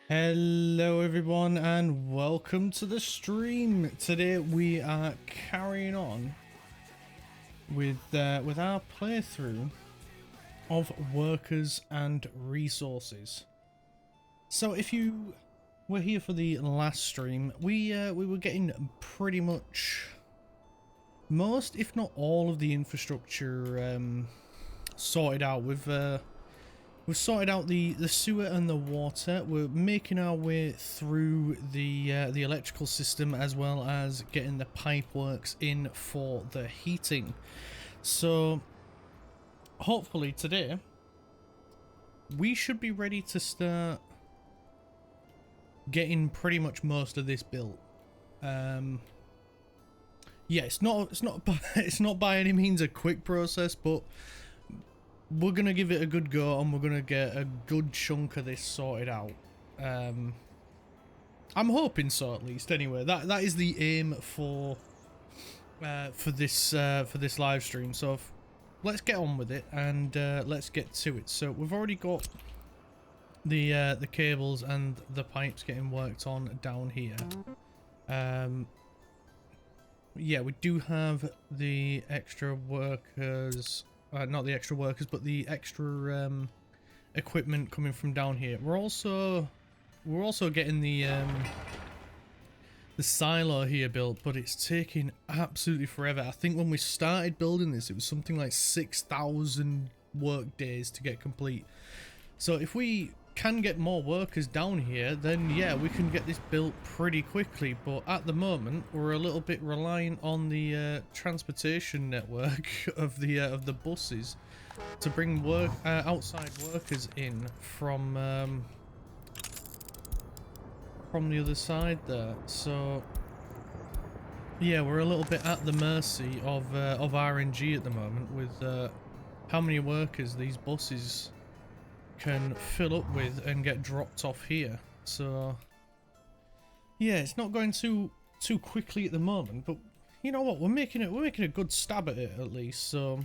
Hello everyone and welcome to the stream. Today we are carrying on with our playthrough of Workers and Resources. So if you were here for the last stream, we were getting pretty much most, if not all, of the infrastructure sorted out. We've sorted out the sewer and the water. We're making our way through the electrical system, as well as getting the pipeworks in for the heating. So hopefully today we should be ready to start getting pretty much most of this built. Yeah, it's not it's not by any means a quick process, but we're gonna give it a good go and we're gonna get a good chunk of this sorted out. I'm hoping so, at least. Anyway, that is the aim for this live stream. So let's get on with it and let's get to it. So we've already got the cables and the pipes getting worked on down here. Yeah, we do have the extra workers. Not the extra workers, but the extra equipment coming from down here. We're also getting the silo here built, but it's taking absolutely forever. I think when we started building this, it was something like 6,000 work days to get complete. So if we can get more workers down here, then yeah, we can get this built pretty quickly. But at the moment, we're a little bit reliant on the transportation network of the buses to bring outside workers in from the other side there. So yeah, we're a little bit at the mercy of RNG at the moment with how many workers these buses can fill up with and get dropped off here. So yeah, it's not going too quickly at the moment, but you know what, we're making a good stab at it at least. So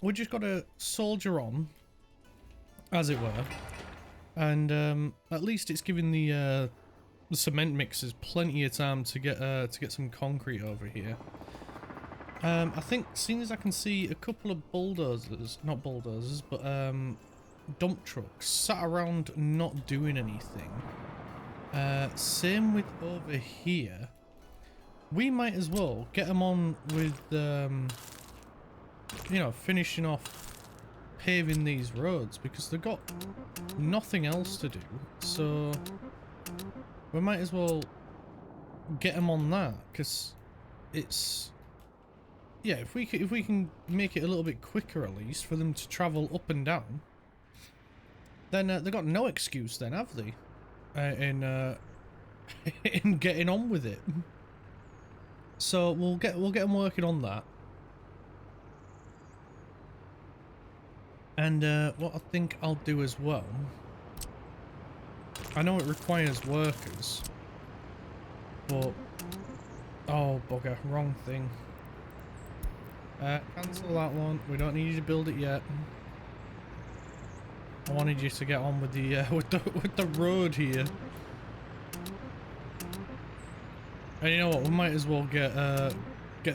we just gotta soldier on, as it were, and at least it's giving the cement mixers plenty of time to get some concrete over here. I think, seeing as I can see a couple of bulldozers, not bulldozers, but dump trucks sat around not doing anything. Same with over here. We might as well get them on with you know, finishing off paving these roads, because they've got nothing else to do. So we might as well get them on that, because it's, yeah, if we can make it a little bit quicker at least for them to travel up and down, then they've got no excuse then, have they? In getting on with it. So we'll get them working on that. And what I think I'll do as well, I know it requires workers, but oh bugger, wrong thing. Cancel that one. We don't need you to build it yet. I wanted you to get on with the with the road here. And you know what? We might as well get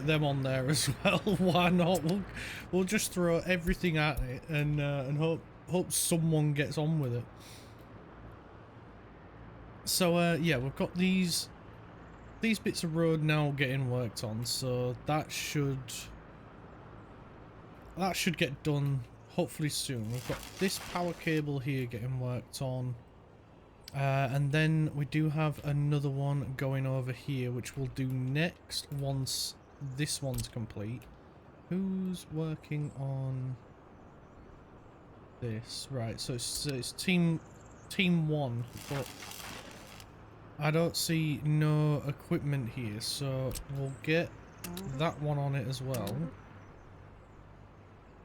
them on there as well. Why not? We'll just throw everything at it and hope someone gets on with it. So yeah, we've got these bits of road now getting worked on, so that should get done hopefully soon. We've got this power cable here getting worked on. And then we do have another one going over here, which we'll do next once this one's complete. Who's working on this? Right, so it's team one, but I don't see no equipment here, so we'll get that one on it as well.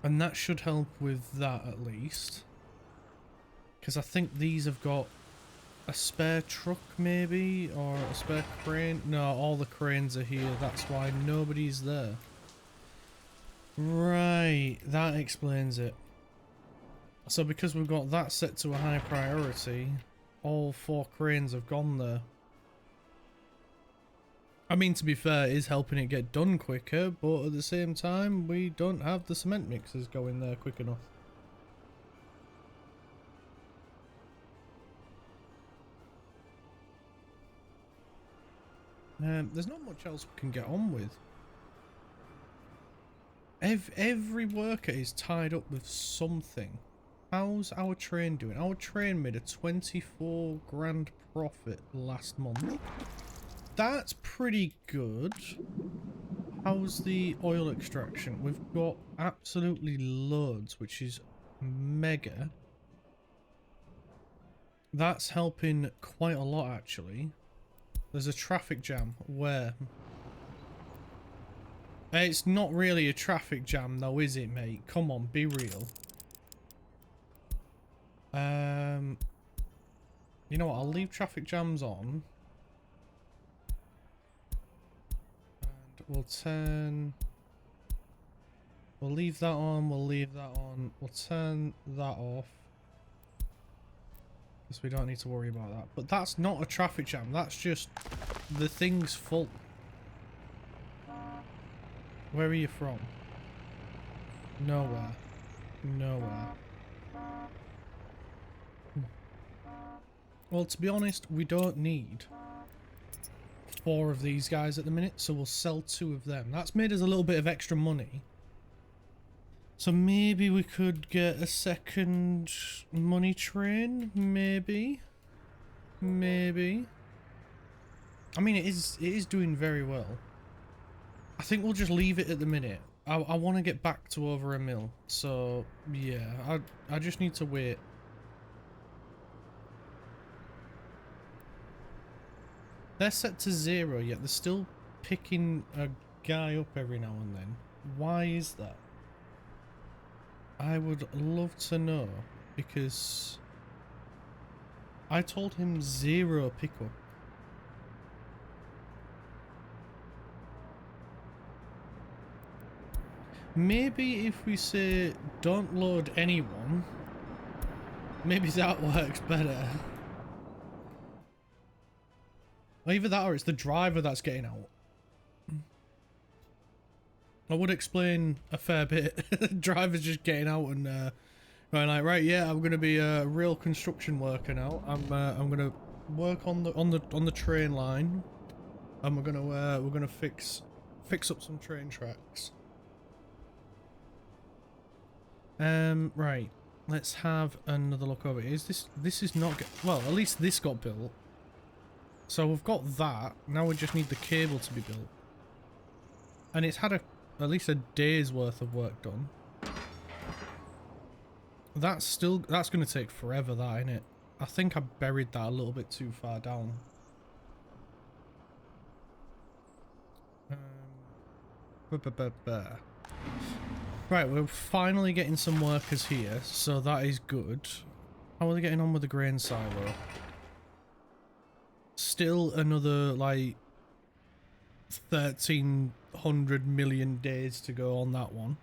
And that should help with that at least, because I think these have got a spare truck maybe, or a spare crane. No, all the cranes are here, that's why nobody's there. Right, that explains it. So because we've got that set to a high priority, all 4 cranes have gone there. I mean, to be fair, it is helping it get done quicker, but at the same time, we don't have the cement mixers going there quick enough. There's not much else we can get on with. Every worker is tied up with something. How's our train doing? Our train made a 24 grand profit last month. That's pretty good. How's the oil extraction? We've got absolutely loads, which is mega. That's helping quite a lot, actually. There's a traffic jam. Where? It's not really a traffic jam though, is it, mate? Come on, be real. You know what? I'll leave traffic jams on. And we'll turn... We'll leave that on, we'll leave that on. We'll turn that off. Because we don't need to worry about that. But that's not a traffic jam. That's just the thing's full. Where are you from? Nowhere. Nowhere. Well, to be honest, we don't need 4 of these guys at the minute, so we'll sell 2 of them. That's made us a little bit of extra money. So maybe we could get a second money train, maybe. Maybe. I mean, it is doing very well. I think we'll just leave it at the minute. I want to get back to over a mil, so yeah, I just need to wait. They're set to 0 yet they're still picking a guy up every now and then. Why is that? I would love to know, because I told him 0 pickup. Maybe if we say don't load anyone, maybe that works better. Either that or it's the driver that's getting out. I would explain a fair bit. Driver's just getting out and going like, right, yeah, I'm gonna be a real construction worker now. I'm gonna work on the train line, and we're gonna fix up some train tracks. Right. Let's have another look over. This is not well, at least this got built. So we've got that. Now we just need the cable to be built. And it's had at least a day's worth of work done. That's going to take forever, that, innit? I think I buried that a little bit too far down. Right, we're finally getting some workers here, so that is good. How are they getting on with the grain silo? Still another, like, 1,300 million days to go on that one.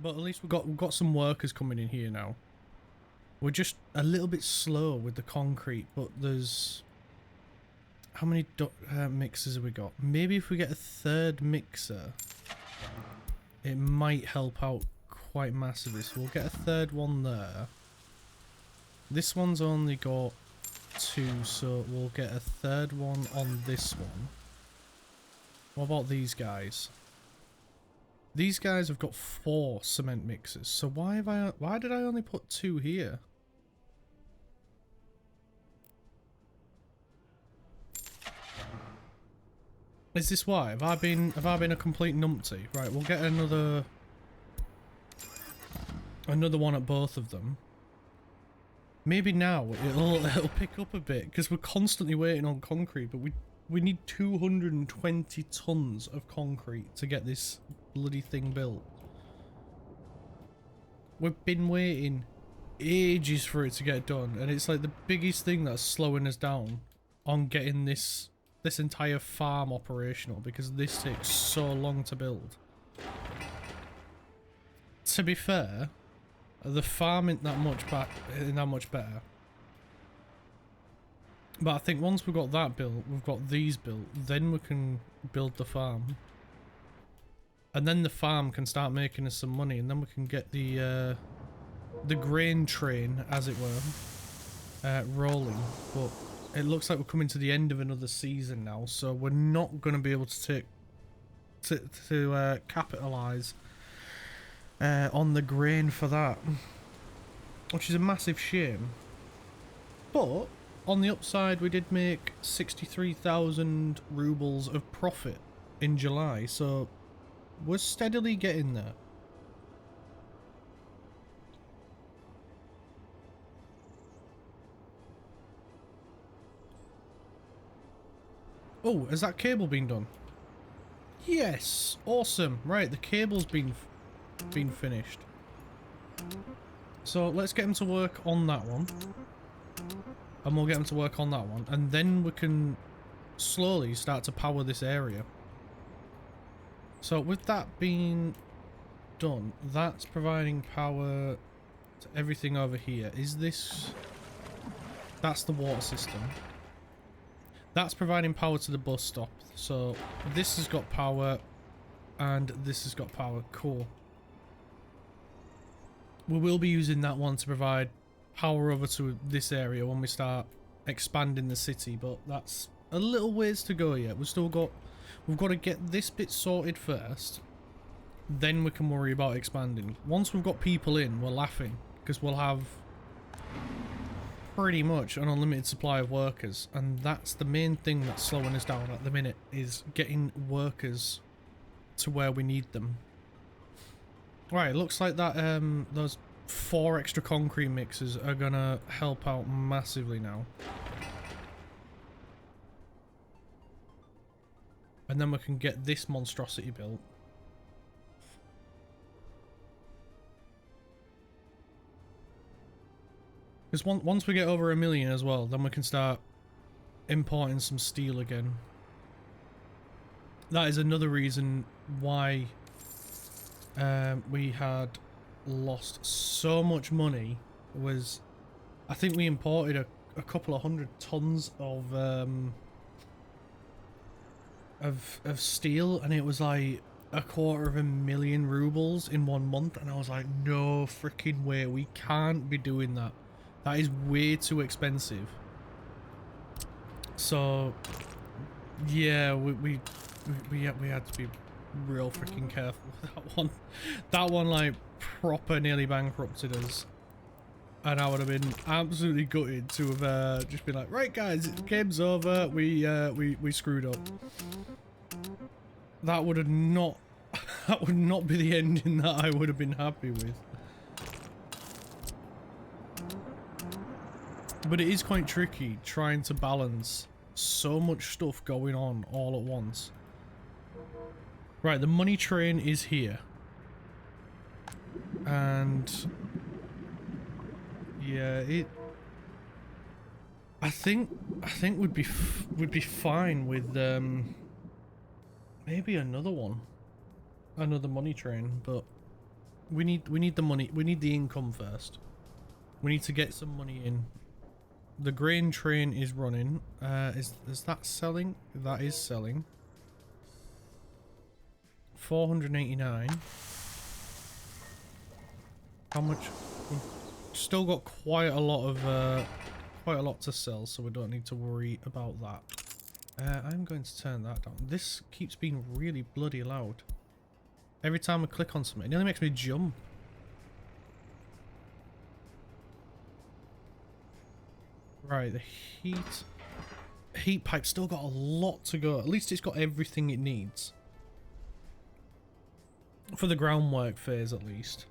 But at least we've got some workers coming in here now. We're just a little bit slow with the concrete, but there's... How many mixers have we got? Maybe if we get a 3rd mixer, it might help out quite massively. So we'll get a 3rd one there. This one's only got 2, so we'll get a 3rd one on this one. What about these guys? These guys have got 4 cement mixers. So why did I only put 2 here? Is this why? Have I been a complete numpty? Right, we'll get another one at both of them. Maybe now it'll pick up a bit, because we're constantly waiting on concrete, but we need 220 tons of concrete to get this bloody thing built. We've been waiting ages for it to get done, and it's like the biggest thing that's slowing us down on getting this entire farm operational, because this takes so long to build. To be fair, The farm isn't that much better. But I think once we've got that built, we've got these built, then we can build the farm. And then the farm can start making us some money, and then we can get the grain train, as it were, rolling. But it looks like we're coming to the end of another season now, so we're not going to be able to capitalise on the grain for that, which is a massive shame. But on the upside, we did make 63,000 rubles of profit in July, so we're steadily getting there. Oh, has that cable been done? Yes, awesome. Right, the cable's been finished. So let's get him to work on that one. And we'll get him to work on that one. And then we can slowly start to power this area. So with that being done, that's providing power to everything over here. Is this... That's the water system. That's providing power to the bus stop. So this has got power and this has got power. Cool. We will be using that one to provide power over to this area when we start expanding the city, but that's a little ways to go yet. We've got to get this bit sorted first, then we can worry about expanding. Once we've got people in, we're laughing, because we'll have pretty much an unlimited supply of workers, and that's the main thing that's slowing us down at the minute, is getting workers to where we need them. Right, looks like that those 4 extra concrete mixers are gonna help out massively now. And then we can get this monstrosity built. Because once we get over 1 million as well, then we can start importing some steel again. That is another reason why we had lost so much money. Was I think we imported a couple of 100 tons of steel, and it was like 250,000 rubles in 1 month, and I was like, no freaking way, we can't be doing that. That is way too expensive. So yeah, we had to be real freaking careful with that one. That one like proper nearly bankrupted us, and I would have been absolutely gutted to have just been like, right guys, game's over, we screwed up. That would have not that would not be the ending that I would have been happy with. But it is quite tricky trying to balance so much stuff going on all at once. Right, the money train is here. And yeah, I think we'd be fine with maybe another one. Another money train, but we need the money, we need the income first. We need to get some money in. The grain train is running. Is that selling? That is selling. 489. How much? We've still got quite a lot to sell, so we don't need to worry about that. I'm going to turn that down. This keeps being really bloody loud. Every time I click on something, it nearly makes me jump. Right, the heat pipe's still got a lot to go. At least it's got everything it needs. For the groundwork phase, at least.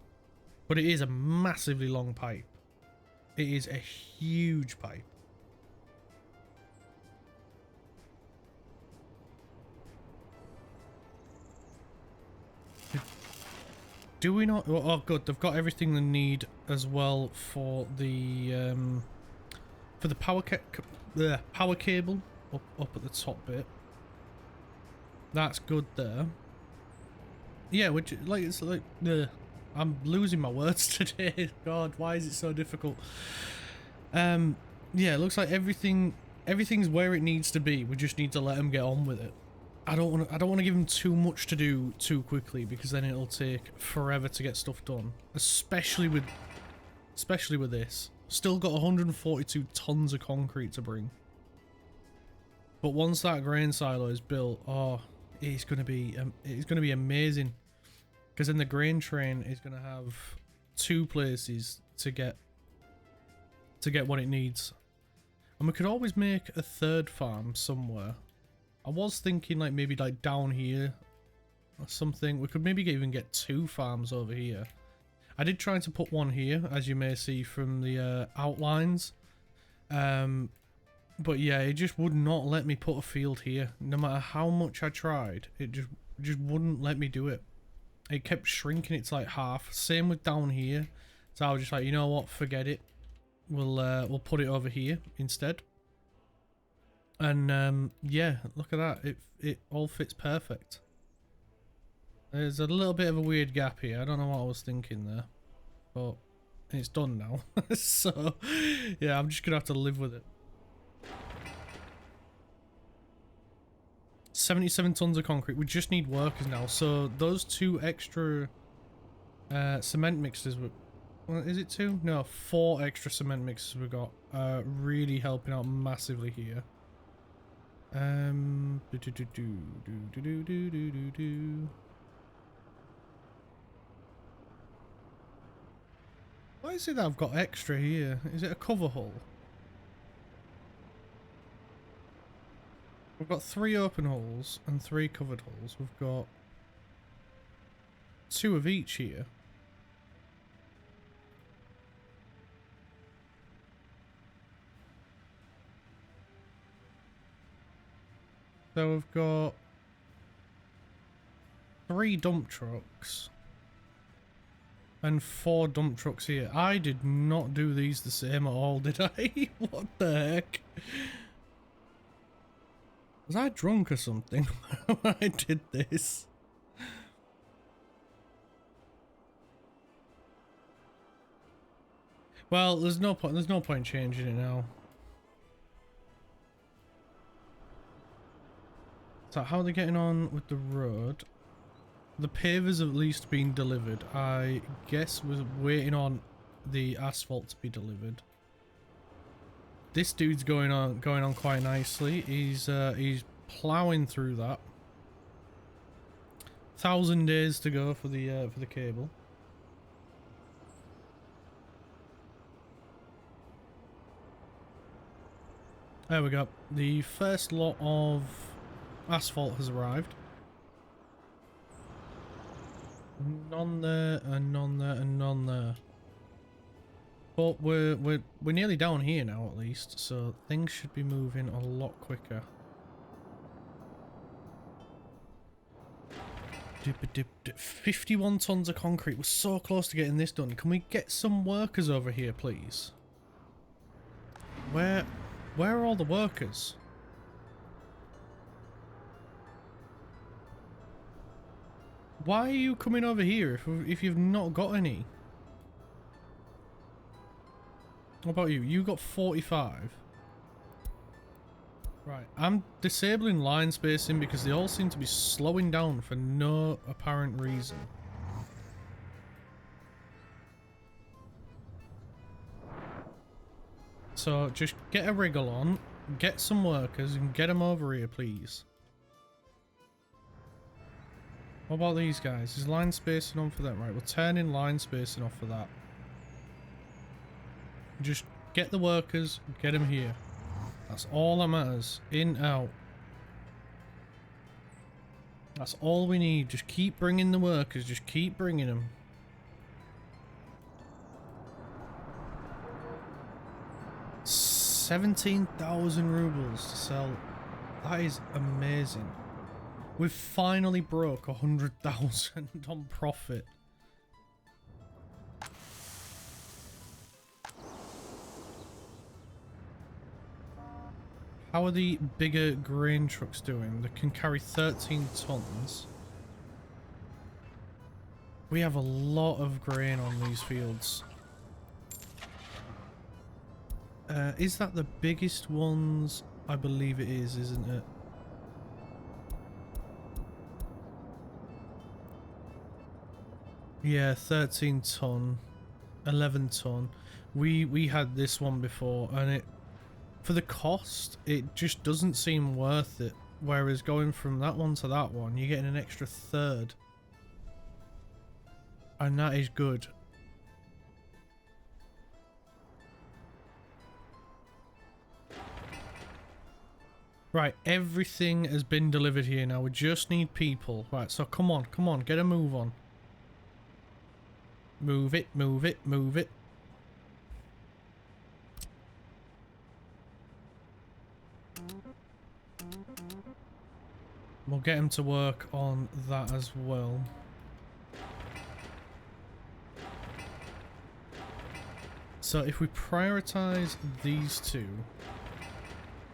But it is a massively long pipe. It is a huge pipe. Do we not? Oh, good. They've got everything they need as well for the power cable up at the top bit. That's good there. Yeah, which like it's like I'm losing my words today. God, why is it so difficult? Yeah, it looks like everything's where it needs to be. We just need to let them get on with it. I don't want to give them too much to do too quickly, because then it'll take forever to get stuff done. Especially with this. Still got 142 tons of concrete to bring. But once that grain silo is built, oh, it's gonna be amazing. Because then the grain train is gonna have 2 places to get what it needs. And we could always make a 3rd farm somewhere. I was thinking like maybe like down here or something. We could maybe even get 2 farms over here. I did try to put one here, as you may see from the outlines. But yeah, it just would not let me put a field here. No matter how much I tried, it just wouldn't let me do it. It kept shrinking it to like half. Same with down here. So I was just like, you know what, forget it. We'll put it over here instead. And yeah, look at that. It all fits perfect. There's a little bit of a weird gap here. I don't know what I was thinking there, but it's done now. So yeah, I'm just gonna have to live with it. 77 tons of concrete. We just need workers now. So those 2 extra cement mixers were... Well, is it 2? No, 4 extra cement mixers we got. Really helping out massively here. Why is it that I've got extra here? Is it a cover hull? We've got 3 open holes and 3 covered holes. We've got 2 of each here. So we've got 3 dump trucks and 4 dump trucks here. I did not do these the same at all, did I? What the heck? Was I drunk or something when I did this? Well, there's no point changing it now. So how are they getting on with the road? The pavers have at least been delivered. I guess we're waiting on the asphalt to be delivered. This dude's going on quite nicely. He's plowing through that. 1,000 days to go for the cable. There we go. The first lot of asphalt has arrived. None there, and none there, and none there. But we're nearly down here now, at least, so things should be moving a lot quicker. 51 tons of concrete. We're so close to getting this done. Can we get some workers over here, please? Where are all the workers? Why are you coming over here if you've not got any? What about you? You got 45. Right, I'm disabling line spacing because they all seem to be slowing down for no apparent reason. So just get a wriggle on, get some workers and get them over here, please. What about these guys? Is line spacing on for them? Right, we're turning line spacing off for that. Just get the workers, get them here. That's all that matters. In, out. That's all we need. Just keep bringing the workers. Just keep bringing them. $17,000 rubles to sell. That is amazing. We've finally broke 100,000 on profit. How are the bigger grain trucks doing? They can carry 13 tons. We have a lot of grain on these fields. Is that the biggest ones? I believe it is, isn't it? Yeah, 13 ton, 11 ton. We had this one before, and it, for the cost, it just doesn't seem worth it. Whereas going from that one to that one, you're getting an extra third. And that is good. Right, everything has been delivered here now. We just need people. Right, so come on, get a move on. Move it, move it, move it. We'll get him to work on that as well. So if we prioritize these two,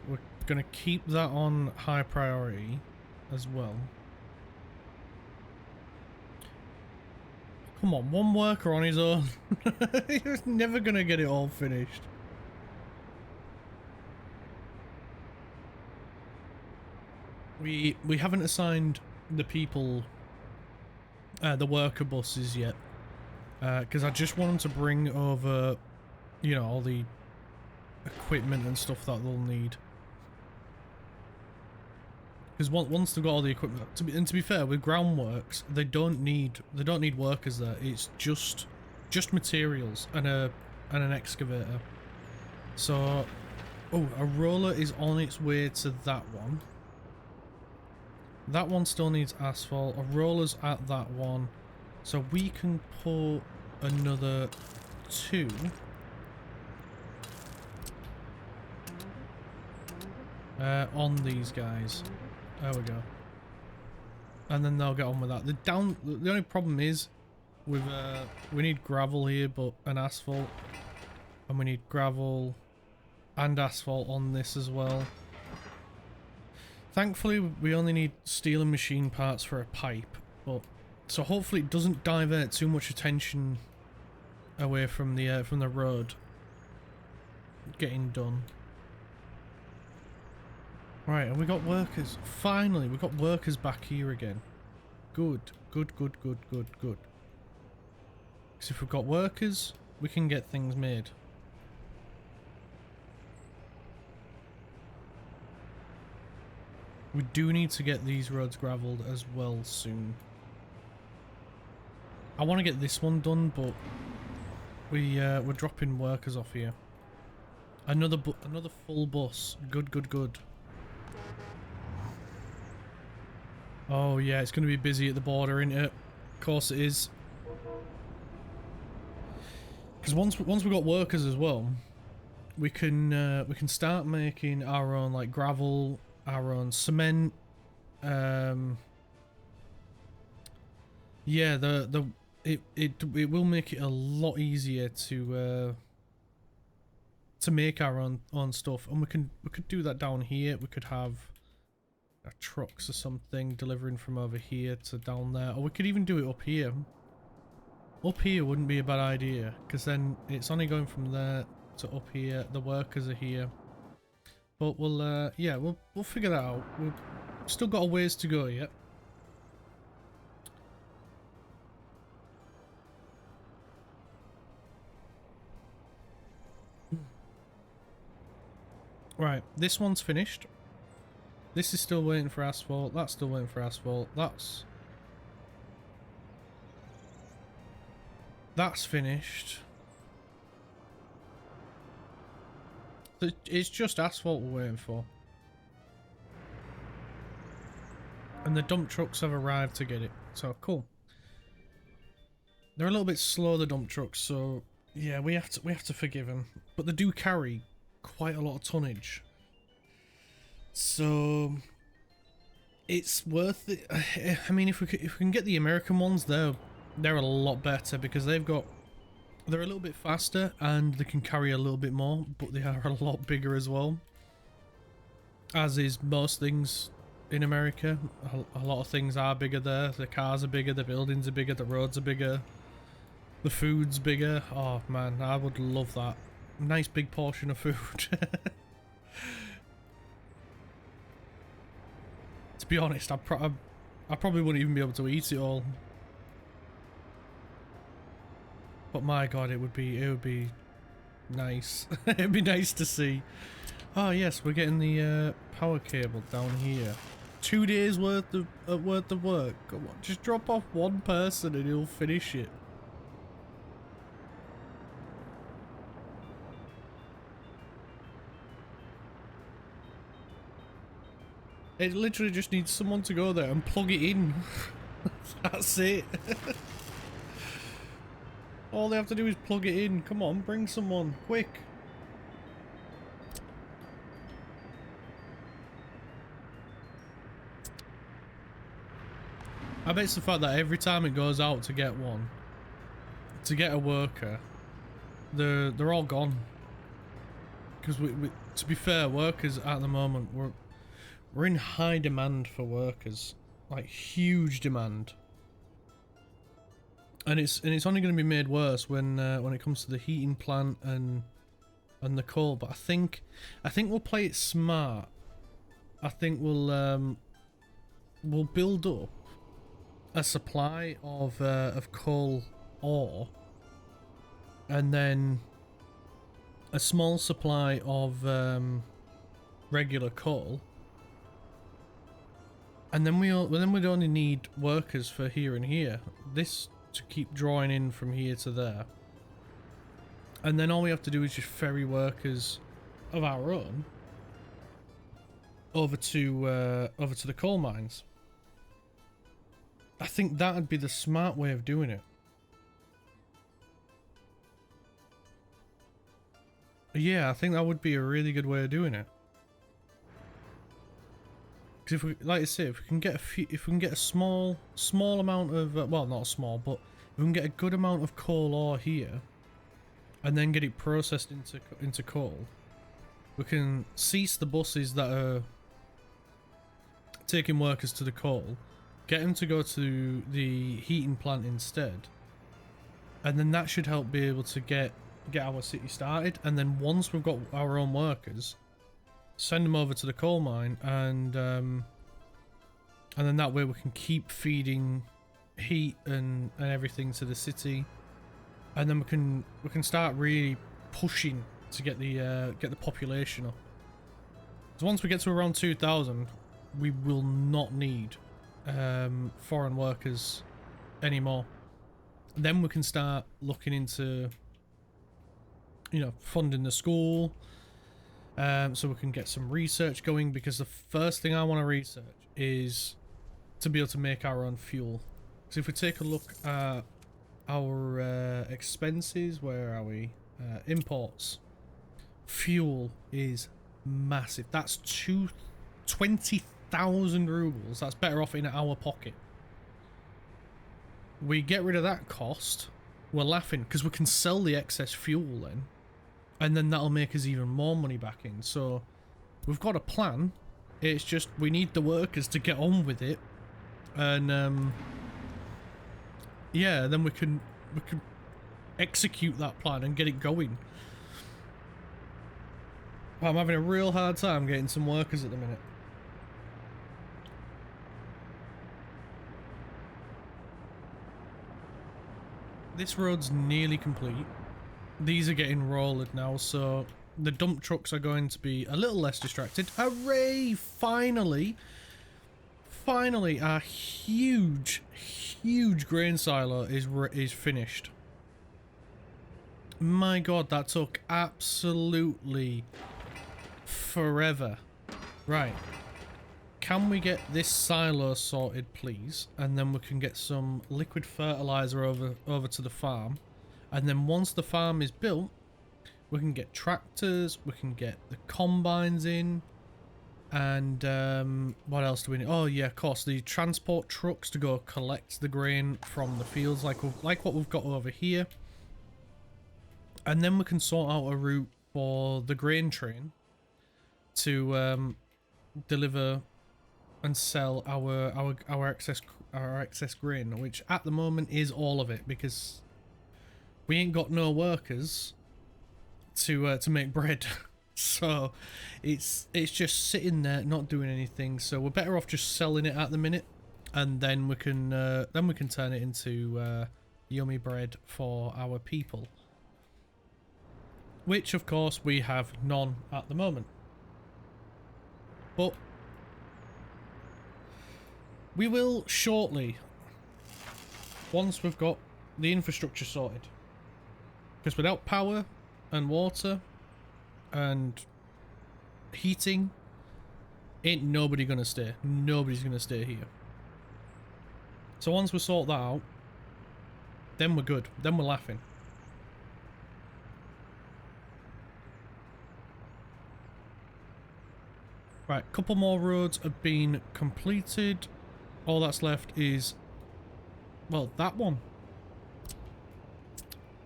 we're going to keep that on high priority as well. Come on, one worker on his own. He's never going to get it all finished. We haven't assigned the people, the worker buses yet. Because I just want them to bring over, you know, all the equipment and stuff that they'll need. Because once they've got all the equipment, to be fair, with groundworks, they don't need workers there. It's just materials and an excavator. So, oh, a roller is on its way to that one. That one still needs asphalt. A roller's at that one. So we can put another 2. On these guys. There we go. And then they'll get on with that. The only problem is with we need gravel here, but an asphalt. And we need gravel and asphalt on this as well. Thankfully, we only need steel and machine parts for a pipe, but so hopefully it doesn't divert too much attention away from the road getting done. Right, and we got workers. Finally, we got workers back here again. Good, good, good, good, good, good. Because if we've got workers, we can get things made. We do need to get these roads gravelled as well soon. I want to get this one done, but we're dropping workers off here. Another full bus. Good, good, good. Oh yeah, it's going to be busy at the border, isn't it? Of course it is. Because once we've got workers as well, we can start making our own like gravel, our own cement. Yeah, it will make it a lot easier to make our own stuff, and we could do that down here. We could have trucks or something delivering from over here to down there, or we could even do it up here. Up here wouldn't be a bad idea, because then it's only going from there to up here. The workers are here, but we'll yeah, we'll figure that out. We've still got a ways to go yet. Right, this one's finished. This is still waiting for asphalt. That's still waiting for asphalt. That's finished. It's just asphalt we're waiting for. And the dump trucks have arrived to get it. So, cool. They're a little bit slow, the dump trucks, so yeah, we have to forgive them. But they do carry quite a lot of tonnage. So it's worth it. I mean, if we can get the American ones, they're a lot better because they're a little bit faster and they can carry a little bit more, but they are a lot bigger as well. As is most things in America. A lot of things are bigger there. The cars are bigger, the buildings are bigger, the roads are bigger, the food's bigger. Oh man, I would love that. Nice big portion of food. To be honest, I probably wouldn't even be able to eat it all. But my god, it would be nice. It'd be nice to see. Oh yes, we're getting the power cable down here. 2 days worth of work. Come on, just drop off one person and he'll finish it. It literally just needs someone to go there and plug it in. That's it. All they have to do is plug it in. Come on, bring someone, quick. I bet it's the fact that every time it goes out to get one, to get a worker, they're all gone. Because we, to be fair, workers at the moment, we're in high demand for workers, like huge demand. And it's only going to be made worse when it comes to the heating plant and the coal. But I think we'll play it smart. I think we'll build up a supply of coal ore, and then a small supply of regular coal, and then we'd only need workers for here and here. This to keep drawing in from here to there, and then all we have to do is just ferry workers of our own over to the coal mines. I think that'd be the smart way of doing it. Yeah, I think that would be a really good way of doing it. Because if we, like I say, if we can get a small amount of, well, not small, but if we can get a good amount of coal ore here, and then get it processed into coal, we can cease the buses that are taking workers to the coal, get them to go to the heating plant instead, and then that should help be able to get our city started. And then once we've got our own workers, send them over to the coal mine, and then that way we can keep feeding heat and everything to the city, and then we can start really pushing to get the population up. So once we get to around 2,000, we will not need foreign workers anymore. Then we can start looking into, you know, funding the school, so we can get some research going, because the first thing I want to research is to be able to make our own fuel. So if we take a look at our expenses, where are we? Imports. Fuel is massive. That's 20,000 rubles. That's better off in our pocket. We get rid of that cost, we're laughing, because we can sell the excess fuel then, and then that'll make us even more money back in. So we've got a plan. It's just we need the workers to get on with it, and yeah, then we can execute that plan and get it going. I'm having a real hard time getting some workers at the minute. This road's nearly complete. These are getting rolled now, so the dump trucks are going to be a little less distracted. Hooray! Finally! Finally, our huge grain silo is finished. My god, that took absolutely forever. Right. Can we get this silo sorted, please? And then we can get some liquid fertilizer over to the farm. And then once the farm is built, we can get tractors, we can get the combines in, and what else do we need? Oh yeah, of course, the transport trucks to go collect the grain from the fields, like what we've got over here. And then we can sort out a route for the grain train to deliver and sell our excess grain, which at the moment is all of it, because we ain't got no workers to make bread. So it's just sitting there not doing anything. So we're better off just selling it at the minute, and then we can turn it into yummy bread for our people, which of course we have none at the moment. But we will shortly, once we've got the infrastructure sorted, because without power and water and heating, ain't nobody gonna stay. Nobody's gonna stay here. So once we sort that out, then we're good. Then we're laughing. Right, couple more roads have been completed. All that's left is, well, that one.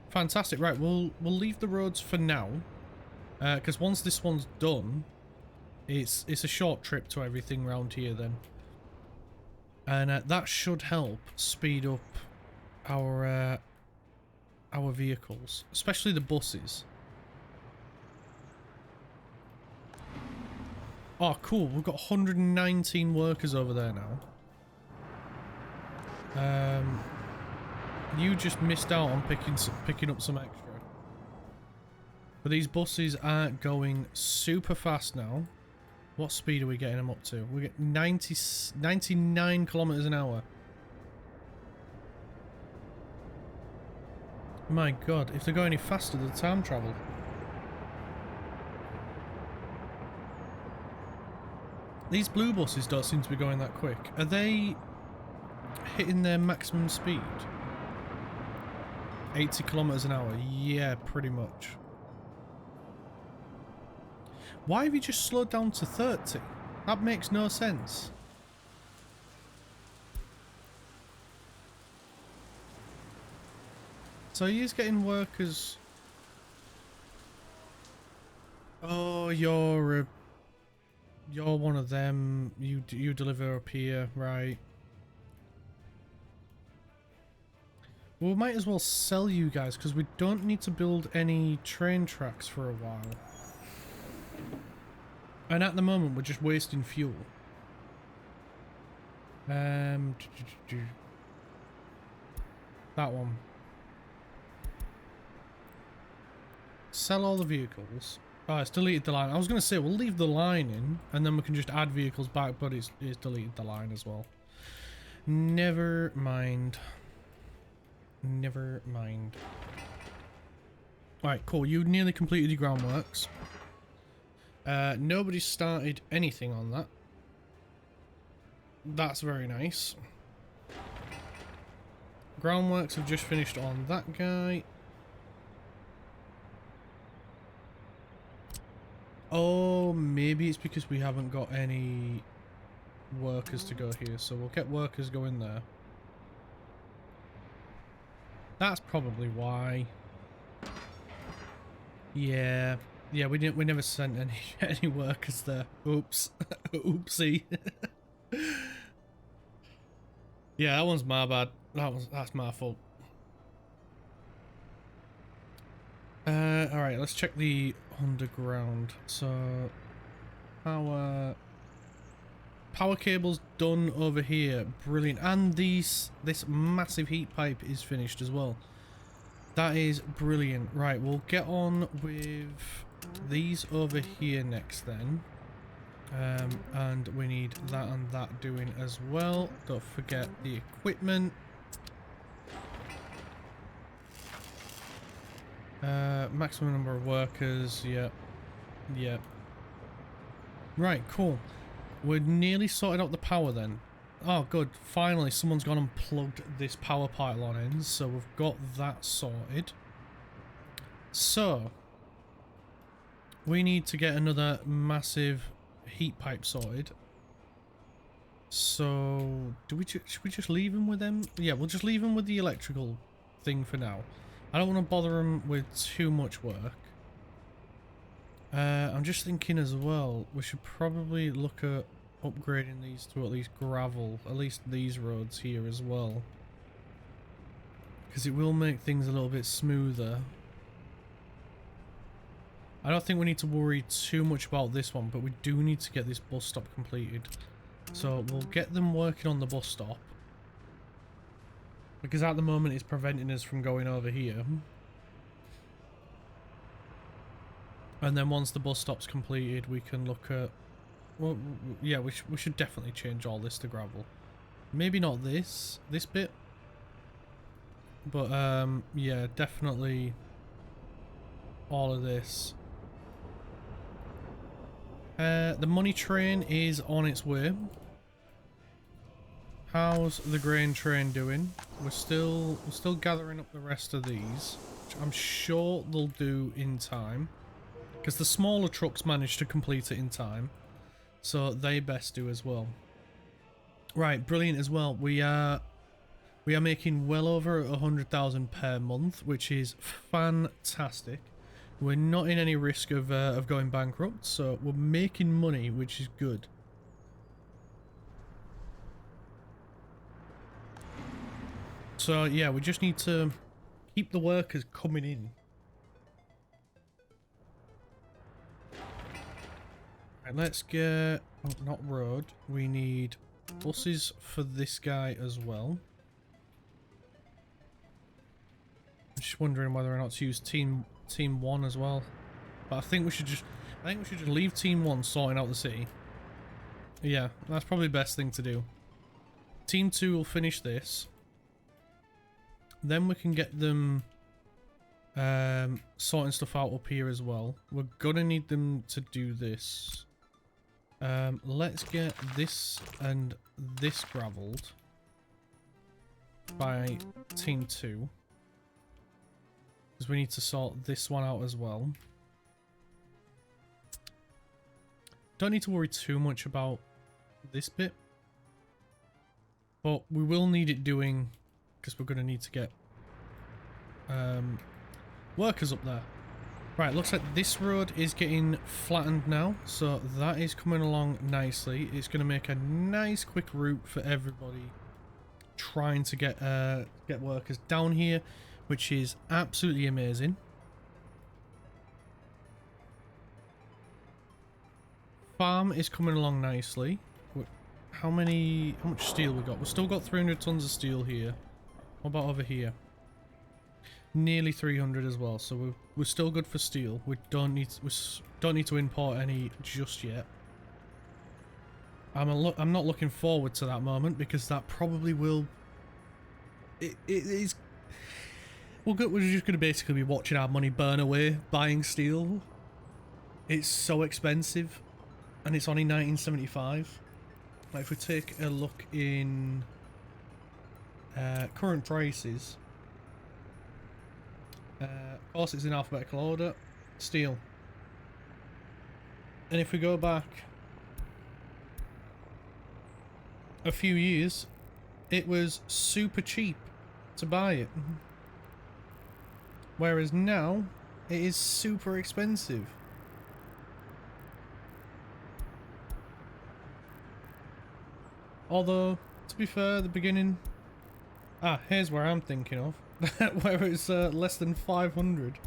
Fantastic. Right, we'll leave the roads for now, because once this one's done, it's a short trip to everything around here then, and that should help speed up our vehicles, especially the buses. Oh, cool. We've got 119 workers over there now. You just missed out on picking up some extra. But these buses are going super fast now. What speed are we getting them up to? We get 99 kilometers an hour. My god, if they go any faster, the time travel. These blue buses don't seem to be going that quick. Are they hitting their maximum speed? 80 kilometers an hour. Yeah, pretty much. Why have you just slowed down to 30? That makes no sense. So he's getting workers. Oh, you're one of them. You deliver up here, right? Well, we might as well sell you guys, because we don't need to build any train tracks for a while. And at the moment, we're just wasting fuel. That one. Sell all the vehicles. Oh, it's deleted the line. I was going to say, we'll leave the line in, and then we can just add vehicles back, but it's deleted the line as well. Never mind. Never mind. Right, cool. You nearly completed your groundworks. Nobody started anything on that. That's very nice. Groundworks have just finished on that guy. Oh, maybe it's because we haven't got any workers to go here, so we'll get workers going there. That's probably why. Yeah, we never sent any workers there. Oops, oopsie. Yeah, that one's my bad. That's my fault. All right, let's check the underground. So, power cable's done over here. Brilliant. And this massive heat pipe is finished as well. That is brilliant. Right, we'll get on with these over here next then. And we need that and that doing as well. Don't forget the equipment. Maximum number of workers. Yep. Right, cool. We're nearly sorted out the power then. Oh, good. Finally, someone's gone and plugged this power pylon in, so we've got that sorted. So, we need to get another massive heat pipe sorted. So, should we just leave him with them? Yeah, we'll just leave him with the electrical thing for now. I don't want to bother him with too much work. I'm just thinking as well, we should probably look at upgrading these to at least gravel, at least these roads here as well. Because it will make things a little bit smoother. I don't think we need to worry too much about this one, but we do need to get this bus stop completed. So we'll get them working on the bus stop. Because at the moment it's preventing us from going over here. And then once the bus stop's completed, we can look at... Well, yeah, we should definitely change all this to gravel. Maybe not this bit. But, yeah, definitely all of this. The money train is on its way. How's the grain train doing? We're still gathering up the rest of these, which I'm sure they'll do in time. Because the smaller trucks managed to complete it in time. So they best do as well. Right, brilliant as well. We are making well over 100,000 per month, which is fantastic. We're not in any risk of going bankrupt, so we're making money, which is good. So yeah, we just need to keep the workers coming in. Right, let's get... Oh, not road. We need buses for this guy as well. I'm just wondering whether or not to use team 1 as well. But I think we should just leave team 1 sorting out the city. Yeah, that's probably the best thing to do. Team 2 will finish this. Then we can get them sorting stuff out up here as well. We're gonna need them to do this. Let's get this and this gravelled by team 2. Because we need to sort this one out as well. Don't need to worry too much about this bit. But we will need it doing, because we're going to need to get workers up there. Right, looks like this road is getting flattened now, so that is coming along nicely. It's going to make a nice quick route for everybody trying to get workers down here, which is absolutely amazing. Farm is coming along nicely. How much steel we got? We've still got 300 tons of steel here. What about over here? Nearly 300 as well, so we're still good for steel. We don't need to import any just yet. I'm not looking forward to that moment, because that probably will... It is... We're just going to basically be watching our money burn away buying steel. It's so expensive, and it's only 1975. Like, if we take a look in current prices, of course it's in alphabetical order, steel. And if we go back a few years, it was super cheap to buy it. Whereas now, it is super expensive. Although, to be fair, the beginning... here's where I'm thinking of. Where it's less than 500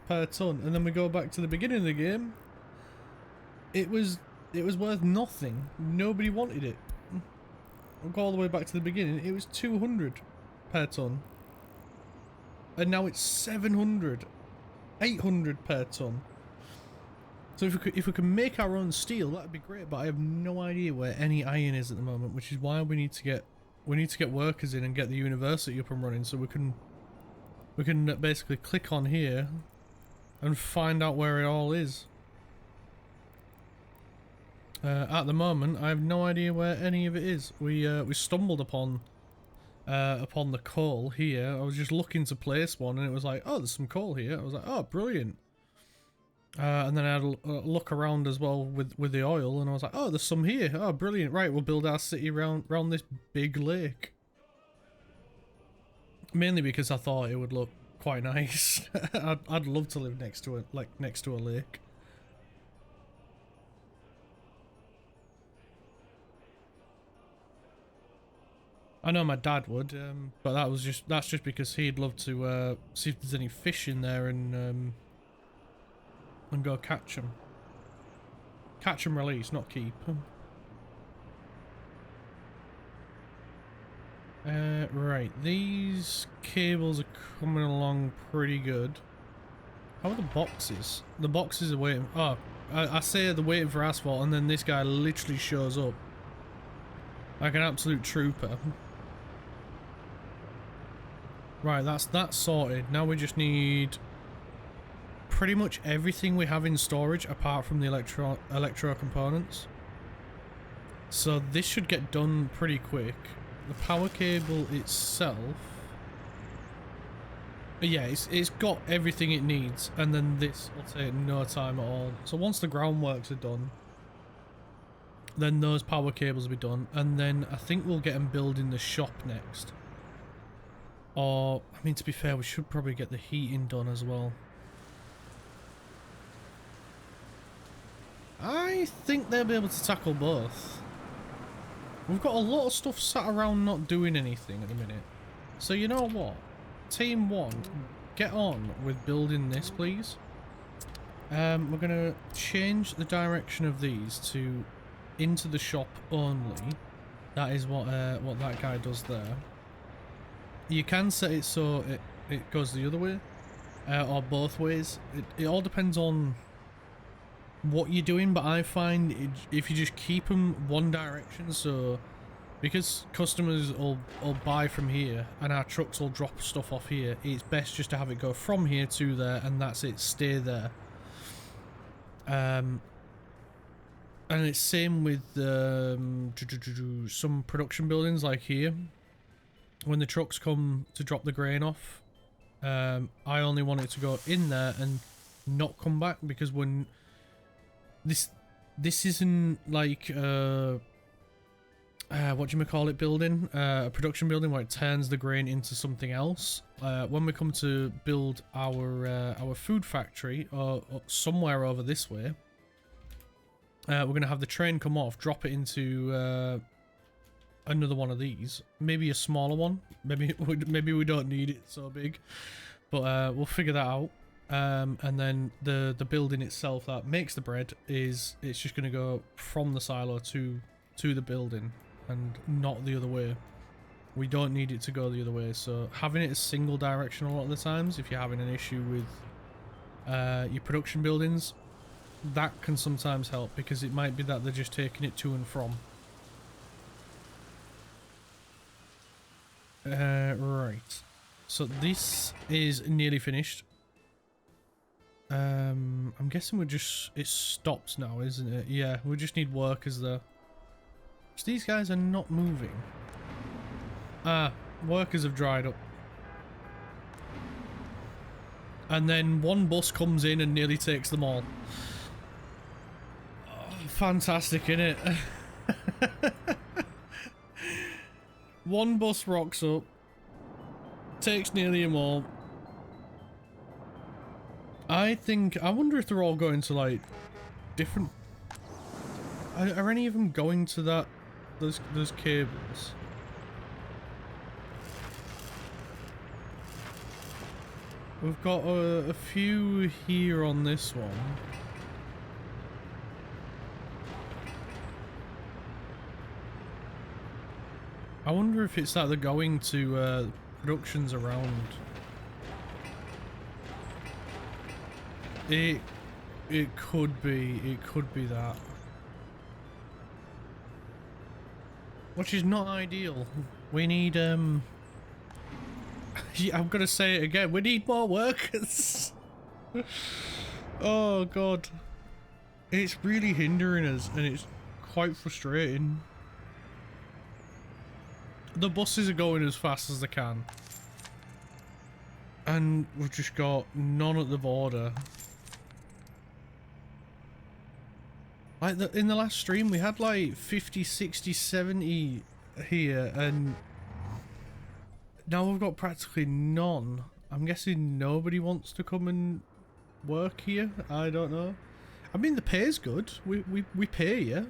per ton. And then we go back to the beginning of the game. It was worth nothing. Nobody wanted it. We'll go all the way back to the beginning. It was 200 per ton. And now it's 700. 800 per ton. So if we can make our own steel, that'd be great. But I have no idea where any iron is at the moment, which is why we need to get workers in and get the university up and running, so we can basically click on here and find out where it all is. At the moment, I have no idea where any of it is. We stumbled upon the coal here. I was just looking to place one, and it was like, oh, there's some coal here. I was like, oh, brilliant. And then I had a look around as well with the oil, and I was like, oh, there's some here. Oh, brilliant. Right, we'll build our city round this big lake. Mainly because I thought it would look quite nice. I'd love to live next to it, next to a lake. I know my dad would, but that's just because he'd love to see if there's any fish in there and go catch them. Catch and release, not keep. Right, these cables are coming along pretty good. How are the boxes? The boxes are waiting. Oh, I say they're waiting for asphalt, and then this guy literally shows up like an absolute trooper. Right, that's sorted. Now we just need pretty much everything we have in storage apart from the electro components. So this should get done pretty quick. The power cable itself, yeah, it's got everything it needs, and then this will take no time at all. So once the groundworks are done, then those power cables will be done, and then I think we'll get them building the shop next. Or, I mean, to be fair, we should probably get the heating done as well. I think they'll be able to tackle both. We've got a lot of stuff sat around not doing anything at the minute. So you know what? Team 1, get on with building this, please. We're going to change the direction of these to into the shop only. That is what that guy does there. You can set it so it goes the other way, or both ways. It all depends on what you're doing, but I find if you just keep them one direction, so because customers will buy from here and our trucks will drop stuff off here, it's best just to have it go from here to there, and that's it, stay there. And it's same with some production buildings like here. When the trucks come to drop the grain off, I only want it to go in there and not come back, because when this isn't like what do you call it, building a production building where it turns the grain into something else. When we come to build our food factory or somewhere over this way, we're gonna have the train come off, drop it into another one of these, maybe a smaller one. Maybe we don't need it so big, but we'll figure that out. And then the building itself that makes the bread it's just going to go from the silo to the building and not the other way. We don't need it to go the other way, so having it a single direction a lot of the times, if you're having an issue with your production buildings, that can sometimes help, because it might be that they're just taking it to and from. Right, so this is nearly finished. I'm guessing it stops now, isn't it? Yeah, we just need workers there. So these guys are not moving. Ah, workers have dried up. And then one bus comes in and nearly takes them all. Oh, fantastic, innit? One bus rocks up, takes nearly them all. I wonder if they're all going to like different. Are any of them going to those cables? We've got a few here on this one. I wonder if it's that they're going to productions around. It could be that. Which is not ideal. We need I'm gonna say it again, we need more workers. Oh god. It's really hindering us and it's quite frustrating. The buses are going as fast as they can. And we've just got none at the border. Like in the last stream we had like 50, 60, 70 here, and now we've got practically none. I'm guessing nobody wants to come and work here. I don't know. I mean, the pay's good. We pay you.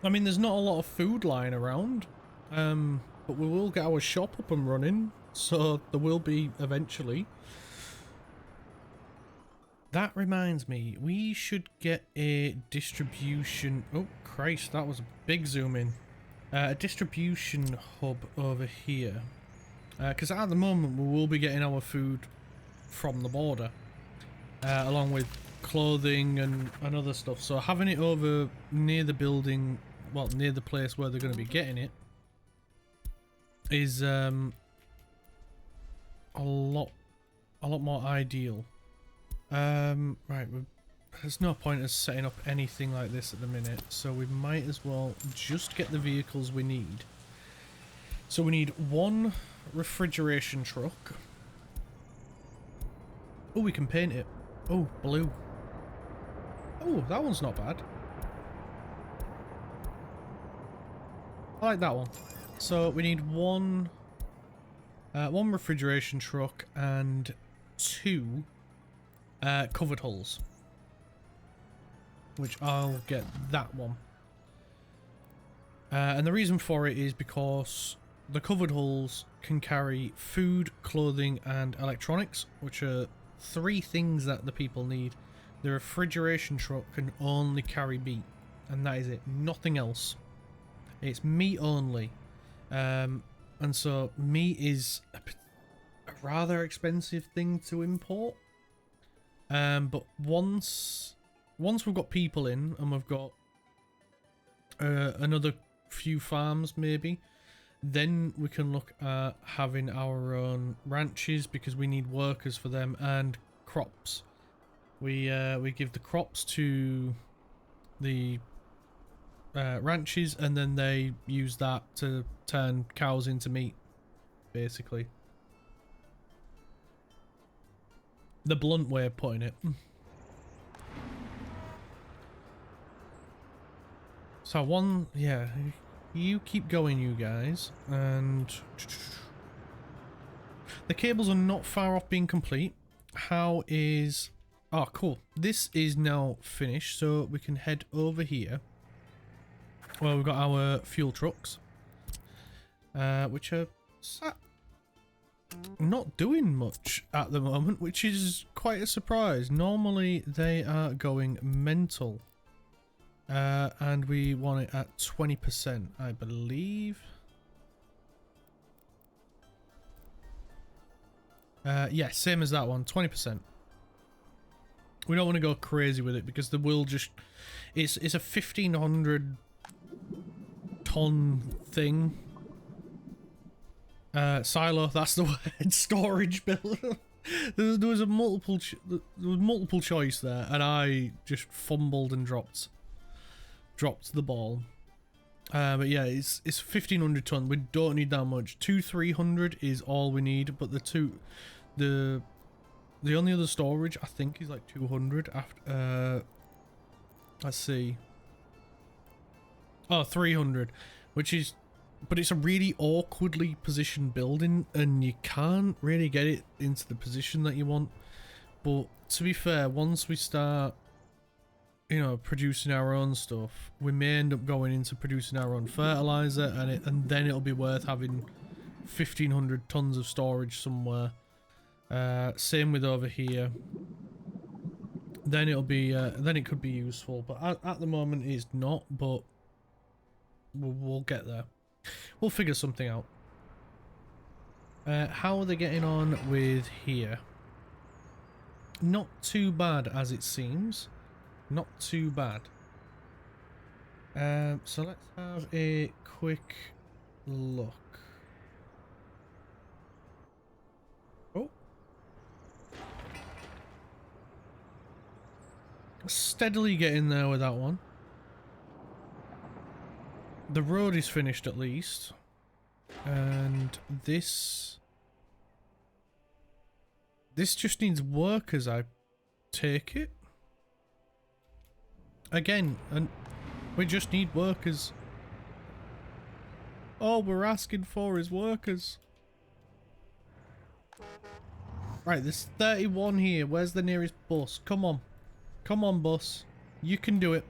I mean, there's not a lot of food lying around, but we will get our shop up and running, so there will be eventually. That reminds me, we should get a distribution... Oh, Christ, that was a big zoom in. A distribution hub over here. Because at the moment, we will be getting our food from the border. Along with clothing and other stuff. So having it over near the building, well, near the place where they're going to be getting it, is a lot more ideal. Right, there's no point us setting up anything like this at the minute, so we might as well just get the vehicles we need. So we need one refrigeration truck. Oh, we can paint it. Oh, blue. Oh, that one's not bad. I like that one. So we need one refrigeration truck and two covered hulls, which I'll get that one. And the reason for it is because the covered hulls can carry food, clothing, and electronics, which are three things that the people need. The refrigeration truck can only carry meat, and that is it. Nothing else. It's meat only. And so meat is a rather expensive thing to import. But once we've got people in and we've got another few farms maybe, then we can look at having our own ranches, because we need workers for them, and crops. We give the crops to the ranches, and then they use that to turn cows into meat, basically. The blunt way of putting it. So one, yeah, you keep going, you guys, and the cables are not far off being complete. How is... Oh, cool. This is now finished, so we can head over here. Well, we've got our fuel trucks, which are not doing much at the moment, which is quite a surprise. Normally, they are going mental. And we want it at 20%, I believe. Yeah, same as that one, 20%. We don't want to go crazy with it, because the will just... It's a 1,500 ton thing. Silo, that's the word. Storage bill. there was a multiple choice there, and I just fumbled and dropped the ball. But yeah, it's 1,500 ton. We don't need that much. 300 is all we need. But the only other storage I think is like 200 after. Let's see. Oh, 300, which is, but it's a really awkwardly positioned building, and you can't really get it into the position that you want. But to be fair, once we start, you know, producing our own stuff, we may end up going into producing our own fertilizer, and then it'll be worth having 1,500 tons of storage somewhere. Same with over here. Then it'll be then it could be useful, but at the moment it's not. But we'll get there. We'll figure something out. How are they getting on with here? Not too bad, as it seems. Not too bad. So let's have a quick look. Oh. Steadily getting there with that one. The road is finished at least. And this just needs workers, I take it. Again, and we just need workers. All we're asking for is workers. Right, there's 31 here. Where's the nearest bus? Come on. Come on, bus. You can do it.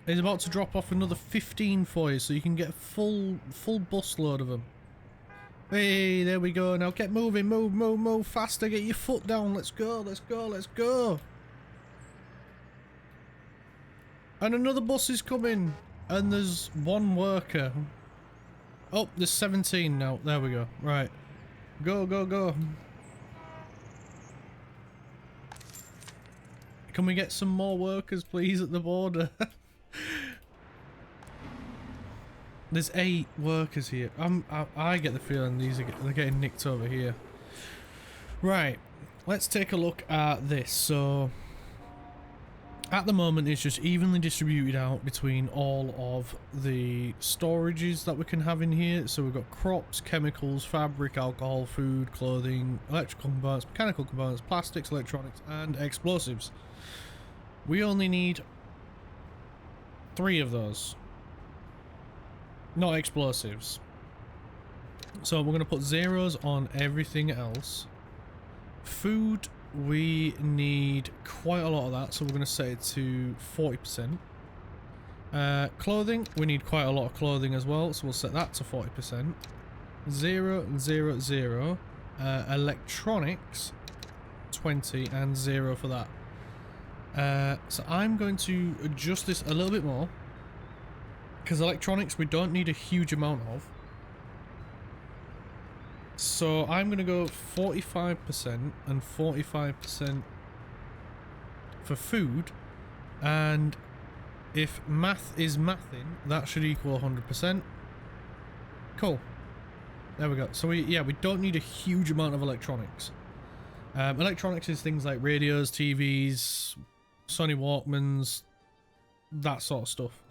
is about to drop off another 15 for you, so you can get a full bus load of them. Hey, there we go. Now get moving, move faster. Get your foot down. Let's go. And another bus is coming, and there's one worker. Oh, there's 17 now. There we go. Right, go. Can we get some more workers, please, at the border? There's 8 workers here. I get the feeling they're getting nicked over here. Right, let's take a look at this. So, at the moment, it's just evenly distributed out between all of the storages that we can have in here. So we've got crops, chemicals, fabric, alcohol, food, clothing, electrical components, mechanical components, plastics, electronics, and explosives. We only need 3 of those. Not explosives. So we're going to put zeros on everything else. Food, we need quite a lot of that, so we're going to set it to 40%. Clothing, we need quite a lot of clothing as well, so we'll set that to 40%. 0, 0, 0. Electronics, 20, and 0 for that. So I'm going to adjust this a little bit more, because electronics we don't need a huge amount of. So I'm going to go 45% and 45% for food, and if math is mathing, that should equal 100%. Cool. There we go. So we don't need a huge amount of electronics. Electronics is things like radios, TVs, Sony Walkmans, that sort of stuff.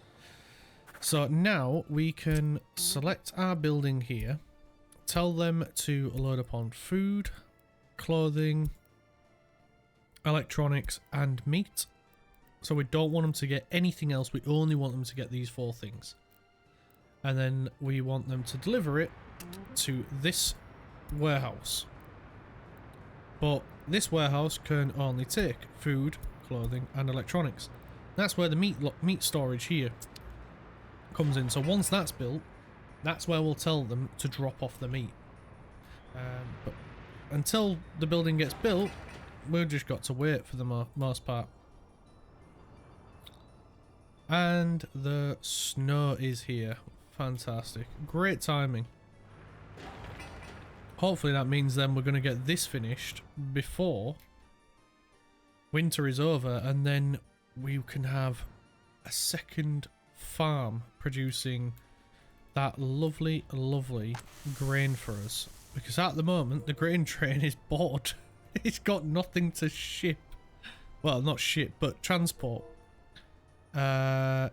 So now we can select our building here, tell them to load upon food, clothing, electronics, and meat. So we don't want them to get anything else, we only want them to get these 4 things. And then we want them to deliver it to this warehouse. But this warehouse can only take food, clothing, and electronics. That's where the meat storage here comes in. So once that's built, that's where we'll tell them to drop off the meat. But until the building gets built, we've just got to wait for the most part. And the snow is here. Fantastic. Great timing. Hopefully that means then we're going to get this finished before winter is over, and then we can have a second farm producing that lovely grain for us. Because at the moment the grain train is bored. It's got nothing to ship. Well, not ship, but transport. You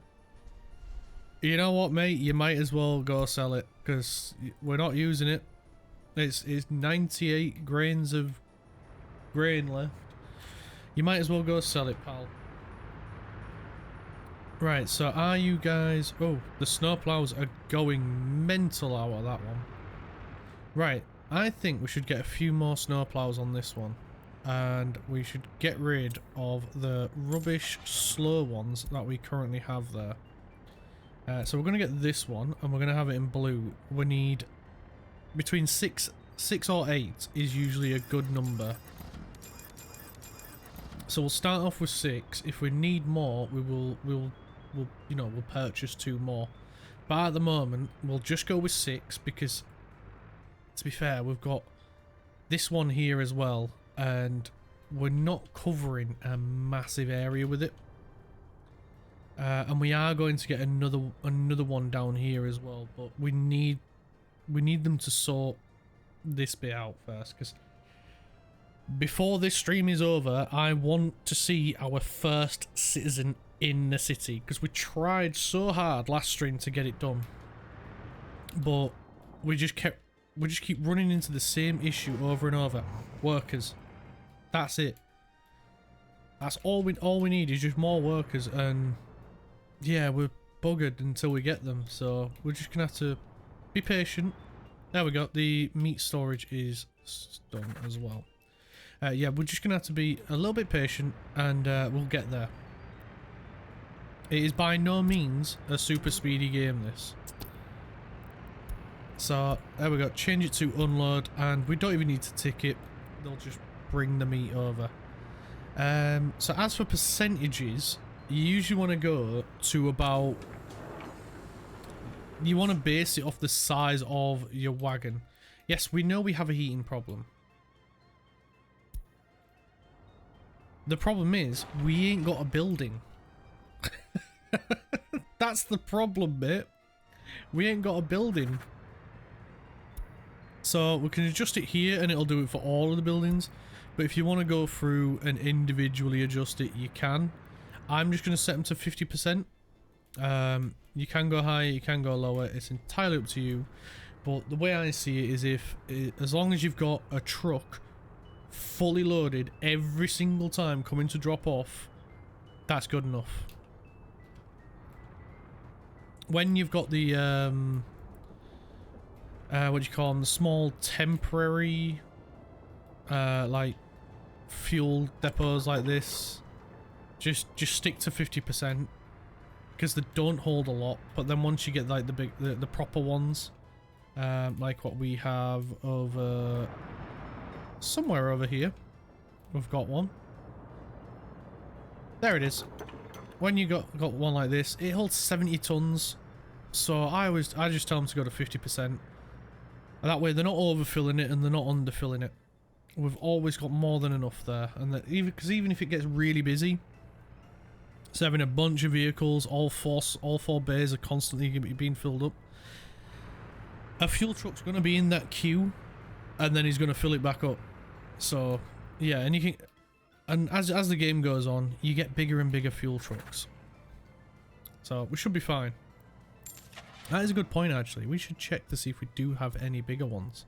know what, mate? You might as well go sell it, because we're not using it. It's 98 grains of grain left. You might as well go sell it, pal. Right, so are you guys... Oh, the snowplows are going mental out of that one. Right, I think we should get a few more snowplows on this one. And we should get rid of the rubbish, slow ones that we currently have there. So we're going to get this one, and we're going to have it in blue. We need... Between 6 or 8 is usually a good number. So we'll start off with 6. If we need more, we'll purchase 2 more. But at the moment, we'll just go with 6 because, to be fair, we've got this one here as well, and we're not covering a massive area with it. And we are going to get another one down here as well, but we need them to sort this bit out first, because before this stream is over, I want to see our first citizen in the city, because we tried so hard last stream to get it done, but we just keep running into the same issue over and over. Workers. That's it. That's all we need is just more workers, and yeah, we're buggered until we get them, so we're just gonna have to be patient. There we go. The meat storage is done as well. Yeah, we're just gonna have to be a little bit patient, and we'll get there. It is by no means a super speedy game, this. So, there we go. Change it to unload, and we don't even need to tick it. They'll just bring the meat over. So as for percentages, you usually want to go to about... You want to base it off the size of your wagon. Yes, we know we have a heating problem. The problem is, we ain't got a building. That's the problem, mate. We ain't got a building. So we can adjust it here and it'll do it for all of the buildings. But if you want to go through and individually adjust it, you can. I'm just going to set them to 50%. You can go higher, you can go lower. It's entirely up to you. But the way I see it is as long as you've got a truck fully loaded every single time coming to drop off, that's good enough. When you've got the what do you call them, the small temporary like fuel depots like this, just stick to 50% because they don't hold a lot. But then once you get like the proper ones, like what we have over somewhere over here, we've got one. There it is. When you got one like this, it holds 70 tons. So I just tell them to go to 50%. That way they're not overfilling it and they're not underfilling it. We've always got more than enough there, and that even if it gets really busy, it's having a bunch of vehicles, all four bays are constantly being filled up. A fuel truck's going to be in that queue, and then he's going to fill it back up. So yeah, and you can. And as the game goes on, you get bigger and bigger fuel trucks. So we should be fine. That is a good point, actually. We should check to see if we do have any bigger ones.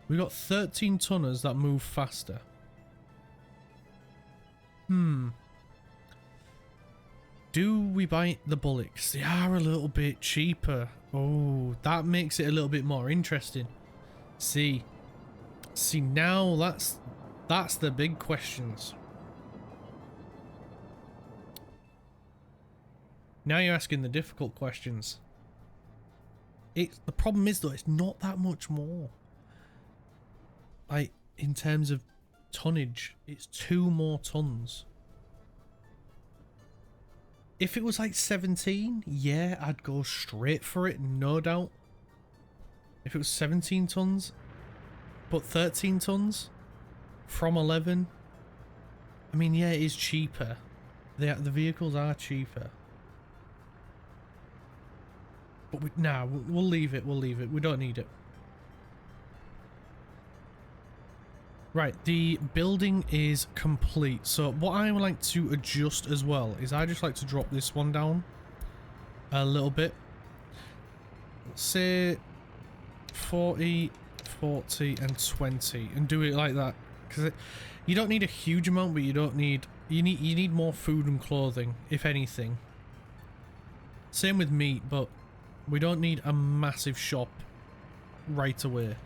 We got 13 tonners that move faster. Do we buy the bullocks? They are a little bit cheaper. Oh, that makes it a little bit more interesting. See now that's the big questions. Now you're asking the difficult questions. The problem is though, it's not that much more. Like, in terms of tonnage, it's 2 more tons. If it was like 17, yeah, I'd go straight for it, no doubt. If it was 17 tons, but 13 tons from 11, I mean, yeah, it is cheaper. The vehicles are cheaper. But we'll leave it. We'll leave it. We don't need it. Right, the building is complete. So what I would like to adjust as well is I just like to drop this one down a little bit. Let's say 40, 40, and 20, and do it like that. Because you don't need a huge amount, but you need more food and clothing, if anything. Same with meat, but we don't need a massive shop right away.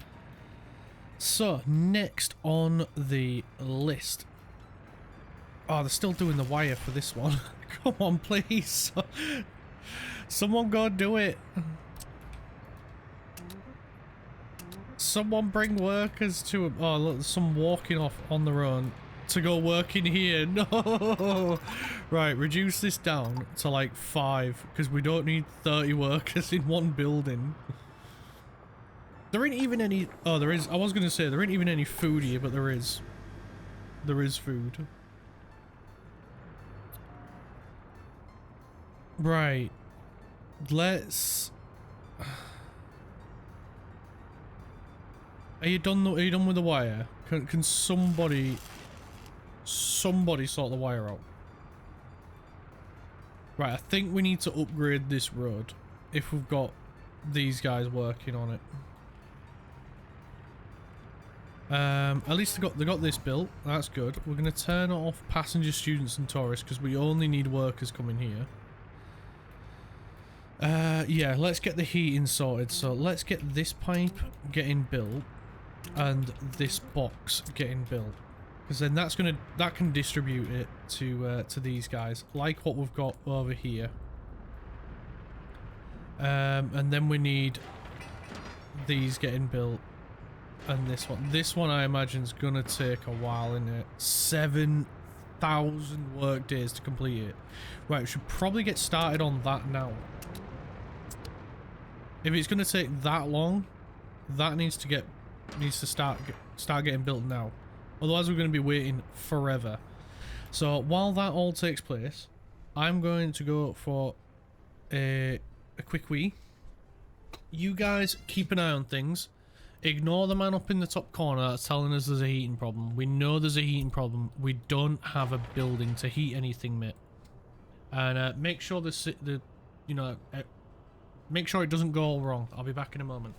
So, next on the list. Oh, they're still doing the wire for this one. Come on, please. Someone go do it. Someone bring workers to... Oh, look, there's some walking off on their own to go work in here. No! Right, reduce this down to like 5, because we don't need 30 workers in one building. There ain't even any... Oh, there is. I was going to say, there ain't even any food here, but there is. There is food. Right. Let's... Are you done with the wire? Can somebody sort the wire out? Right, I think we need to upgrade this road if we've got these guys working on it. At least they got this built. That's good. We're going to turn off passenger, students and tourists because we only need workers coming here. Yeah, let's get the heating sorted. So let's get this pipe getting built and this box getting built. because then that can distribute it to these guys, like what we've got over here. And then we need these getting built, and this one. This one I imagine is gonna take a while, innit? 7,000 work days to complete it. Right, we should probably get started on that now. If it's gonna take that long, that needs to start getting built now. Otherwise, we're gonna be waiting forever. So while that all takes place, I'm going to go for a quick wee. You guys keep an eye on things. Ignore the man up in the top corner that's telling us there's a heating problem. We know there's a heating problem. We don't have a building to heat anything, mate. And make sure make sure it doesn't go all wrong. I'll be back in a moment.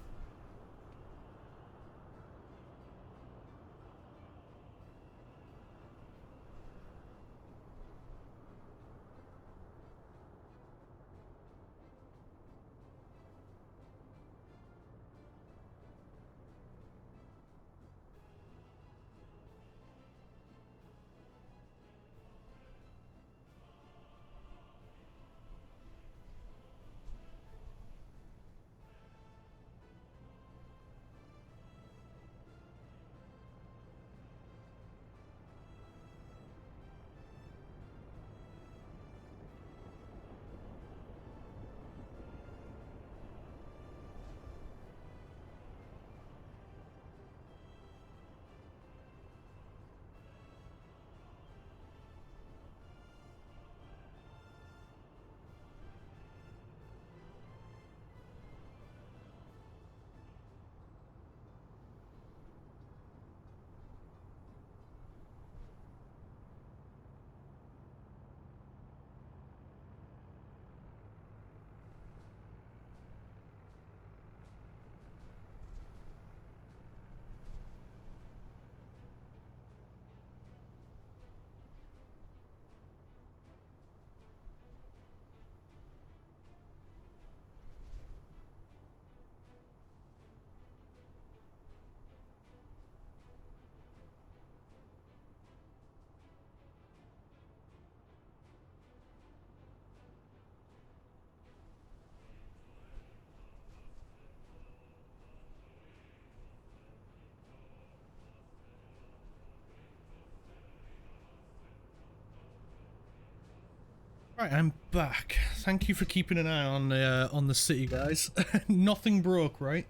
Right, I'm back. Thank you for keeping an eye on the city, guys. Nothing broke, right?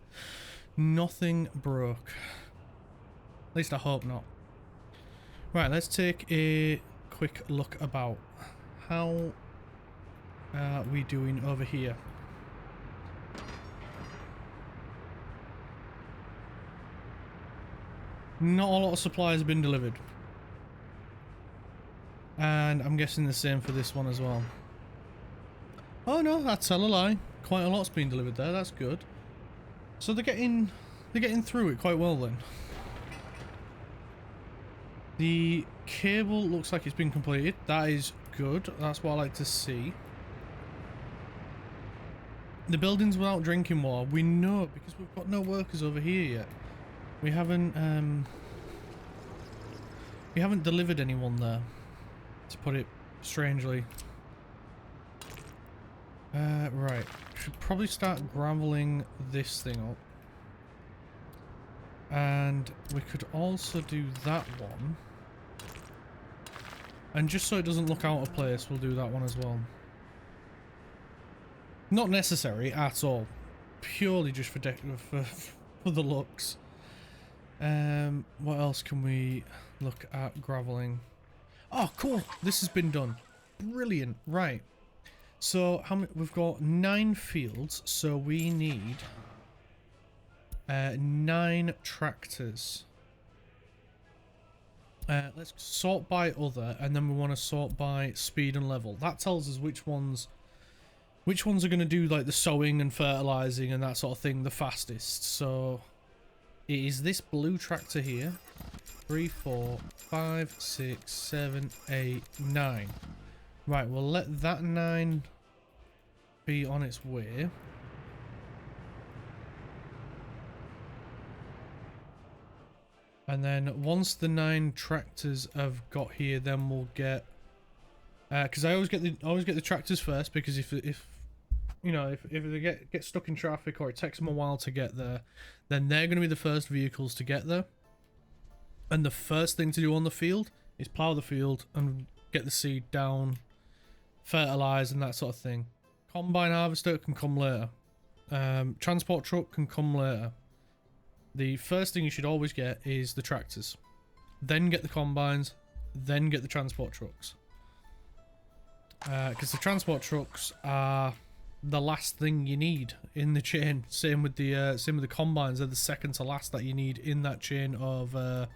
Nothing broke. At least I hope not. Right, let's take a quick look about. How are we doing over here? Not a lot of supplies have been delivered. And I'm guessing the same for this one as well. Oh no, that's a lie. Quite a lot's been delivered there, that's good. So they're getting through it quite well then. The cable looks like it's been completed. That is good. That's what I like to see. The buildings without drinking water, we know because we've got no workers over here yet. We haven't delivered anyone there, to put it strangely. Right. Should probably start graveling this thing up. And we could also do that one. And just so it doesn't look out of place, we'll do that one as well. Not necessary at all. Purely just for the looks. What else can we look at graveling? Oh, cool. This has been done. Brilliant. Right. So how many? We've got 9 fields, so we need 9 tractors. Let's sort by other, and then we want to sort by speed and level. That tells us which ones are going to do like the sowing and fertilizing and that sort of thing the fastest. So it is this blue tractor here. 3, 4, 5, 6, 7, 8, 9. Right, we'll let that 9 be on its way. And then once the 9 tractors have got here, then we'll get... Because I always get the tractors first, because if you know, if they get stuck in traffic or it takes them a while to get there, then they're going to be the first vehicles to get there. And the first thing to do on the field is plough the field and get the seed down, fertilise and that sort of thing. Combine harvester can come later. Transport truck can come later. The first thing you should always get is the tractors. Then get the combines, then get the transport trucks. Because the transport trucks are the last thing you need in the chain. Same with the combines. They're the second to last that you need in that chain of the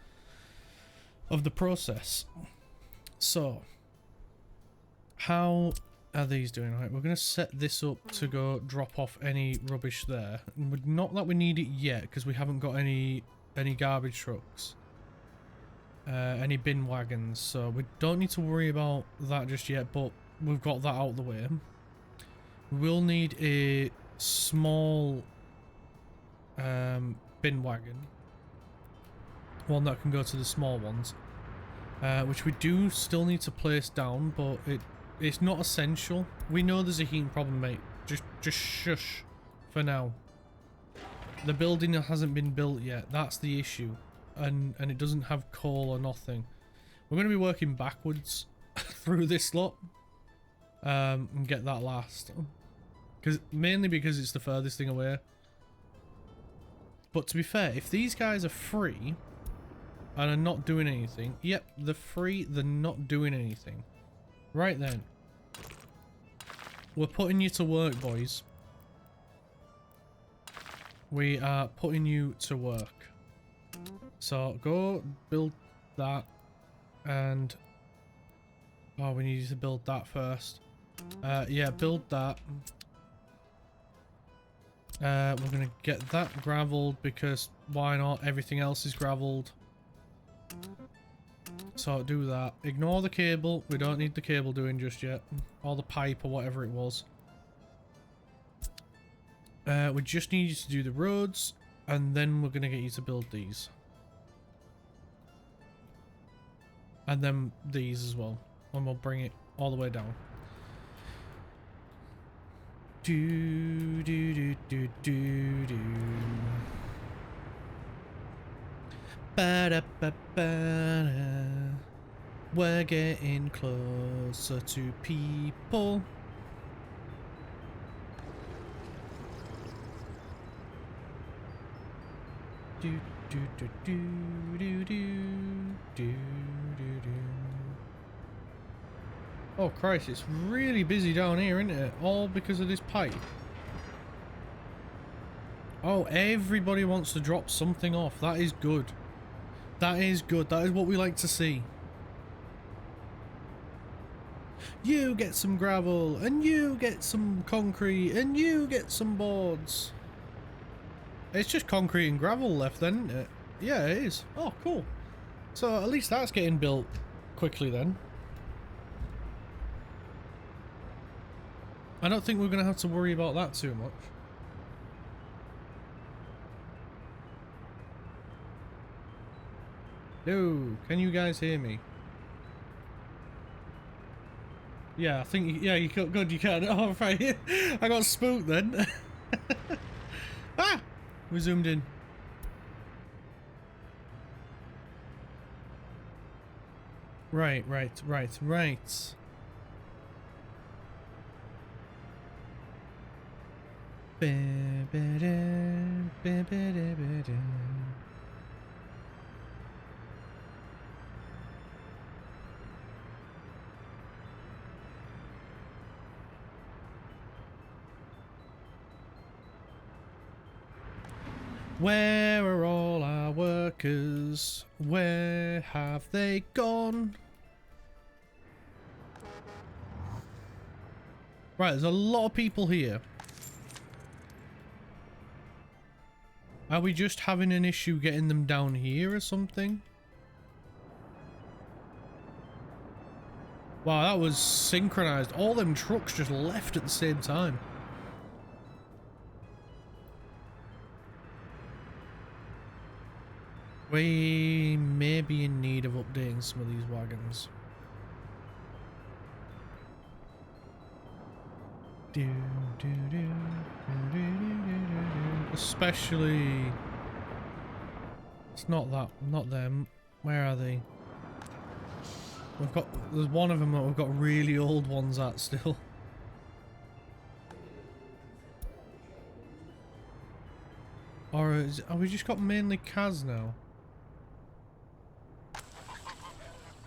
process. So, how are these doing? Right, we're gonna set this up to go drop off any rubbish there. Not that we need it yet, because we haven't got any garbage trucks, any bin wagons. So we don't need to worry about that just yet. But we've got that out of the way. We'll need a small bin wagon, one that can go to the small ones, which we do still need to place down, but it's not essential. We know there's a heating problem, mate. Just shush for now. The building hasn't been built yet. That's the issue, and it doesn't have coal or nothing. We're going to be working backwards through this lot, and get that last. Mainly because it's the furthest thing away. But to be fair, if these guys are free and are not doing anything, yep, they're free, they're not doing anything. Right then. We're putting you to work, boys. We are putting you to work. So go build that, and oh, we need you to build that first. Yeah, build that. We're gonna get that gravelled, because why not? Everything else is gravelled. So do that. Ignore the cable. We don't need the cable doing just yet. Or the pipe or whatever it was. We just need you to do the roads, and then we're gonna get you to build these. And then these as well. And we'll bring it all the way down. Do do do do do do. Ba da ba ba da. We're getting closer to people. Do do do do do do do do do. Oh Christ, it's really busy down here, isn't it? All because of this pipe. Oh, everybody wants to drop something off. That is good. That is good. That is what we like to see. You get some gravel, and you get some concrete, and you get some boards. It's just concrete and gravel left then, isn't it? Yeah, it is. Oh, cool. So at least that's getting built quickly then. I don't think we're going to have to worry about that too much. No, can you guys hear me? Yeah, I think, yeah, you can. Good, you can. Oh, right. I got spooked then. Ah! We zoomed in. Right. Where are all our workers? Where have they gone? Right, there's a lot of people here. Are we just having an issue getting them down here or something? Wow, that was synchronized. All them trucks just left at the same time. We may be in need of updating some of these wagons. Especially... It's not them. Where are they? There's one of them that we've got really old ones at still. Or have we just got mainly Kaz now?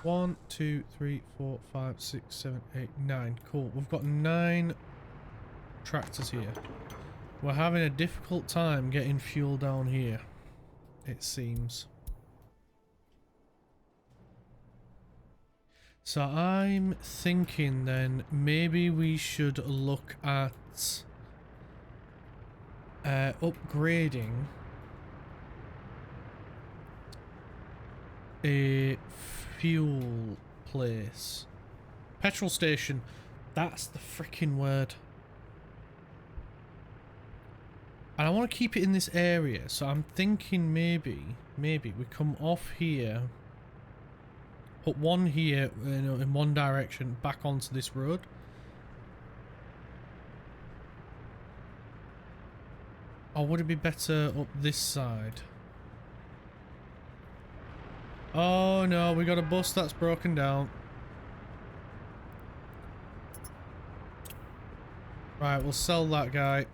1, 2, 3, 4, 5, 6, 7, 8, 9. Cool. We've got 9 tractors here. We're having a difficult time getting fuel down here, it seems. So I'm thinking then maybe we should look at upgrading a fuel place. Petrol station. That's the freaking word. And I want to keep it in this area, so I'm thinking maybe we come off here, put one here, in one direction, back onto this road. Or would it be better up this side? Oh no, we got a bus that's broken down. Right, we'll sell that guy.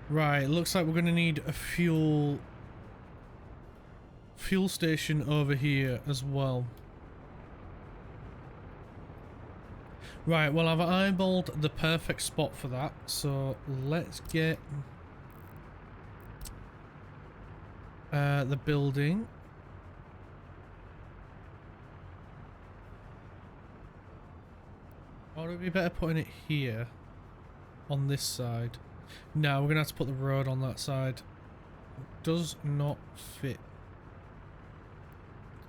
Right, looks like we're going to need a fuel station over here as well. Right, well I've eyeballed the perfect spot for that, so let's get the building. Or would it be better putting it here on this side? No, we're gonna have to put the road on that side. Does not fit.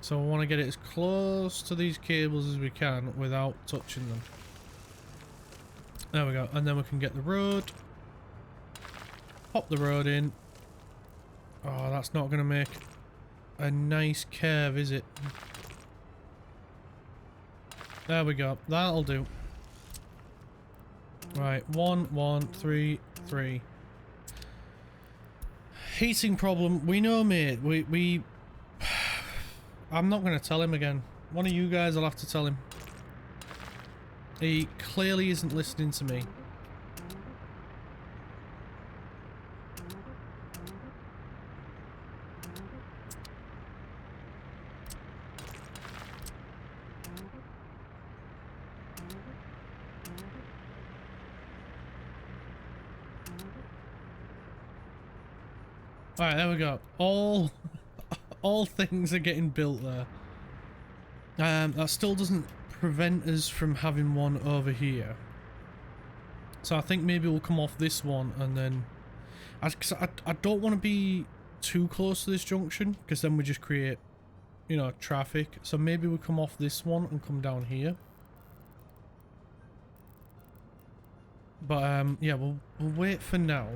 So we want to get it as close to these cables as we can without touching them. There we go, and then we can get the road. Pop the road in. Oh, that's not gonna make a nice curve, is it? There we go, that'll do. Right, 1, 1, 3, 3. Heating problem. We know, mate. We I'm not going to tell him again. One of you guys will have to tell him. He clearly isn't listening to me. Alright, there we go. All things are getting built there. That still doesn't prevent us from having one over here. So I think maybe we'll come off this one and then... I don't want to be too close to this junction, because then we just create, you know, traffic. So maybe we come off this one and come down here. But yeah, we'll wait for now.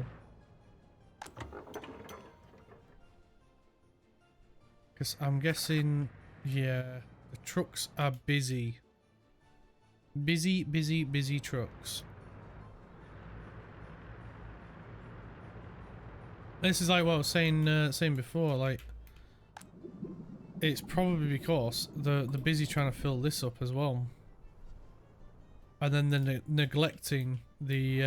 Because I'm guessing, yeah, the trucks are busy. Busy trucks. This is like what I was saying before, like, it's probably because they're busy trying to fill this up as well. And then they're neglecting the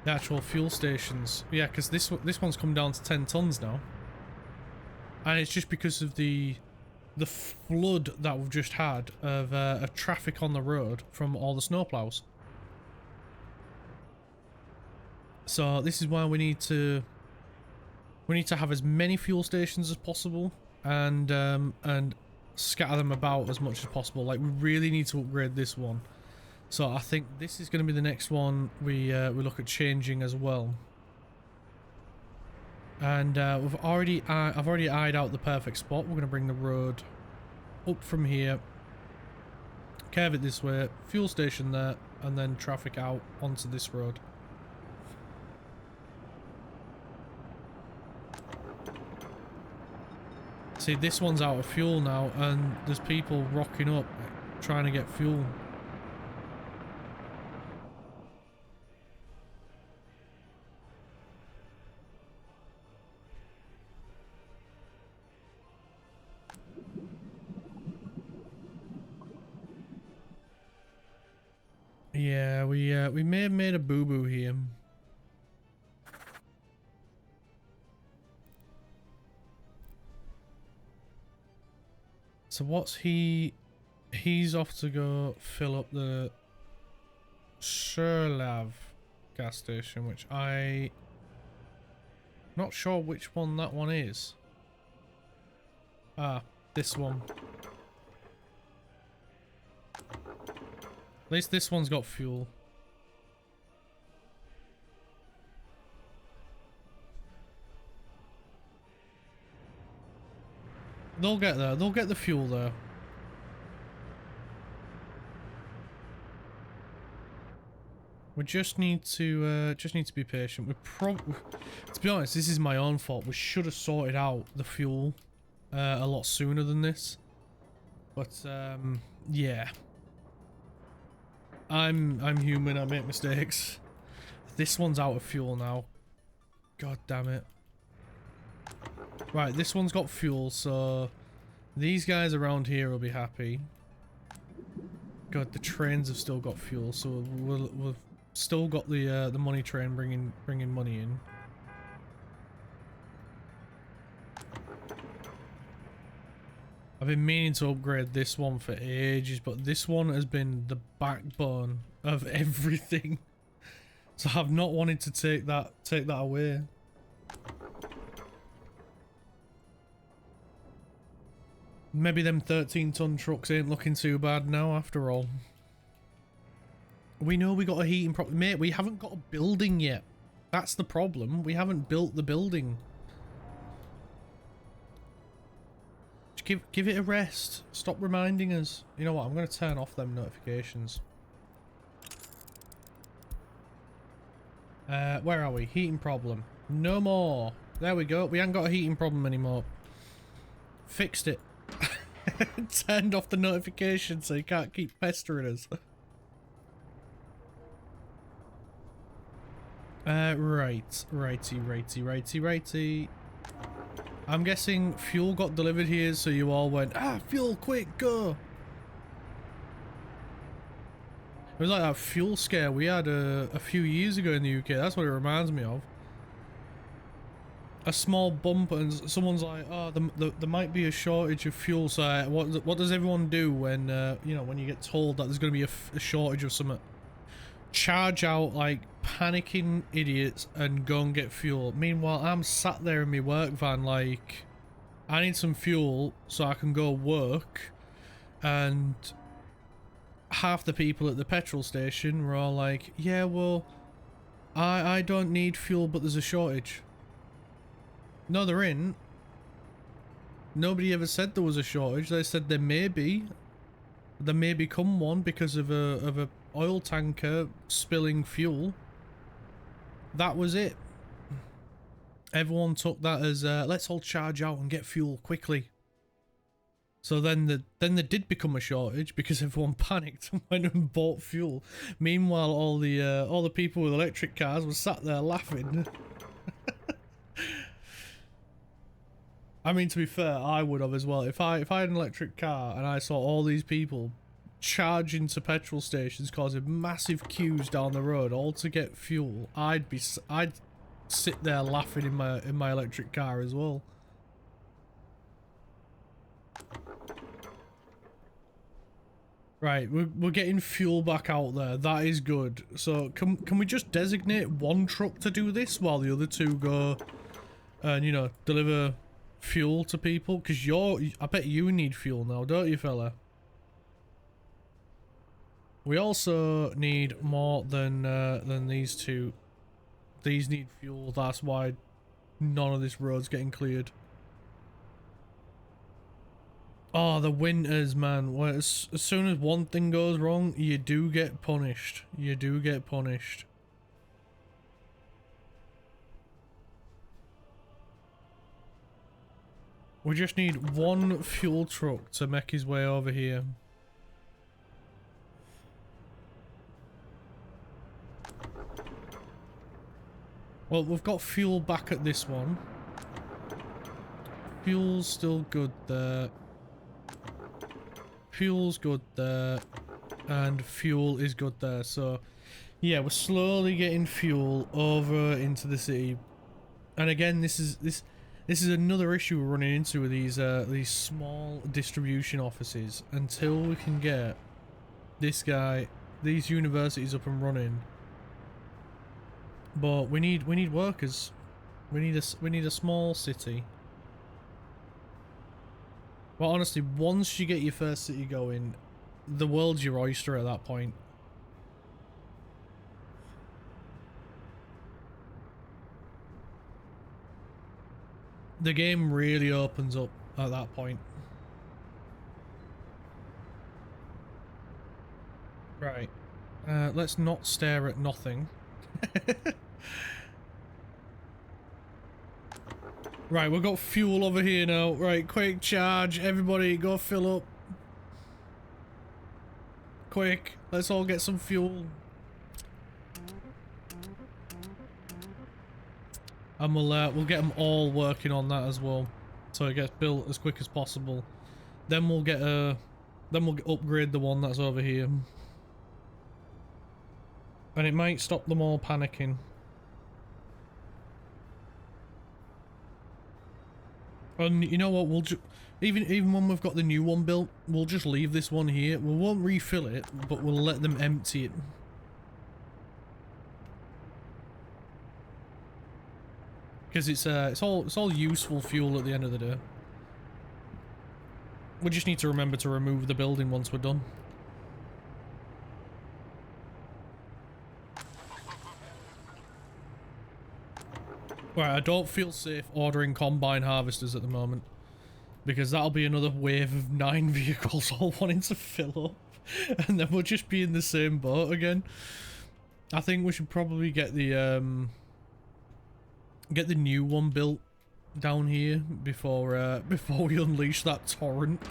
actual fuel stations. Yeah, because this one's come down to 10 tons now. And it's just because of the flood that we've just had of traffic on the road from all the snowplows. So this is why we need to have as many fuel stations as possible and scatter them about as much as possible. Like, we really need to upgrade this one. So I think this is going to be the next one we look at changing as well. And I've already eyed out the perfect spot. We're going to bring the road up from here, curve it this way, fuel station there, and then traffic out onto this road. See, this one's out of fuel now, and there's people rocking up trying to get fuel. Yeah, we may have made a boo-boo here. So what's he's off to go fill up the Sherlav gas station, which I'm not sure which one that one is. Ah, this one. At least this one's got fuel. They'll get there. They'll get the fuel there. We just need to be patient. To be honest, this is my own fault. We should have sorted out the fuel a lot sooner than this. But yeah, I'm human. I make mistakes. This one's out of fuel now. God damn it. Right, this one's got fuel, so these guys around here will be happy. God, the trains have still got fuel, so we've still got the money train bringing money in. I've been meaning to upgrade this one for ages, but this one has been the backbone of everything. So I've not wanted to take that away. Maybe them 13-ton trucks ain't looking too bad now after all. We know we got a heating problem. Mate, we haven't got a building yet. That's the problem. We haven't built the building. Just give it a rest. Stop reminding us. You know what? I'm going to turn off them notifications. Where are we? Heating problem. No more. There we go. We ain't got a heating problem anymore. Fixed it. Turned off the notification so you can't keep pestering us. Righty. I'm guessing fuel got delivered here, so you all went, ah, fuel, quick, go! It was like that fuel scare we had a few years ago in the UK. That's what it reminds me of. A small bump and someone's like, oh, there might be a shortage of fuel, so what does everyone do when, you know, when you get told that there's going to be a shortage of something? Charge out like panicking idiots and go and get fuel. Meanwhile, I'm sat there in my work van like, I need some fuel so I can go work, and half the people at the petrol station were all like, yeah, well, I don't need fuel, but there's a shortage. No, there ain't. Nobody ever said there was a shortage. They said there may be. There may become one because of a oil tanker spilling fuel. That was it. Everyone took that as let's all charge out and get fuel quickly. So then there did become a shortage because everyone panicked and went and bought fuel. Meanwhile, all the people with electric cars were sat there laughing. I mean, to be fair, I would have as well. If I had an electric car and I saw all these people charging to petrol stations, causing massive queues down the road, all to get fuel, I'd sit there laughing in my electric car as well. Right, we're getting fuel back out there. That is good. So can we just designate one truck to do this while the other two go and, you know, deliver fuel to people? Because I bet you need fuel now, don't you, fella? We also need more than these two. These need fuel. That's why none of this road's getting cleared. Oh, the winters, man. Well, as soon as one thing goes wrong, you do get punished. You do get punished. We just need one fuel truck to make his way over here. Well, we've got fuel back at this one. Fuel's still good there. Fuel's good there. And fuel is good there. So, yeah, we're slowly getting fuel over into the city. And again, this is another issue we're running into with these small distribution offices. Until we can get these universities up and running. But we need workers. We need a small city. Well, honestly, once you get your first city going, the world's your oyster at that point. The game really opens up at that point. Right. Let's not stare at nothing. Right, we've got fuel over here now. Right, quick charge. Everybody go fill up. Quick, let's all get some fuel. And we'll get them all working on that as well. So it gets built as quick as possible. Then we'll upgrade the one that's over here. And it might stop them all panicking. And you know what, we'll even when we've got the new one built, we'll just leave this one here. We won't refill it, but we'll let them empty it. Because it's all useful fuel at the end of the day. We just need to remember to remove the building once we're done. Right, I don't feel safe ordering combine harvesters at the moment. Because that'll be another wave of 9 vehicles all wanting to fill up. And then we'll just be in the same boat again. I think we should probably get the new one built down here before we unleash that torrent.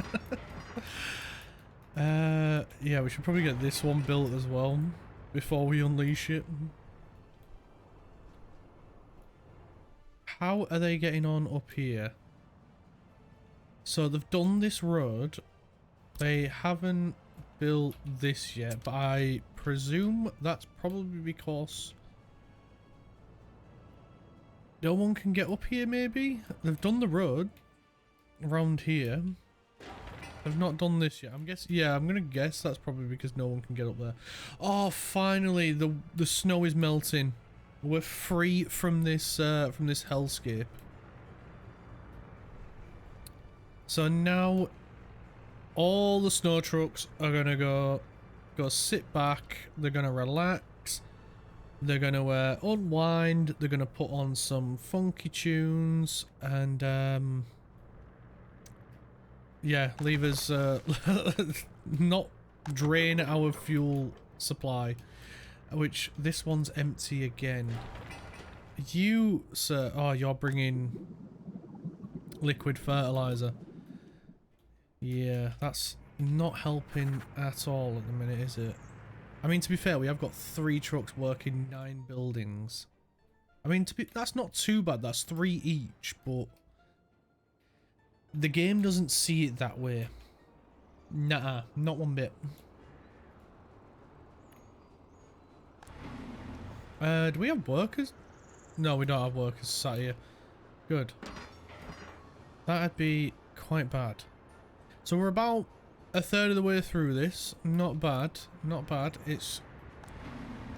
Yeah, we should probably get this one built as well before we unleash it. How are they getting on up here? So they've done this road. They haven't built this yet, but I presume that's probably because no one can get up here, maybe? They've done the road around here. They've not done this yet. I'm guessing, yeah, I'm gonna guess that's probably because no one can get up there. Oh, finally, the snow is melting. We're free from this hellscape. So now all the snow trucks are gonna go sit back. They're gonna relax. They're gonna unwind. They're gonna put on some funky tunes and yeah, leave us not drain our fuel supply. Which this one's empty again. You, sir, oh, you're bringing liquid fertilizer. Yeah, that's not helping at all at the minute, is it? I mean, to be fair, we have got 3 trucks working 9 buildings. I mean, that's not too bad. That's 3 each, but the game doesn't see it that way. Nah, not one bit. Do we have workers? No, we don't have workers sat here. Good. That'd be quite bad. So we're about a third of the way through this. Not bad. Not bad.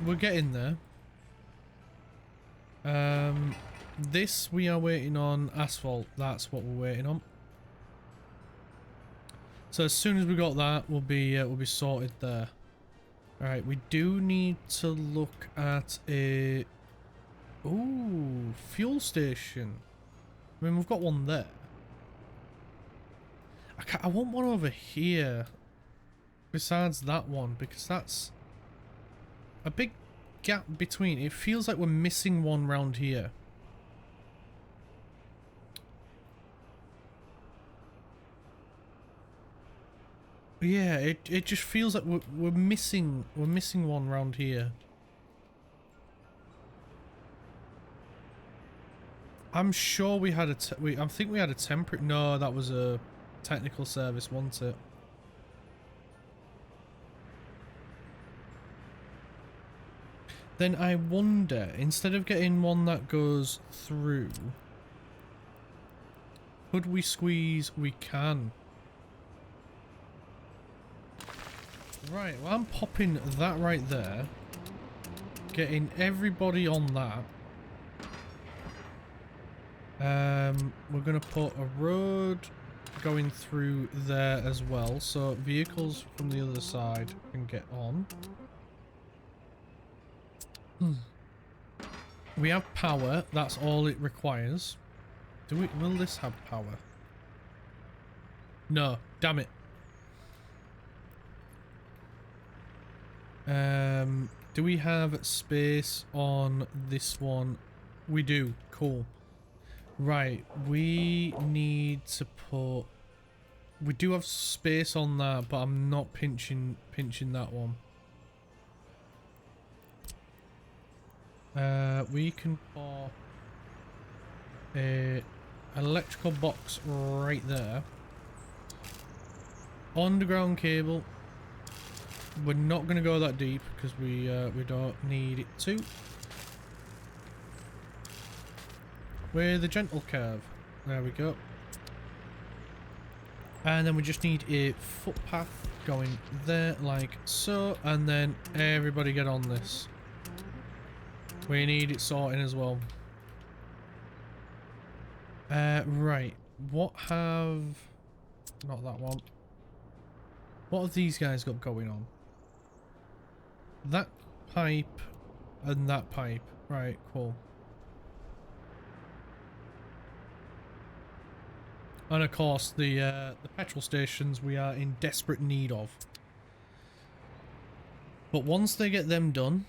We're getting there. This we are waiting on asphalt. That's what we're waiting on. So as soon as we got that, we'll be sorted there. Alright, we do need to look at a... Ooh, fuel station. I mean, we've got one there. I want one over here. Besides that one, because that's a big gap between. It feels like we're missing one round here. Yeah, it just feels like we're missing one round here. I'm sure we had I think we had a temporary. No, that was a technical service, wasn't it? Then I wonder, instead of getting one that goes through, could we squeeze? We can. Right, well I'm popping that right there. Getting everybody on that. We're gonna put a road going through there as well, so vehicles from the other side can get on. We have power, that's all it requires. Will this have power? No, damn it. Do we have space on this one? We do, cool. Right, we need to put... We do have space on that, but I'm not pinching that one. We can put a electrical box right there. Underground cable. We're not going to go that deep because we don't need it to. With a gentle curve. There we go. And then we just need a footpath going there like so, and then everybody get on this. We need it sorting as well. Right. What have... Not that one. What have these guys got going on? That pipe and that pipe. Right, cool. And of course, the petrol stations we are in desperate need of. But once they get them done,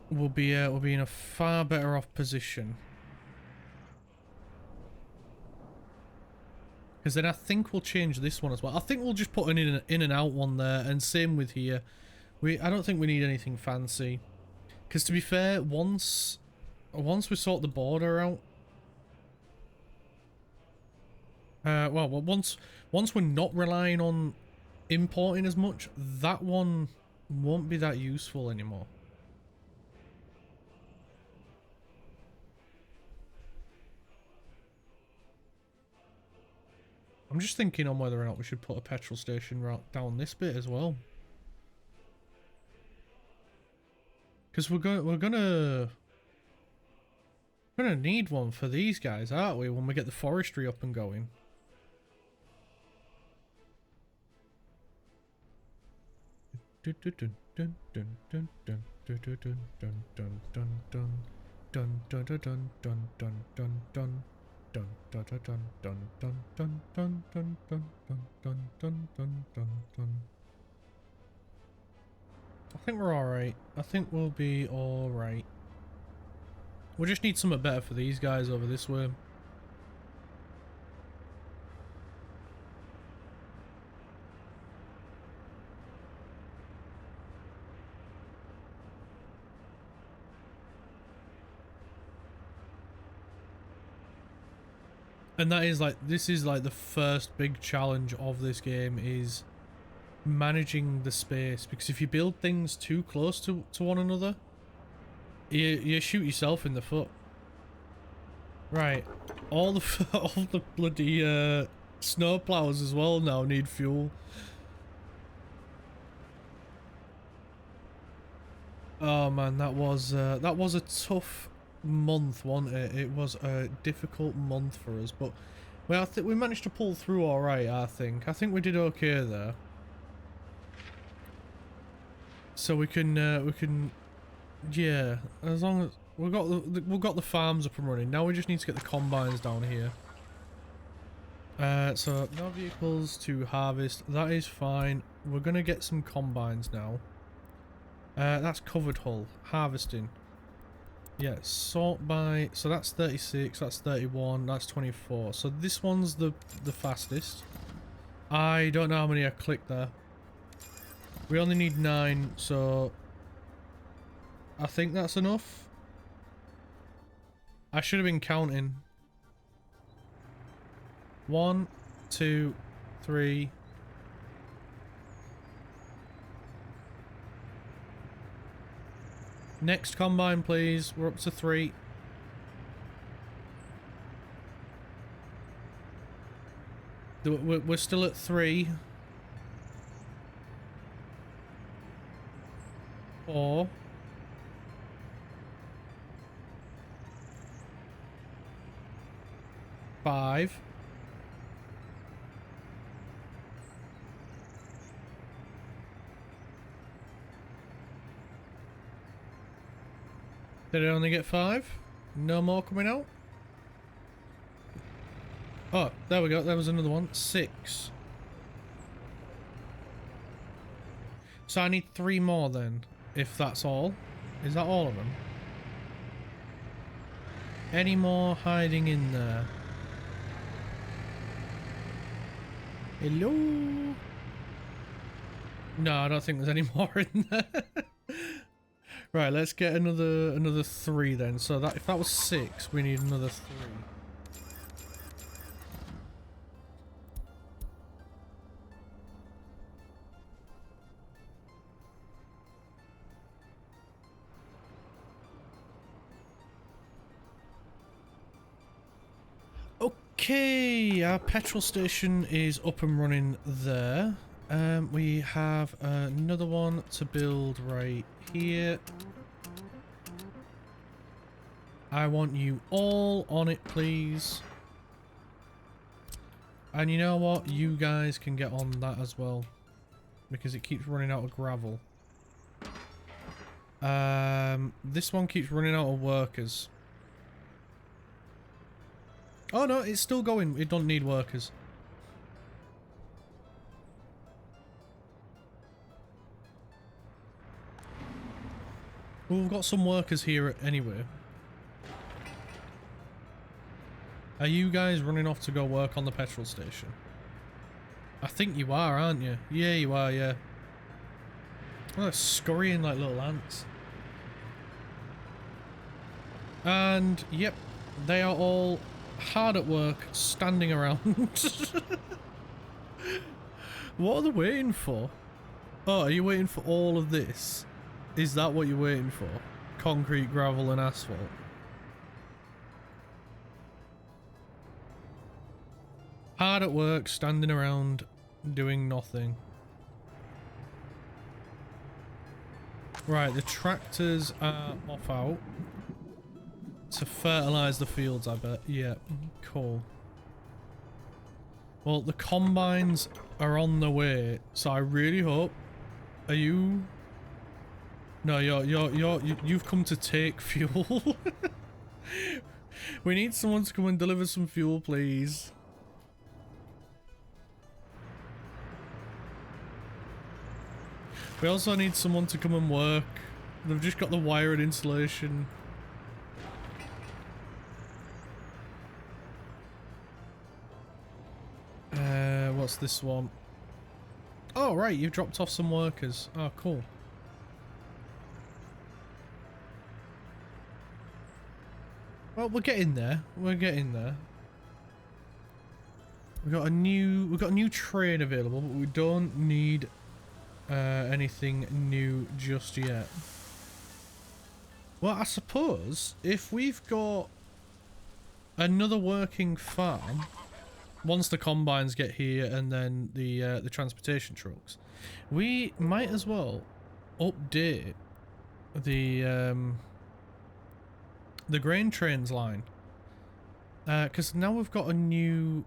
we'll be in a far better off position. Because then I think we'll change this one as well. I think we'll just put an in and out one there, and same with here. I don't think we need anything fancy. Because to be fair, once we sort the border out, well, once we're not relying on importing as much, that one won't be that useful anymore. I'm just thinking on whether or not we should put a petrol station right down this bit as well. Because we're gonna need one for these guys, aren't we, when we get the forestry up and going? I think we're alright. I think we'll be alright. We just need something better for these guys over this way. And that is like, this is like the first big challenge of this game, is managing the space, because if you build things too close to one another, you shoot yourself in the foot. Right, all the bloody snow plows as well now need fuel. Oh man, that was a tough month, wasn't it? It was a difficult month for us, but well, I think we managed to pull through all right. I think we did okay there. So we can, yeah, as long as we've got the farms up and running. Now we just need to get the combines down here. So no vehicles to harvest. That is fine. We're gonna get some combines now. That's covered hull harvesting. Yeah, sort by. So that's 36. That's 31. That's 24. So this one's the fastest. I don't know how many I clicked there. We only need 9, so I think that's enough. I should have been counting. 1, 2, 3. Next combine, please. We're up to 3. We're still at 3. 4. 5. Did I only get 5? No more coming out? Oh, there we go. There was another one. 6. So I need 3 more then, if that's all. Is that all of them? Any more hiding in there? Hello? No, I don't think there's any more in there. Right, let's get another 3 then. So that if that was 6, we need another 3. Okay, our petrol station is up and running there. We have another one to build right here. I want you all on it, please. And you know what? You guys can get on that as well, because it keeps running out of gravel. This one keeps running out of workers. Oh no, it's still going. It don't need workers. Well, we've got some workers here anyway. Are you guys running off to go work on the petrol station? I think you are, aren't you? Yeah, you are, yeah. Oh, they're scurrying like little ants. And, yep, they are all hard at work, standing around. What are they waiting for? Oh, are you waiting for all of this? Is that what you're waiting for? Concrete, gravel and asphalt? Hard at work, standing around, doing nothing. Right, the tractors are off out. To fertilise the fields, I bet. Yeah, cool. Well, the combines are on the way, so I really hope... Are you... No, you've come to take fuel. We need someone to come and deliver some fuel, please. We also need someone to come and work. They've just got the wired insulation. What's this one? Oh, right, you've dropped off some workers. Oh, cool. Well, we're getting there. We're getting there. We've got a new train available, but we don't need anything new just yet. Well, I suppose if we've got another working farm, once the combines get here and then the transportation trucks, we might as well update the grain trains line, because now we've got a new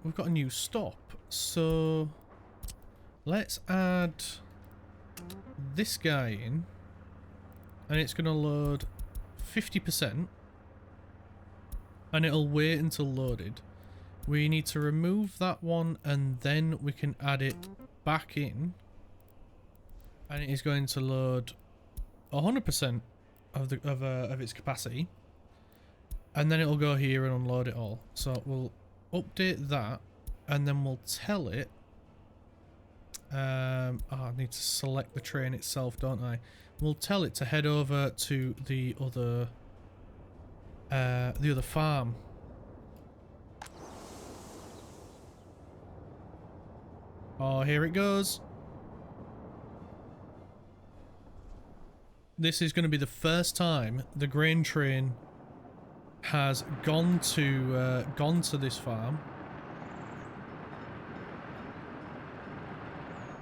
stop. So let's add this guy in, and it's gonna load 50%, and it'll wait until loaded. We need to remove that one, and then we can add it back in, and it is going to load 100% of its capacity, and then it'll go here and unload it all. So we'll update that, and then we'll tell it Oh, I need to select the train itself, don't I? We'll tell it to head over to the other farm. Oh, here it goes. This is going to be the first time the grain train has gone to this farm,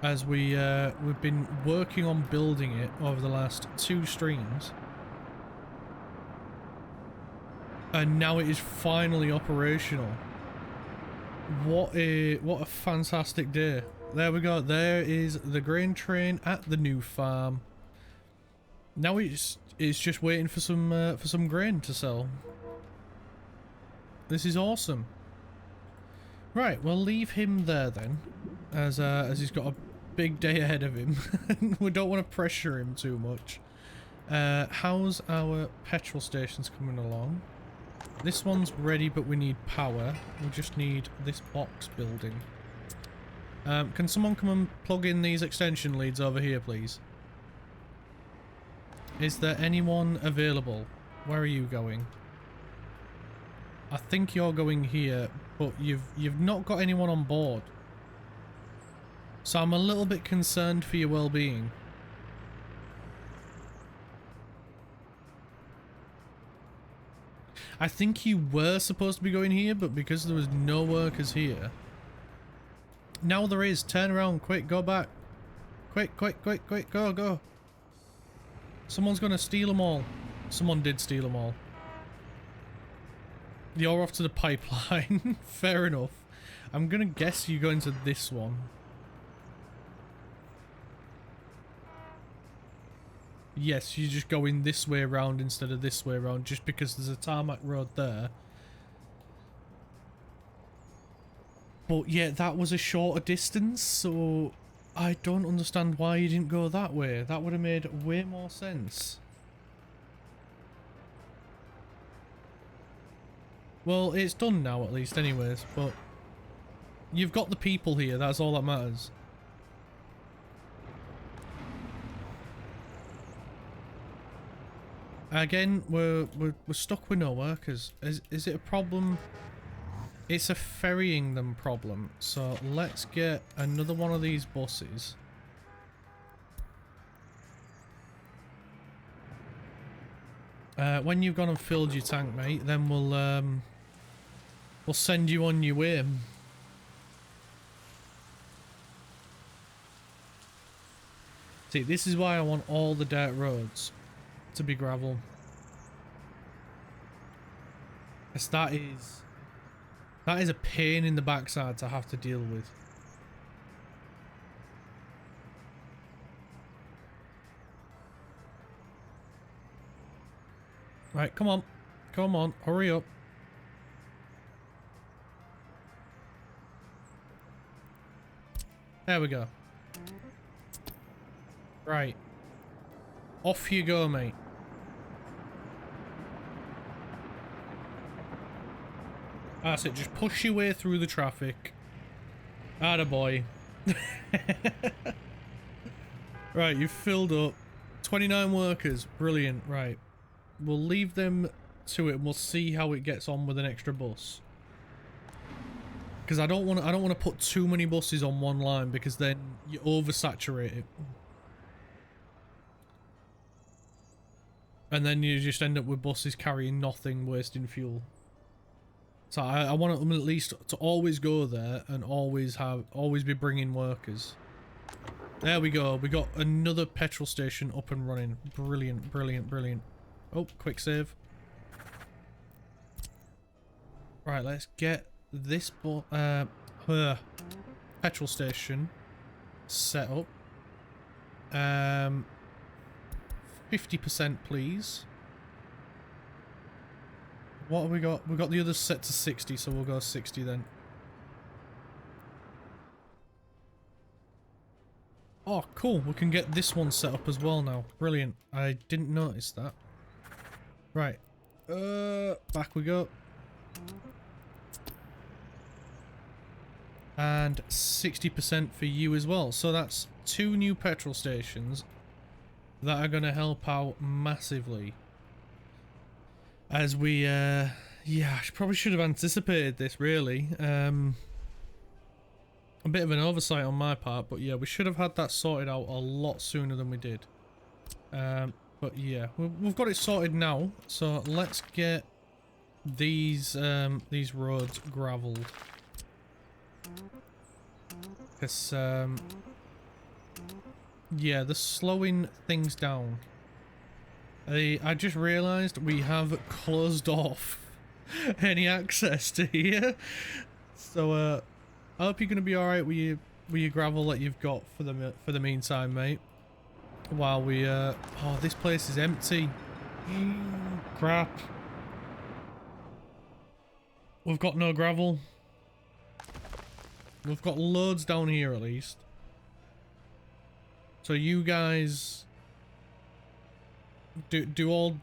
as we've been working on building it over the last 2 streams, and now it is finally operational. What a fantastic day. There we go. There is the grain train at the new farm. Now it's just waiting for some grain to sell. This is awesome. Right, we'll leave him there then, as he's got a big day ahead of him. We don't want to pressure him too much. How's our petrol stations coming along? This one's ready, but we need power. We just need this box building. Can someone come and plug in these extension leads over here, please? Is there anyone available? Where are you going? I think you're going here, but you've not got anyone on board. So I'm a little bit concerned for your well-being. I think you were supposed to be going here, but because there was no workers here. Now there is. Turn around, quick, go back. Quick, quick, quick, quick, go, go. Someone's gonna steal them all. Someone did steal them all. You're off to the pipeline. Fair enough. I'm gonna guess you go into this one. Yes, you're just going this way around instead of this way around, just because there's a tarmac road there. But yeah, that was a shorter distance, so I don't understand why you didn't go that way. That would have made way more sense. Well, it's done now at least anyways, but you've got the people here, that's all that matters. Again, we're stuck with no workers. Is it a problem? It's a ferrying them problem. So let's get another one of these buses. When you've gone and filled your tank, mate, then we'll send you on your way. See, this is why I want all the dirt roads to be gravel. As that is a pain in the backside to have to deal with. Right, come on. Come on, hurry up. There we go. Right. Off you go, mate. That's it, just push your way through the traffic. Attaboy. Right, you've filled up. 29 workers, brilliant, right. We'll leave them to it and we'll see how it gets on with an extra bus. Because I don't want to put too many buses on one line, because then you oversaturate it. And then you just end up with buses carrying nothing, wasting fuel. So I want them at least to always go there and always be bringing workers. There we go. We got another petrol station up and running. Brilliant, brilliant, brilliant. Oh, quick save. Right, let's get this petrol station set up. 50%, please. What have we got? We've got the others set to 60, so we'll go 60 then. Oh, cool. We can get this one set up as well now. Brilliant. I didn't notice that. Right. Back we go. And 60% for you as well. So that's 2 new petrol stations that are going to help out massively. As we, yeah, I probably should have anticipated this, really. A bit of an oversight on my part, but yeah, we should have had that sorted out a lot sooner than we did. But yeah, we've got it sorted now, so let's get these roads gravelled. Because, yeah, they're slowing things down. I just realised we have closed off any access to here. So, I hope you're going to be alright with your gravel that you've got for the meantime, mate. While we, oh, this place is empty. Crap. We've got no gravel. We've got loads down here at least. So you guys do all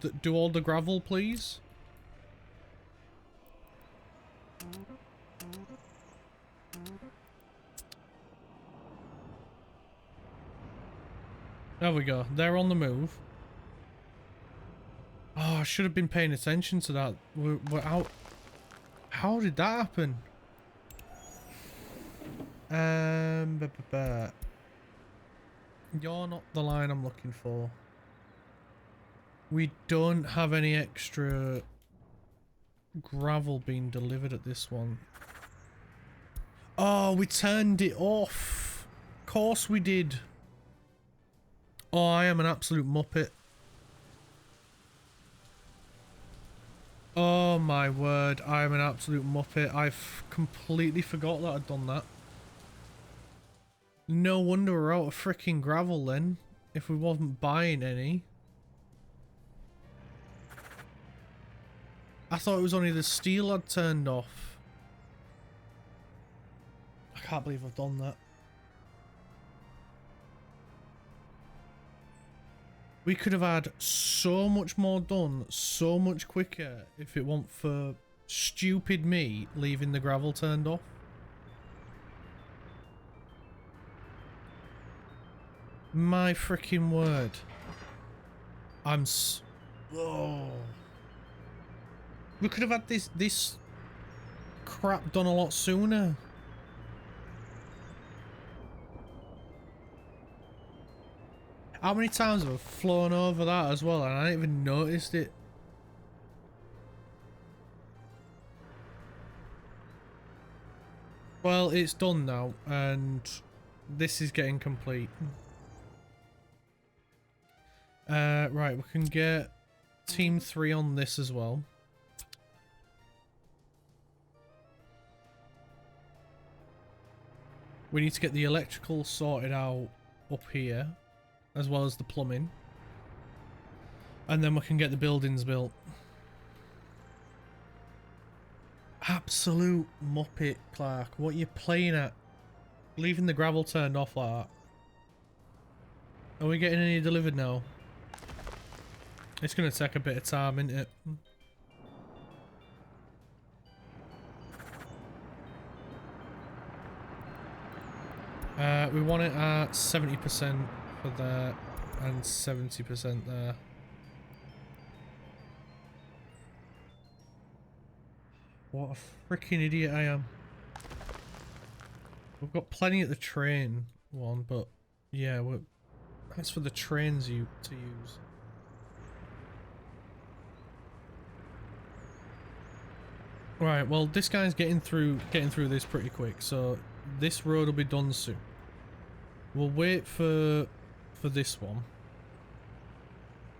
the gravel, please. There we go. They're on the move. Oh, I should have been paying attention to that. We're out. How did that happen? You're not the line I'm looking for. We don't have any extra gravel being delivered at this one. Oh, we turned it off. Of course we did. Oh, I am an absolute muppet. Oh my word, I am an absolute muppet. I've completely forgot that I'd done that. No wonder we're out of freaking gravel then, if we wasn't buying any. I thought it was only the steel I'd turned off. I can't believe I've done that. We could have had so much more done, so much quicker, if it weren't for stupid me leaving the gravel turned off. My freaking word. Oh. We could have had this crap done a lot sooner. How many times have I flown over that as well and I didn't even noticed it? Well, it's done now and this is getting complete. Right, we can get Team 3 on this as well. We need to get the electrical sorted out up here, as well as the plumbing. And then we can get the buildings built. Absolute muppet, Clark. What are you playing at? Leaving the gravel turned off like that. Are we getting any delivered now? It's going to take a bit of time, isn't it? We want it at 70% for there and 70% there. What a freaking idiot I am. We've got plenty at the train one, but yeah, that's for the trains to use. Right, well this guy's getting through this pretty quick, so this road will be done soon. We'll wait for this one,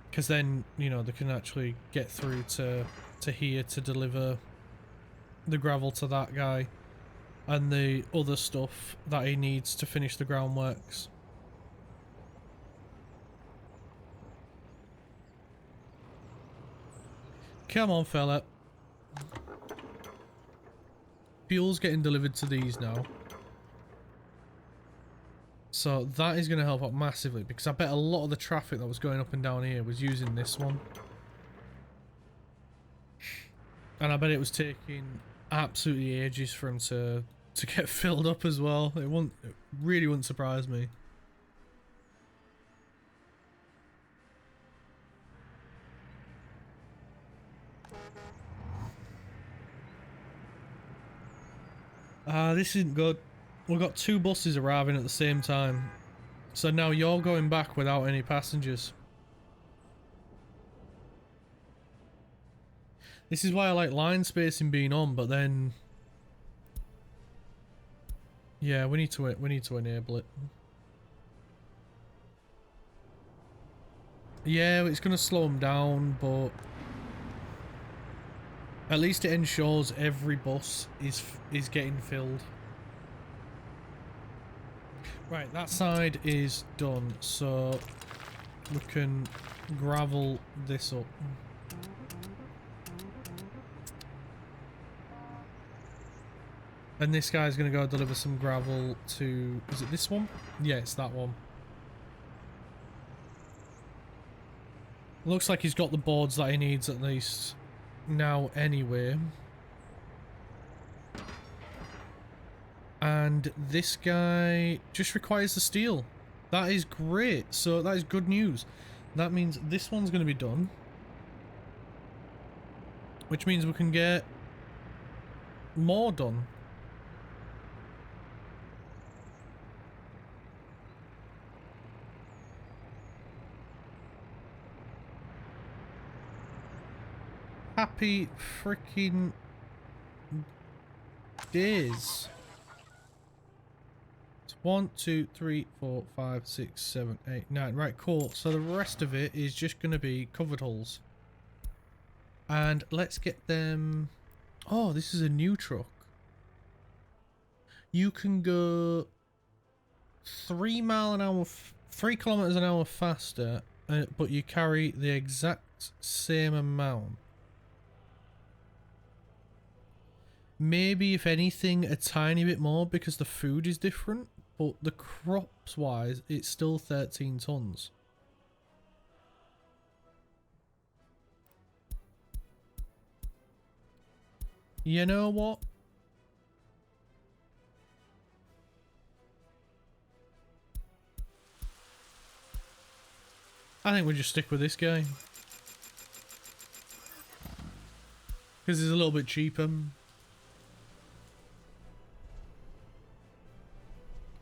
because then, you know, they can actually get through to here to deliver the gravel to that guy and the other stuff that he needs to finish the groundworks. Come on, fella. Fuel's getting delivered to these now. So that is going to help out massively, because I bet a lot of the traffic that was going up and down here was using this one. And I bet it was taking absolutely ages for him to to get filled up as well. It really wouldn't surprise me. This isn't good. We've got 2 buses arriving at the same time. So now you're going back without any passengers. This is why I like line spacing being on, but then... yeah, we need to enable it. Yeah, it's going to slow them down, but... at least it ensures every bus is getting filled. Right, that side is done, so we can gravel this up. And this guy's going to go deliver some gravel to... is it this one? Yeah, it's that one. Looks like he's got the boards that he needs at least now anyway. And this guy just requires the steel. That is great. So that is good news. That means this one's going to be done. Which means we can get more done. Happy freaking days. 1, 2, 3, 4, 5, 6, 7, 8, 9. Right, cool. So the rest of it is just going to be covered hulls. And let's get them... oh, this is a new truck. You can go 3 kilometers an hour faster, but you carry the exact same amount. Maybe, if anything, a tiny bit more because the food is different. But the crops wise, it's still 13 tons. You know what? I think we'll just stick with this guy. Because it's a little bit cheaper.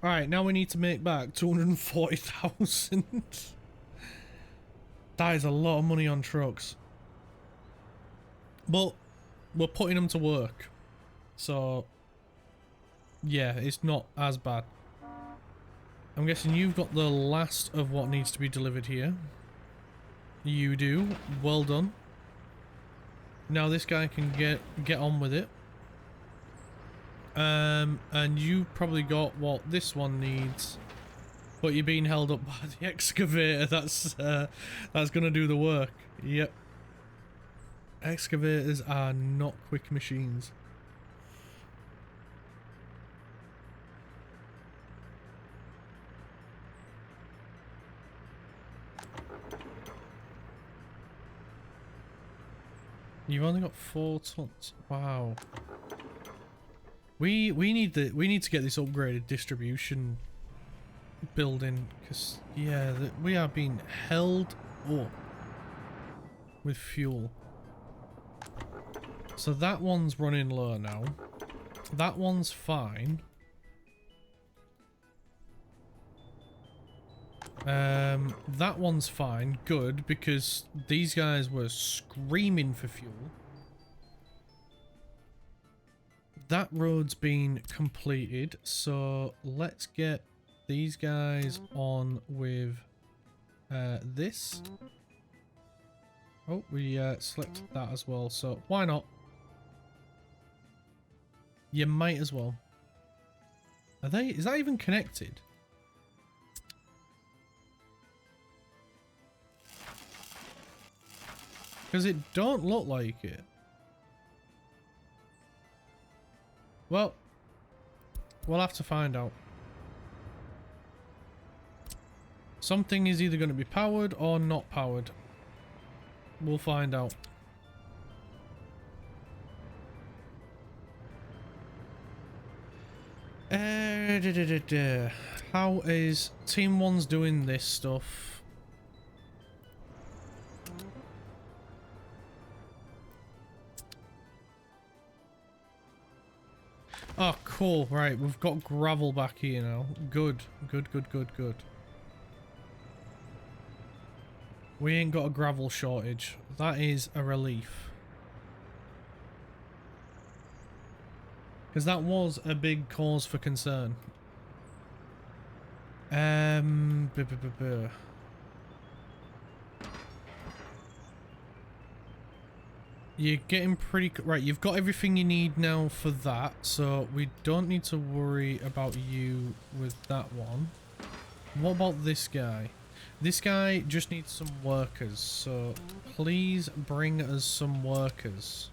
Alright, now we need to make back 240,000. That is a lot of money on trucks. But we're putting them to work. So, yeah, it's not as bad. I'm guessing you've got the last of what needs to be delivered here. You do. Well done. Now this guy can get on with it. And you probably got what this one needs, but you're being held up by the excavator. That's gonna do the work. Yep. Excavators are not quick machines. You've only got 4 tons. Wow. We need to get this upgraded distribution building, because yeah, we are being held up with fuel. So that one's running low now. That one's fine. That one's fine. Good, because these guys were screaming for fuel. That road's been completed, so let's get these guys on with this. Oh, we selected that as well, so why not? You might as well. Are they? Is that even connected? Because it don't look like it. Well, we'll have to find out. Something is either going to be powered or not powered. We'll find out. How is Team 1's doing this stuff? Oh, cool. Right, we've got gravel back here now. Good. Good, good, good, good. We ain't got a gravel shortage. That is a relief. Because that was a big cause for concern. You're getting pretty... Right, you've got everything you need now for that, so we don't need to worry about you with that one. What about this guy? This guy just needs some workers, so please bring us some workers.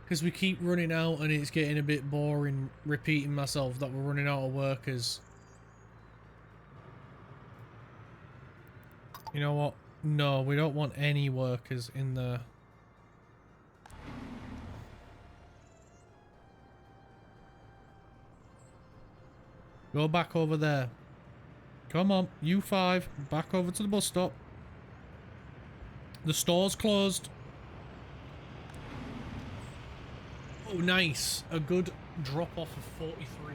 Because we keep running out and it's getting a bit boring repeating myself that we're running out of workers. You know what? No, we don't want any workers in there. Go back over there. Come on, you five, back over to the bus stop. The store's closed. Oh, nice. A good drop off of 43.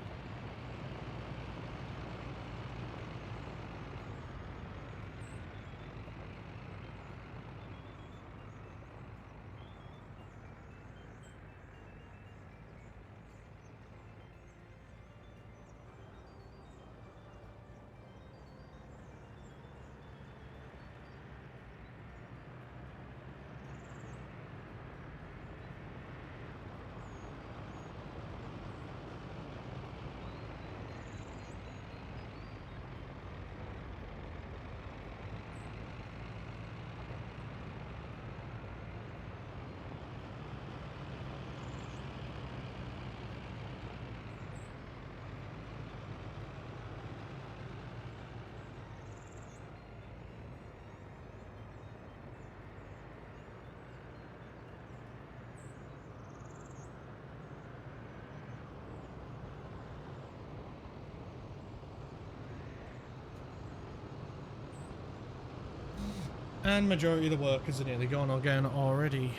And majority of the workers are nearly gone again already.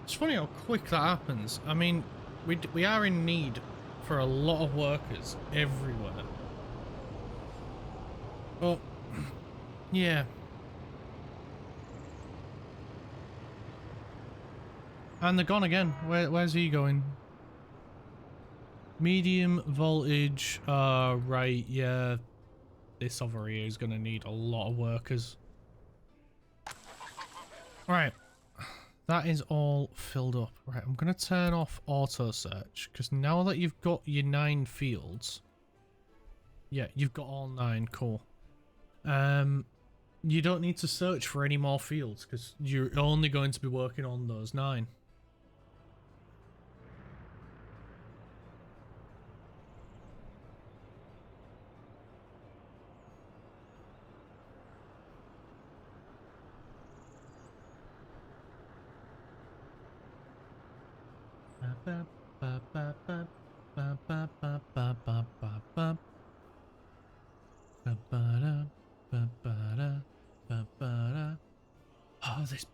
It's funny how quick that happens. I mean, we are in need for a lot of workers everywhere. But, yeah. And they're gone again. Where's he going? Medium voltage. Right, yeah. This over here is going to need a lot of workers. Right. That is all filled up. Right, I'm going to turn off auto search. Because now that you've got your 9 fields... Yeah, you've got all 9. Cool. You don't need to search for any more fields. Because you're only going to be working on those 9. Oh, this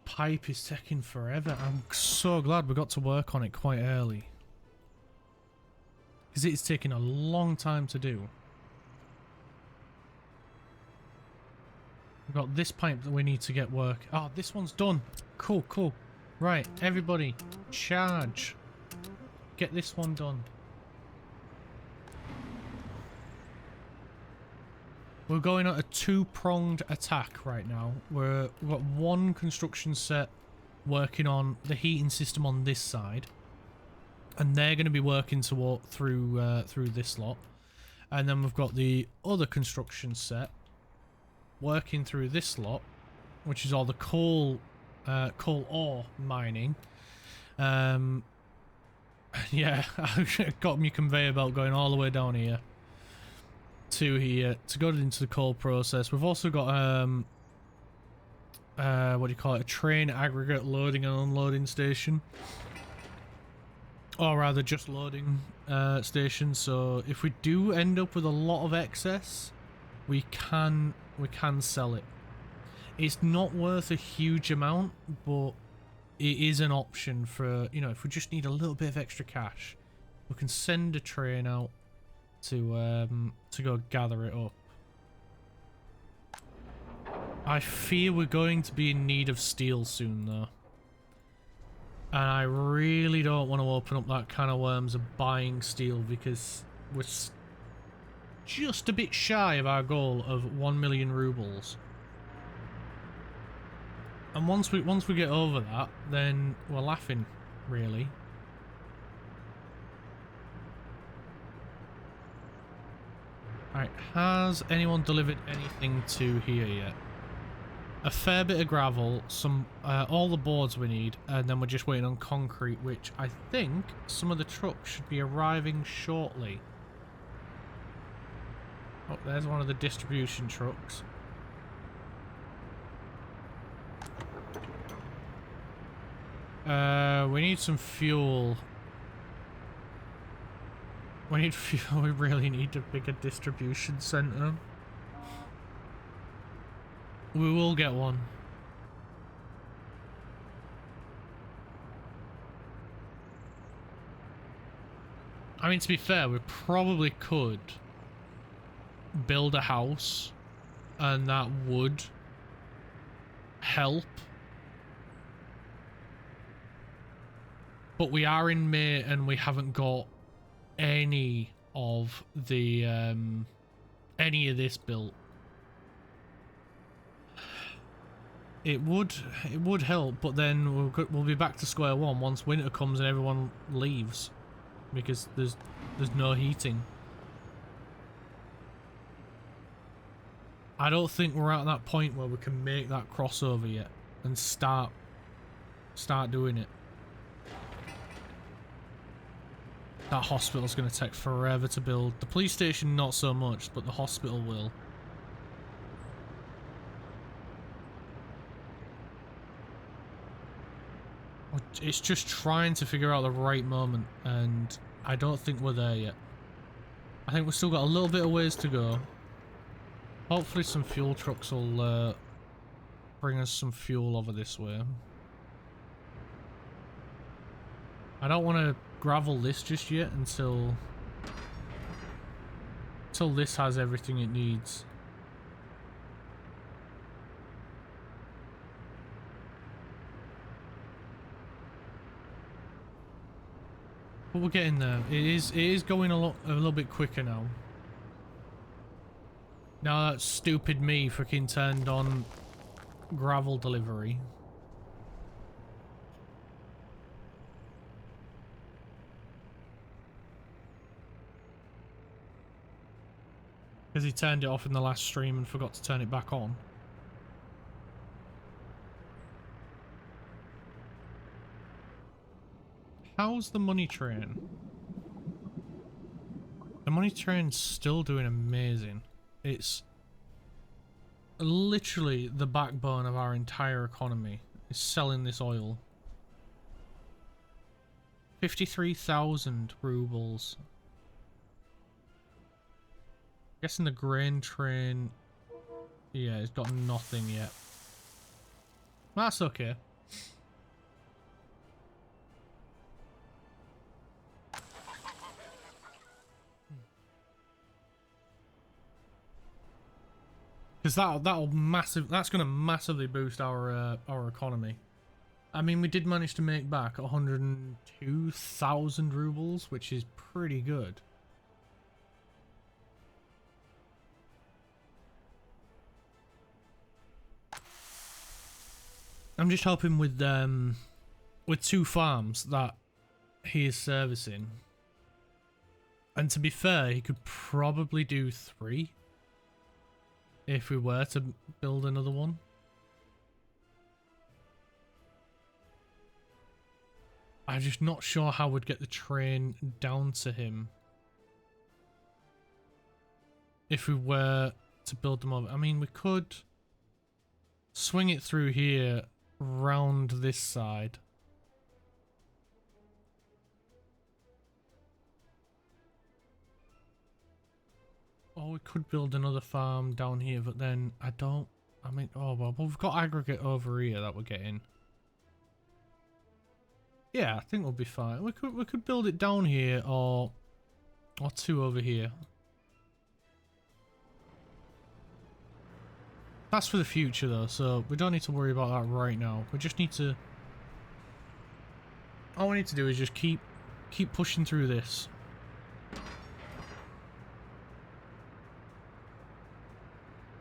pipe is taking forever. I'm so glad we got to work on it quite early. Because it's taking a long time to do. We've got this pipe that we need to get work. Oh, this one's done. Cool, cool. Right, everybody, charge. Get this one done. We're going at a 2-pronged attack right now. We've got one construction set working on the heating system on this side, and they're going to be working through this lot. And then we've got the other construction set working through this lot, which is all the coal ore mining. Yeah, I've got my conveyor belt going all the way down here to go into the coal process. We've also got what do you call it? A train aggregate loading and unloading station. Or rather, just loading station. So if we do end up with a lot of excess, we can sell it. It's not worth a huge amount, but it is an option for, you know, if we just need a little bit of extra cash, we can send a train out to go gather it up. I fear we're going to be in need of steel soon, though. And I really don't want to open up that can of worms of buying steel, because we're just a bit shy of our goal of 1 million rubles. And once we get over that, then we're laughing, really. Alright, has anyone delivered anything to here yet? A fair bit of gravel, some all the boards we need, and then we're just waiting on concrete, which I think some of the trucks should be arriving shortly. Oh, there's one of the distribution trucks. We need some fuel. We need fuel. We really need a bigger distribution center. We will get one. I mean, to be fair, we probably could build a house, and that would help. But we are in May, and we haven't got any of the any of this built. It would help, but then we'll be back to square one once winter comes and everyone leaves, because there's no heating. I don't think we're at that point where we can make that crossover yet and start doing it. That hospital's going to take forever to build. The police station not so much, but the hospital will. It's just trying to figure out the right moment, and I don't think we're there yet. I think we've still got a little bit of ways to go. Hopefully some fuel trucks will bring us some fuel over this way. I don't want to gravel this just yet until this has everything it needs. But we're getting there. It is going a little bit quicker now. Now that stupid me freaking turned on gravel delivery. Because he turned it off in the last stream and forgot to turn it back on. How's the money train? The money train's still doing amazing. It's literally the backbone of our entire economy, is selling this oil. 53,000 rubles. Guessing the grain train, yeah, it's got nothing yet. That's okay. Because that's going to massively boost our economy. I mean, we did manage to make back 102,000 rubles, which is pretty good. I'm just helping with 2 farms that he is servicing. And to be fair, he could probably do 3 if we were to build another one. I'm just not sure how we'd get the train down to him if we were to build them over. I mean, we could swing it through here, round this side. Or we could build another farm down here, but then I mean, oh well, we've got aggregate over here that we're getting. Yeah, I think we'll be fine. We could build it down here or two over here. That's for the future though, so we don't need to worry about that right now. We just need to... All we need to do is just keep pushing through this.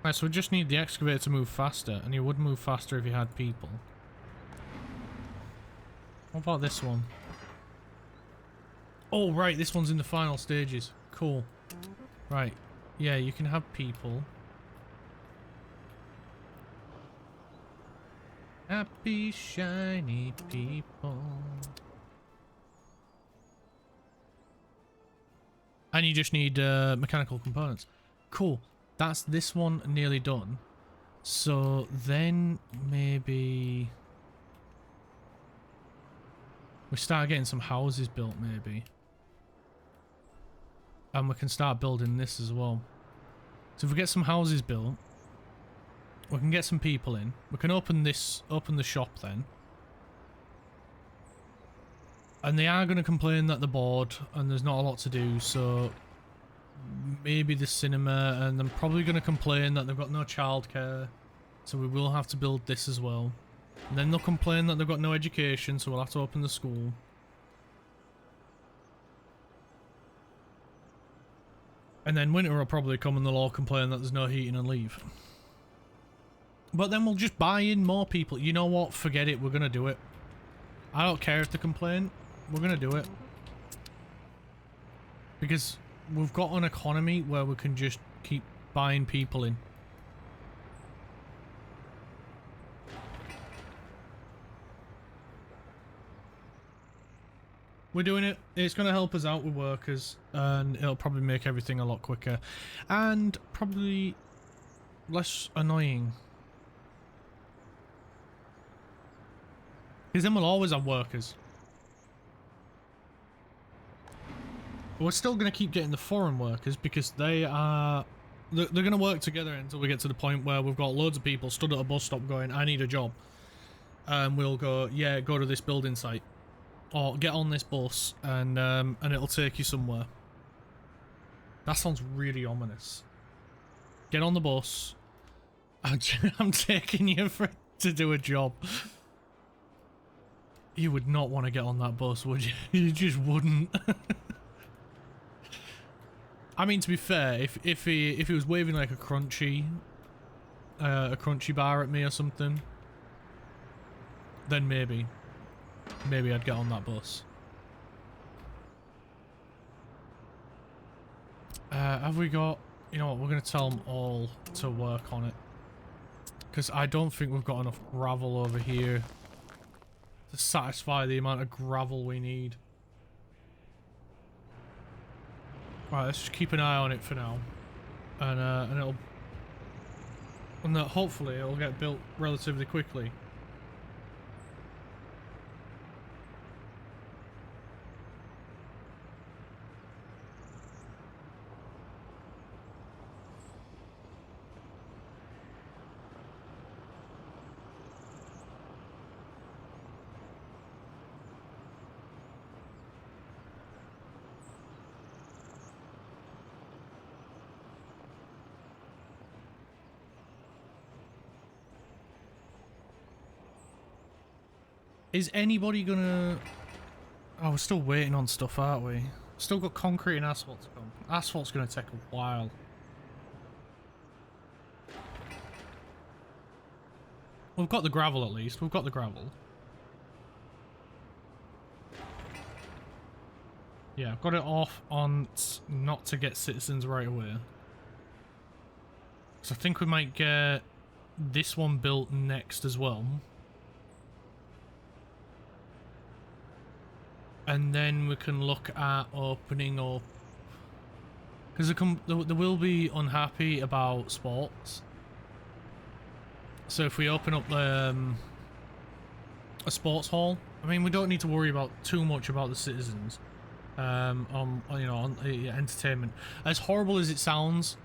Right, so we just need the excavator to move faster, and he would move faster if he had people. What about this one? Oh, right, this one's in the final stages. Cool. Right, yeah, you can have people. Happy, shiny people. And you just need mechanical components. Cool. That's this one nearly done. So then maybe we start getting some houses built maybe. And we can start building this as well. So if we get some houses built, we can get some people in. We can open the shop then. And they are going to complain that they're bored and there's not a lot to do, so maybe the cinema, and they're probably going to complain that they've got no childcare, so we will have to build this as well. And then they'll complain that they've got no education, so we'll have to open the school. And then winter will probably come and they'll all complain that there's no heating and leave. But then we'll just buy in more people. You know what? Forget it. We're going to do it. I don't care if they complain. We're going to do it. Because we've got an economy where we can just keep buying people in. We're doing it. It's going to help us out with workers, and it'll probably make everything a lot quicker and probably less annoying. Because then we'll always have workers. We're still going to keep getting the foreign workers because they're going to work together until we get to the point where we've got loads of people stood at a bus stop going, I need a job. And we'll go, yeah, go to this building site. Or get on this bus and it'll take you somewhere. That sounds really ominous. Get on the bus. I'm taking you to do a job. You would not want to get on that bus, would you? You just wouldn't. I mean, to be fair, if he was waving like a crunchy bar at me or something, then maybe I'd get on that bus. Have we got... You know what, we're going to tell them all to work on it. Because I don't think we've got enough gravel over here to satisfy the amount of gravel we need. Right, let's just keep an eye on it for now. And it'll... And that hopefully it'll get built relatively quickly. Is anybody gonna... Oh, we're still waiting on stuff, aren't we? Still got concrete and asphalt to come. Asphalt's gonna take a while. We've got the gravel at least. We've got the gravel. Yeah, I've got it off on not to get citizens right away. So I think we might get this one built next as well. And then we can look at opening up, because they will be unhappy about sports. So if we open up a sports hall, I mean, we don't need to worry about too much about the citizens. On you know, on entertainment. As horrible as it sounds,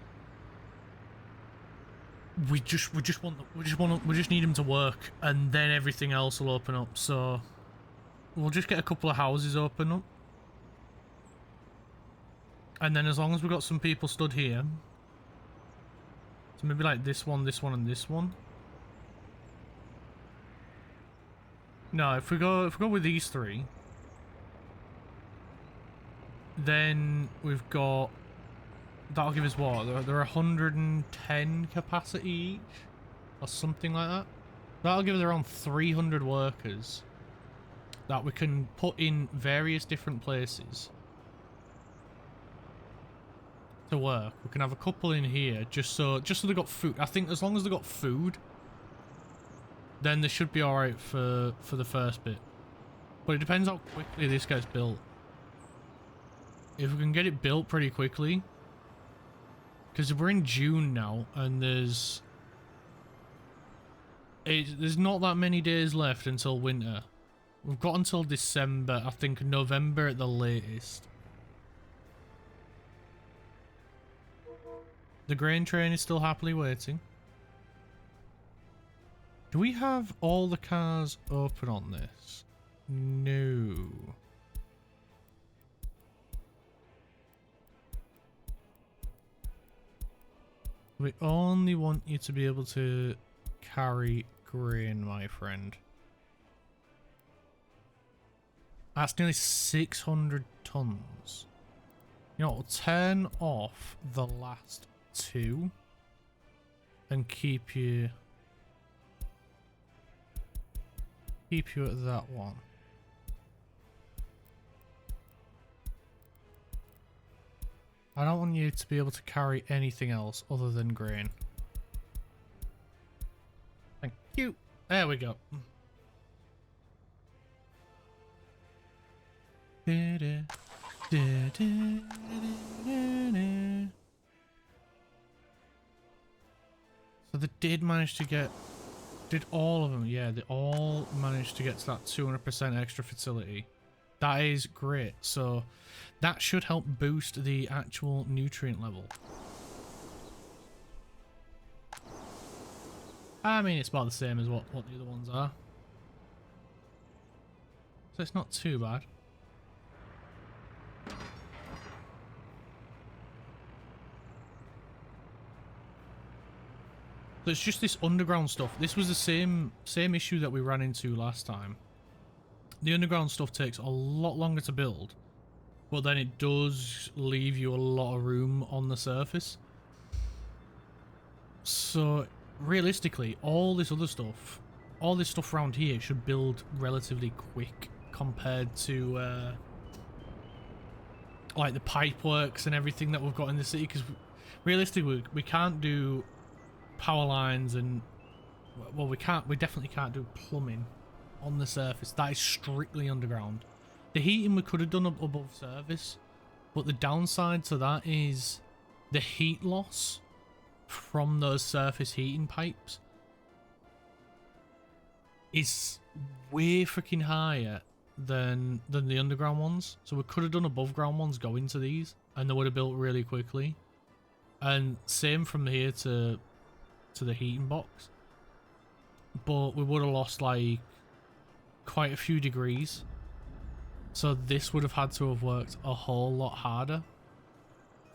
we just need them to work, and then everything else will open up. So we'll just get a couple of houses open up, and then as long as we've got some people stood here, so maybe like this one, and this one. No, if we go with these three, then we've got, that'll give us what? They're 110 capacity each, or something like that. That'll give us around 300 workers that we can put in various different places to work. We can have a couple in here just so they got food. I think as long as they got food, then they should be all right for the first bit. But it depends how quickly this gets built. If we can get it built pretty quickly, because we're in June now, and there's not that many days left until winter. We've got until December, I think November at the latest. The grain train is still happily waiting. Do we have all the cars open on this? No. We only want you to be able to carry grain, my friend. That's nearly 600 tons. You know, we'll turn off the last two and keep you at that one. I don't want you to be able to carry anything else other than grain. Thank you. There we go. So they did manage to get... Did all of them? Yeah, they all managed to get to that 200% extra fertility. That is great. So that should help boost the actual nutrient level. I mean, it's about the same as what the other ones are. So it's not too bad. So it's just this underground stuff. This was the same issue that we ran into last time. The underground stuff takes a lot longer to build, but then it does leave you a lot of room on the surface. So realistically, all this stuff around here should build relatively quick compared to like the pipe works and everything that we've got in the city, because realistically we can't do power lines and, well, we definitely can't do plumbing on the surface. That is strictly underground. The heating we could have done above surface, but the downside to that is the heat loss from those surface heating pipes is way freaking higher than the underground ones. So we could have done above ground ones go into these, and they would have built really quickly. And same from here to the heating box, but we would have lost like quite a few degrees, so this would have had to have worked a whole lot harder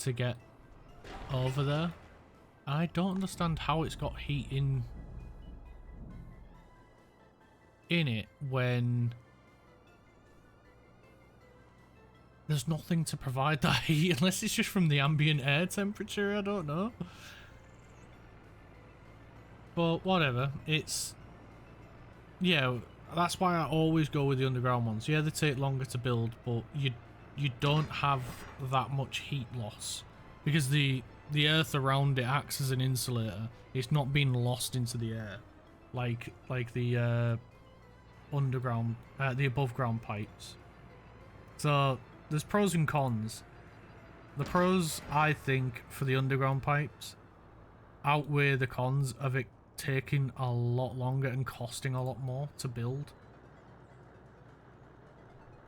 to get over there. I don't understand how it's got heat in it when there's nothing to provide that heat, unless it's just from the ambient air temperature. I don't know. But whatever, it's... Yeah, that's why I always go with the underground ones. Yeah, they take longer to build, but you don't have that much heat loss. Because the earth around it acts as an insulator. It's not being lost into the air. Like the underground, the above ground pipes. So, there's pros and cons. The pros, I think, for the underground pipes outweigh the cons of it taking a lot longer and costing a lot more to build.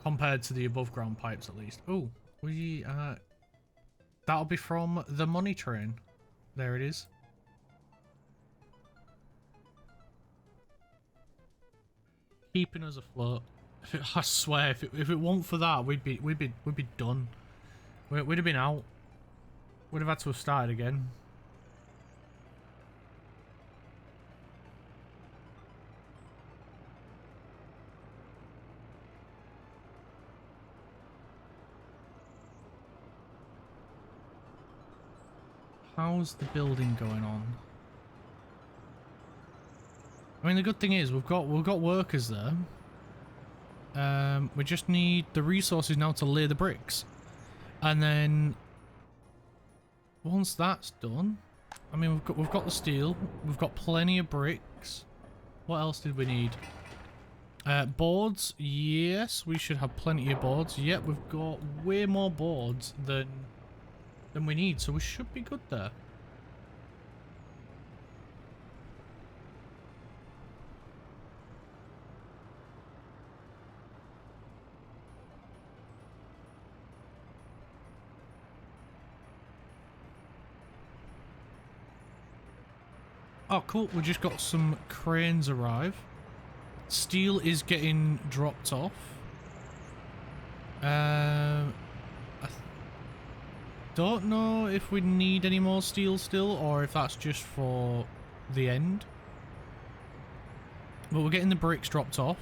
Compared to the above ground pipes, at least. Oh, that'll be from the money train. There it is. Keeping us afloat. I swear, if it weren't for that, we'd be done. We'd have been out. We'd have had to have started again. How's the building going on? I mean, the good thing is we've got workers there. We just need the resources now to lay the bricks, and then once that's done, I mean, we've got the steel, we've got plenty of bricks. What else did we need? Boards. Yes, we should have plenty of boards. Yep, we've got way more boards than we need, so we should be good there. Oh, cool. We just got some cranes arrive. Steel is getting dropped off. I don't know if we need any more steel still, or if that's just for the end. But we're getting the bricks dropped off.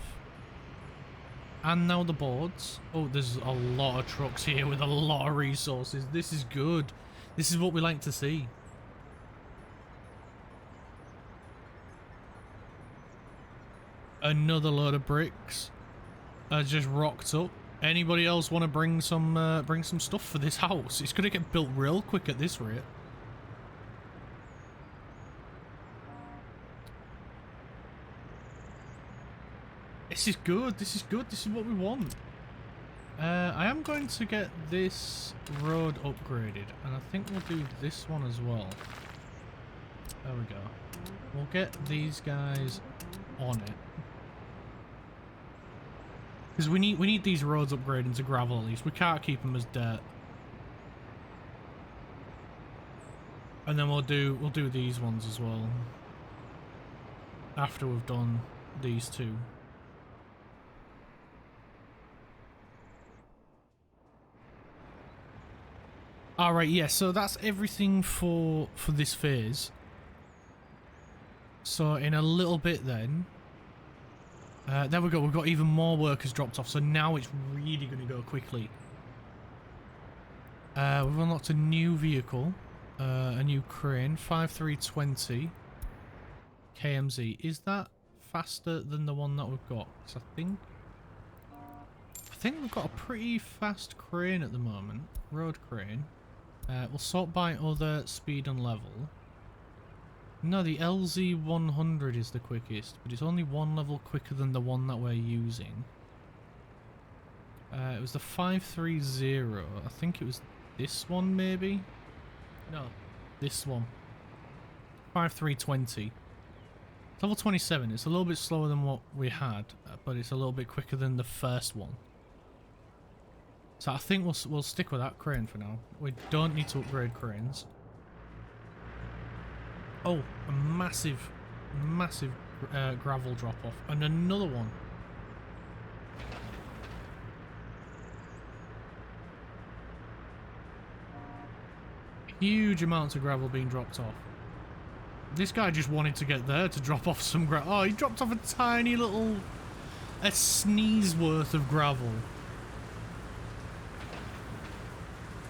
And now the boards. Oh, there's a lot of trucks here with a lot of resources. This is good. This is what we like to see. Another load of bricks just rocked up. Anybody else want to bring some stuff for this house? It's gonna get built real quick at this rate. This is good. This is good. This is what we want. I am going to get this road upgraded, and I think we'll do this one as well. There we go. We'll get these guys on it. Because we need these roads upgrading to gravel at least. We can't keep them as dirt. And then we'll do these ones as well. After we've done these two. Alright, yeah, so that's everything for this phase. So in a little bit then, there we go, we've got even more workers dropped off, so now it's really going to go quickly. We've unlocked a new vehicle, a new crane, 5320 KMZ. Is that faster than the one that we've got? 'Cause I think we've got a pretty fast crane at the moment, road crane. We'll sort by other speed and level. No, the LZ100 is the quickest, but it's only one level quicker than the one that we're using. It was the 530. I think it was this one, maybe? No, this one. 5320. It's level 27. It's a little bit slower than what we had, but it's a little bit quicker than the first one. So I think we'll stick with that crane for now. We don't need to upgrade cranes. Oh, a massive gravel drop-off. And another one. Huge amounts of gravel being dropped off. This guy just wanted to get there to drop off some gravel. Oh, he dropped off a tiny little... a sneeze worth of gravel.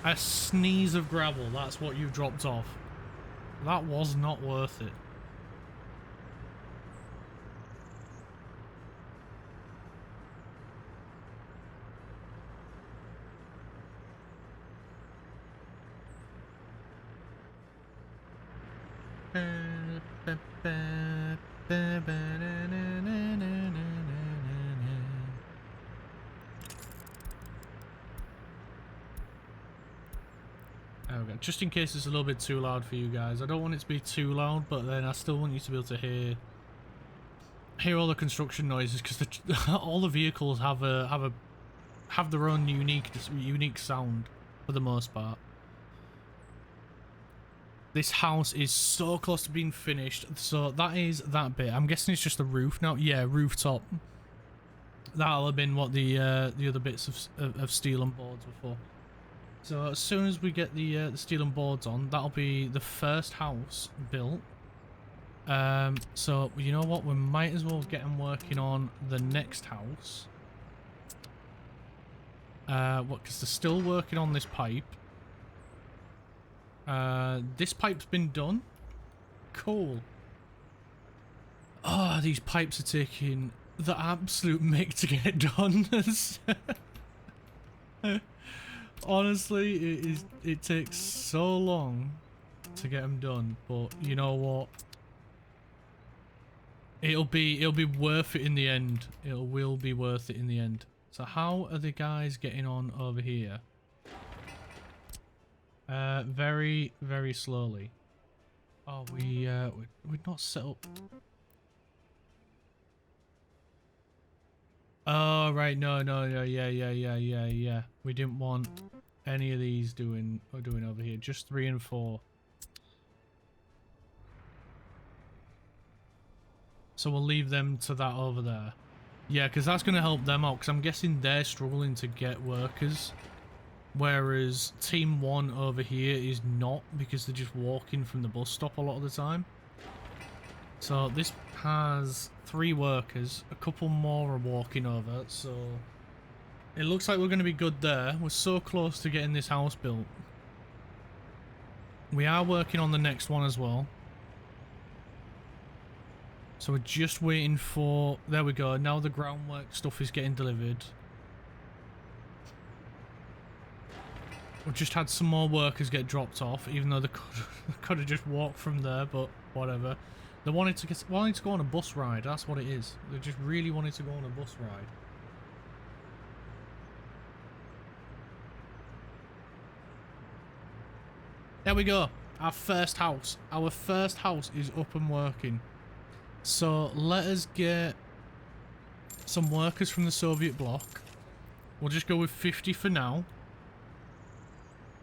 A sneeze of gravel, that's what you dropped off. That was not worth it. Okay, just in case it's a little bit too loud for you guys. I don't want it to be too loud, but then I still want you to be able to hear all the construction noises, because all the vehicles have their own unique sound for the most part. This house is so close to being finished, so that is that bit. I'm guessing it's just the roof now. Yeah, rooftop. That'll have been what the other bits of steel and boards were for. So as soon as we get the steel and boards on, that'll be the first house built. So you know what? We might as well get them working on the next house. Because they're still working on this pipe. This pipe's been done. Cool. Oh, these pipes are taking the absolute mick to get done. Honestly, it takes so long to get them done, but you know what? It'll be worth it in the end. It will be worth it in the end. So how are the guys getting on over here? Very, very slowly. Oh, we're not set up. Oh, right, no, yeah. We didn't want any of these doing over here. Just 3 and 4. So we'll leave them to that over there. Yeah, because that's going to help them out, because I'm guessing they're struggling to get workers. Whereas Team 1 over here is not, because they're just walking from the bus stop a lot of the time. So this has 3 workers, a couple more are walking over, so it looks like we're going to be good there. We're so close to getting this house built. We are working on the next one as well. So we're just waiting for... There we go, now the groundwork stuff is getting delivered. We've just had some more workers get dropped off, even though they could have just walked from there, but whatever. They wanted to go on a bus ride, that's what it is. They just really wanted to go on a bus ride. There we go. Our first house. Our first house is up and working. So let us get some workers from the Soviet bloc. We'll just go with 50 for now.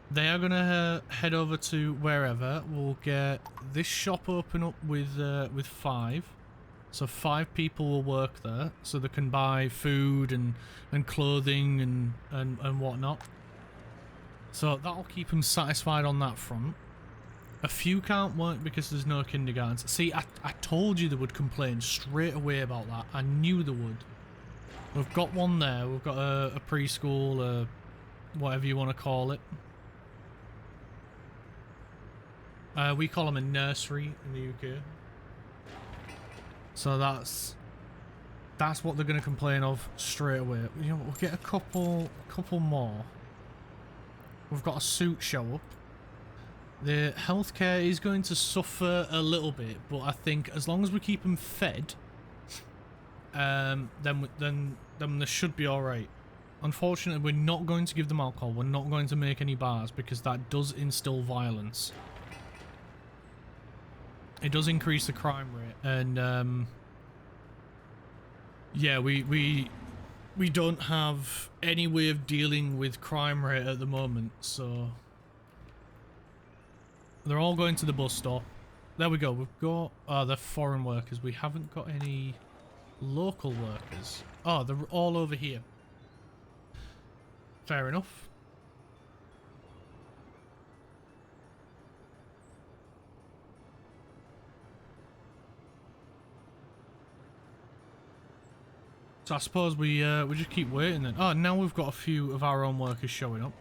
They are going to head over to wherever. We'll get this shop open up with 5. So 5 people will work there. So they can buy food and clothing and whatnot. So that'll keep them satisfied on that front. A few can't work because there's no kindergartens. See, I told you they would complain straight away about that. I knew they would. We've got one there. We've got a preschool, whatever you want to call it. We call them a nursery in the UK. So that's what they're going to complain of straight away. You know, we'll get a couple more. We've got a suit show up. The healthcare is going to suffer a little bit, but I think as long as we keep them fed, then they should be all right. Unfortunately, we're not going to give them alcohol. We're not going to make any bars because that does instill violence. It does increase the crime rate, and yeah, we don't have any way of dealing with crime rate at the moment, so they're all going to the bus stop. There we go. We've got they're foreign workers. We haven't got any local workers. Oh, they're all over here. Fair enough. So I suppose we just keep waiting then. Oh, now we've got a few of our own workers showing up.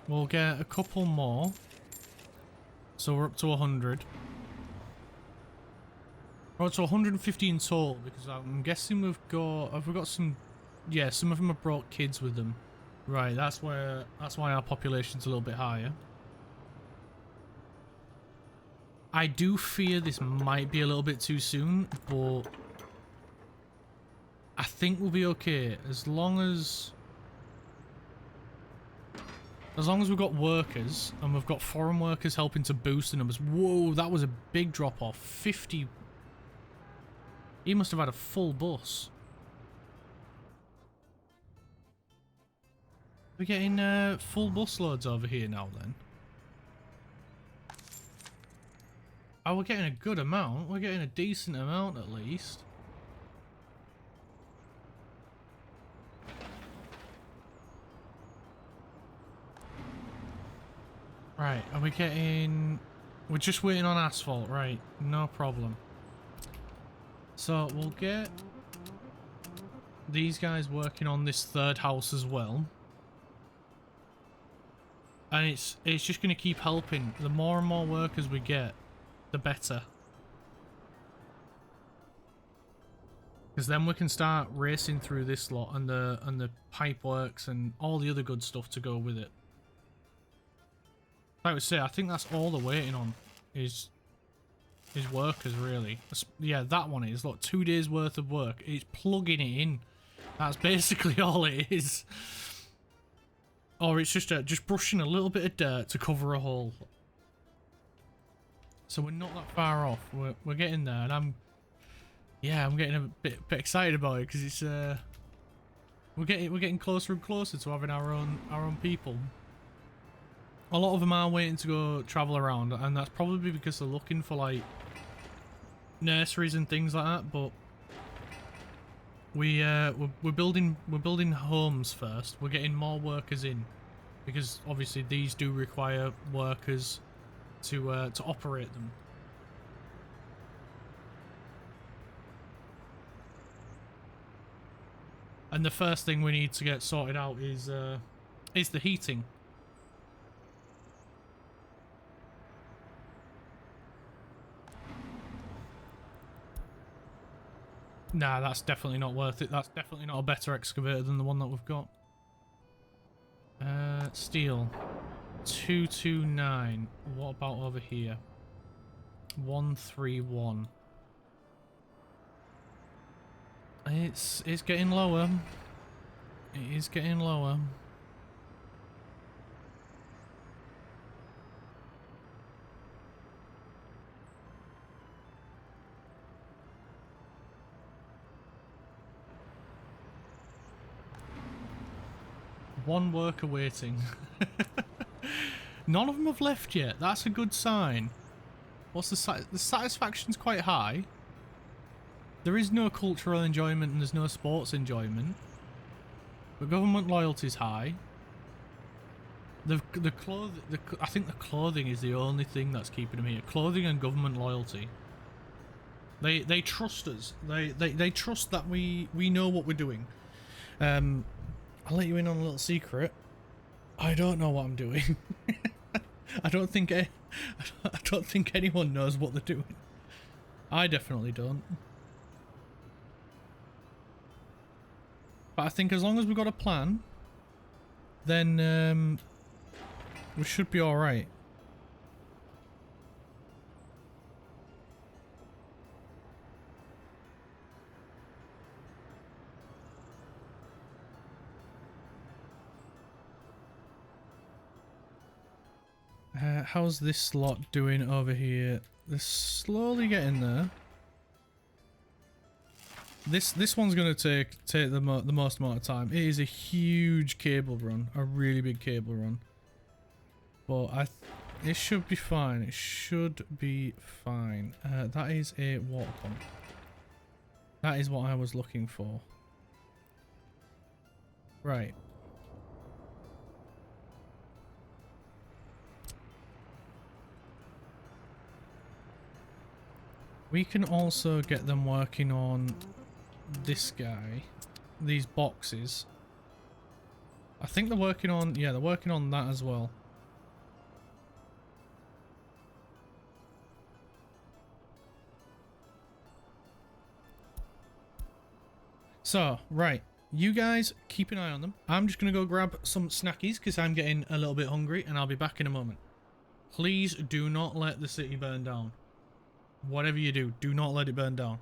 We'll get a couple more. So we're up to 100. We're up to 150 in total because I'm guessing have we got some... Yeah, some of them have brought kids with them. Right, that's why our population's a little bit higher. I do fear this might be a little bit too soon, but I think we'll be okay as long as As long as we've got workers, and we've got foreign workers helping to boost the numbers. Whoa, that was a big drop off. 50. He must have had a full bus. We're getting full bus loads over here now then. Oh, we're getting a good amount. We're getting a decent amount at least. Right, are we getting... We're just waiting on asphalt, right. No problem. So, we'll get these guys working on this third house as well. And it's just going to keep helping. The more and more workers we get, the better. Because then we can start racing through this lot and the pipe works and all the other good stuff to go with it. Like I would say, I think that's all they're waiting on is workers, really. Yeah, that one is. Look, 2 days worth of work. It's plugging it in. That's basically all it is. Or it's just brushing a little bit of dirt to cover a hole. So we're not that far off. We're getting there, and I'm getting a bit excited about it because it's we're getting closer and closer to having our own people. A lot of them are waiting to go travel around, and that's probably because they're looking for like nurseries and things like that. But we're building homes first. We're getting more workers in because obviously these do require workers to operate them. And the first thing we need to get sorted out is the heating. Nah, that's definitely not worth it. That's definitely not a better excavator than the one that we've got. Steel. 229. What about over here? 131. It's getting lower. It is getting lower. One worker waiting. None of them have left yet. That's a good sign. What's the satisfaction's quite high. There is no cultural enjoyment and there's no sports enjoyment. But government loyalty's high. I think the clothing is the only thing that's keeping them here. Clothing and government loyalty. They trust us. They trust that we know what we're doing. I'll let you in on a little secret. I don't know what I'm doing. I don't think anyone knows what they're doing. I definitely don't. But I think as long as we've got a plan, then we should be all right. How's this lot doing over here? They're slowly getting there. This one's gonna take the most amount of time. It is a huge cable run, a really big cable run. But it should be fine. It should be fine. That is a water pump. That is what I was looking for. Right. We can also get them working on this guy, these boxes. I think they're working on, yeah, they're working on that as well. So, right, you guys keep an eye on them. I'm just going to go grab some snackies because I'm getting a little bit hungry and I'll be back in a moment. Please do not let the city burn down. Whatever you do, do not let it burn down.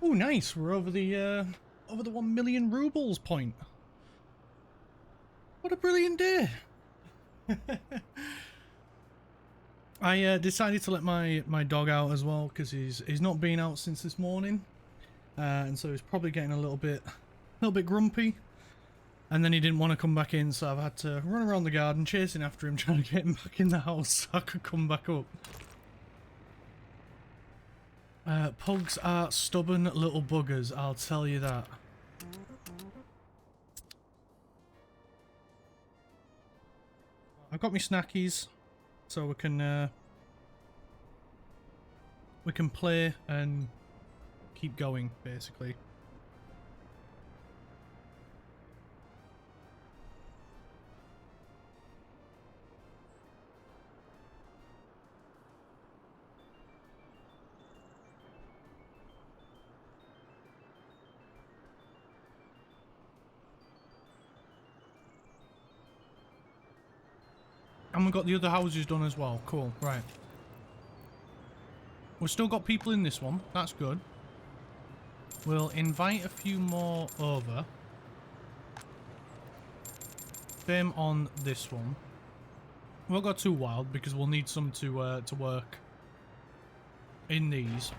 Oh, nice. We're over the 1 million rubles point. What a brilliant day. I decided to let my dog out as well because he's not been out since this morning, and so he's probably getting a little bit grumpy. And then he didn't want to come back in, so I've had to run around the garden chasing after him, trying to get him back in the house so I could come back up. Pugs are stubborn little buggers, I'll tell you that. I've got my snackies, so we can play and keep going, basically. And we've got the other houses done as well. Cool, right. We've still got people in this one. That's good. We'll invite a few more over. Same on this one. We won't go too wild because we'll need some to work in these.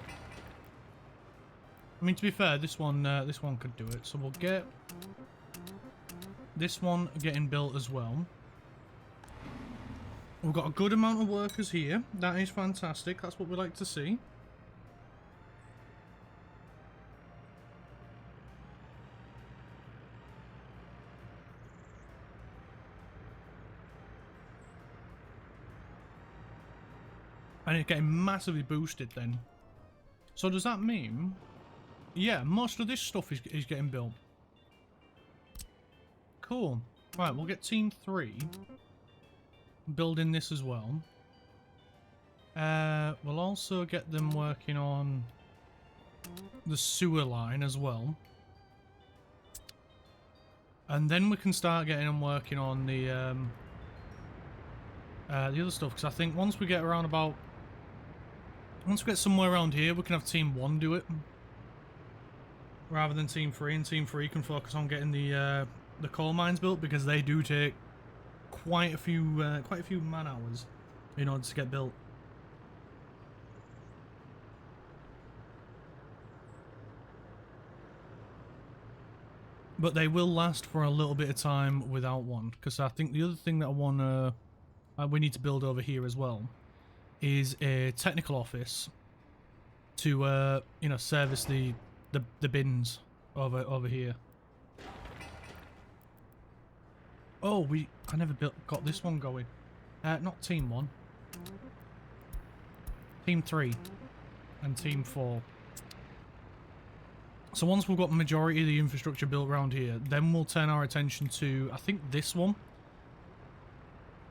I mean, to be fair, this one could do it. So we'll get this one getting built as well. We've got a good amount of workers here. That is fantastic. That's what we like to see. And it's getting massively boosted then. So does that mean... Yeah, most of this stuff is getting built. Cool. Right, we'll get Team 3 building this as well. We'll also get them working on the sewer line as well. And then we can start getting them working on the other stuff. Because I think once we get around about... Once we get somewhere around here, we can have Team 1 do it. Rather than Team 3, and Team 3 can focus on getting the coal mines built, because they do take quite a few man hours in order to get built. But they will last for a little bit of time without one, because I think the other thing that we need to build over here as well is a technical office to you know, service the bins over here. Oh, I never got this one going. Not Team 1. Team 3 and Team 4. So once we've got the majority of the infrastructure built around here, then we'll turn our attention to, I think, this one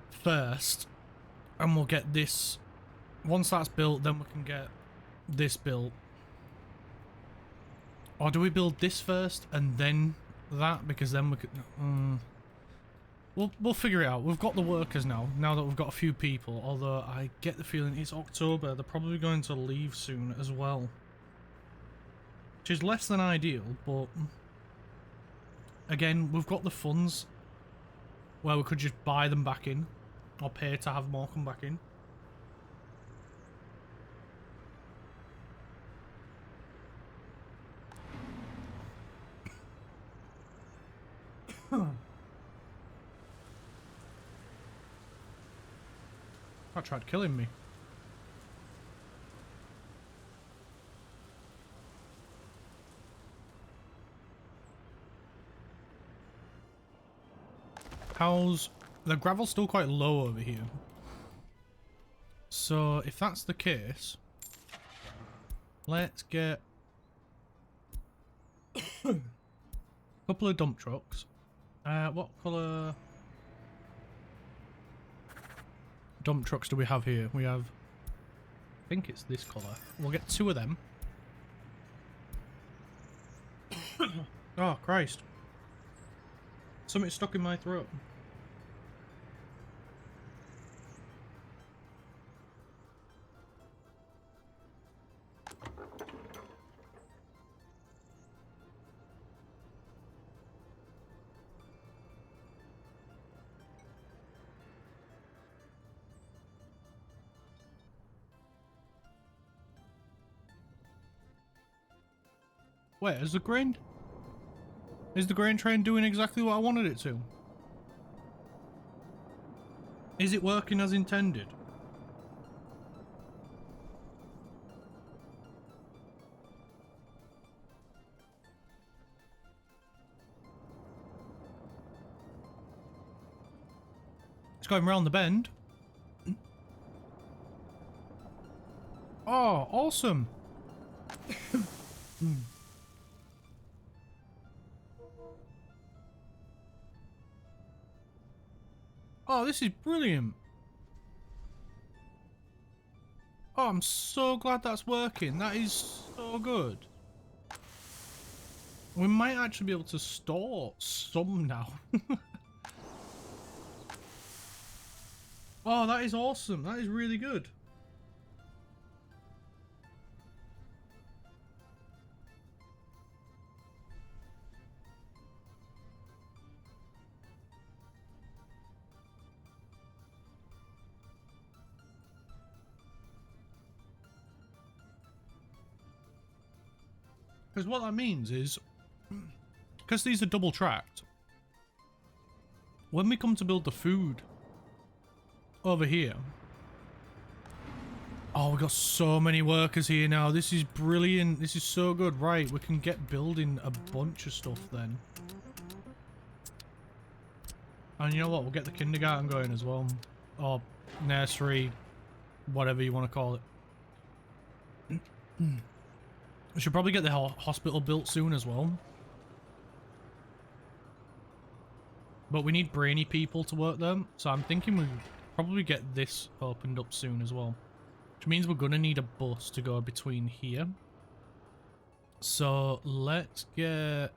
first, and we'll get this. Once that's built, then we can get this built. Or do we build this first and then that? Because then we could... We'll figure it out. We've got the workers now that we've got a few people. Although I get the feeling it's October. They're probably going to leave soon as well. Which is less than ideal, but... Again, we've got the funds where we could just buy them back in. Or pay to have more come back in. I tried killing me. How's... The gravel's still quite low over here. So, if that's the case... Let's get... a couple of dump trucks. What colour... dump trucks do we have here? We have... I think it's this colour. We'll get 2 of them. Oh, Christ. Something's stuck in my throat. Wait, is the grain train doing exactly what I wanted it to? Is it working as intended? It's going round the bend. Oh, awesome. Oh, this is brilliant. Oh, I'm so glad that's working. That is so good. We might actually be able to store some now. Oh, that is awesome. That is really good. Because what that means is, because these are double tracked, when we come to build the food over here, oh, we got so many workers here now. This is brilliant. This is so good. Right, we can get building a bunch of stuff then. And you know what? We'll get the kindergarten going as well. Or nursery, whatever you want to call it. We should probably get the hospital built soon as well. But we need brainy people to work them. So I'm thinking we'll probably get this opened up soon as well. Which means we're going to need a bus to go between here. So let's get...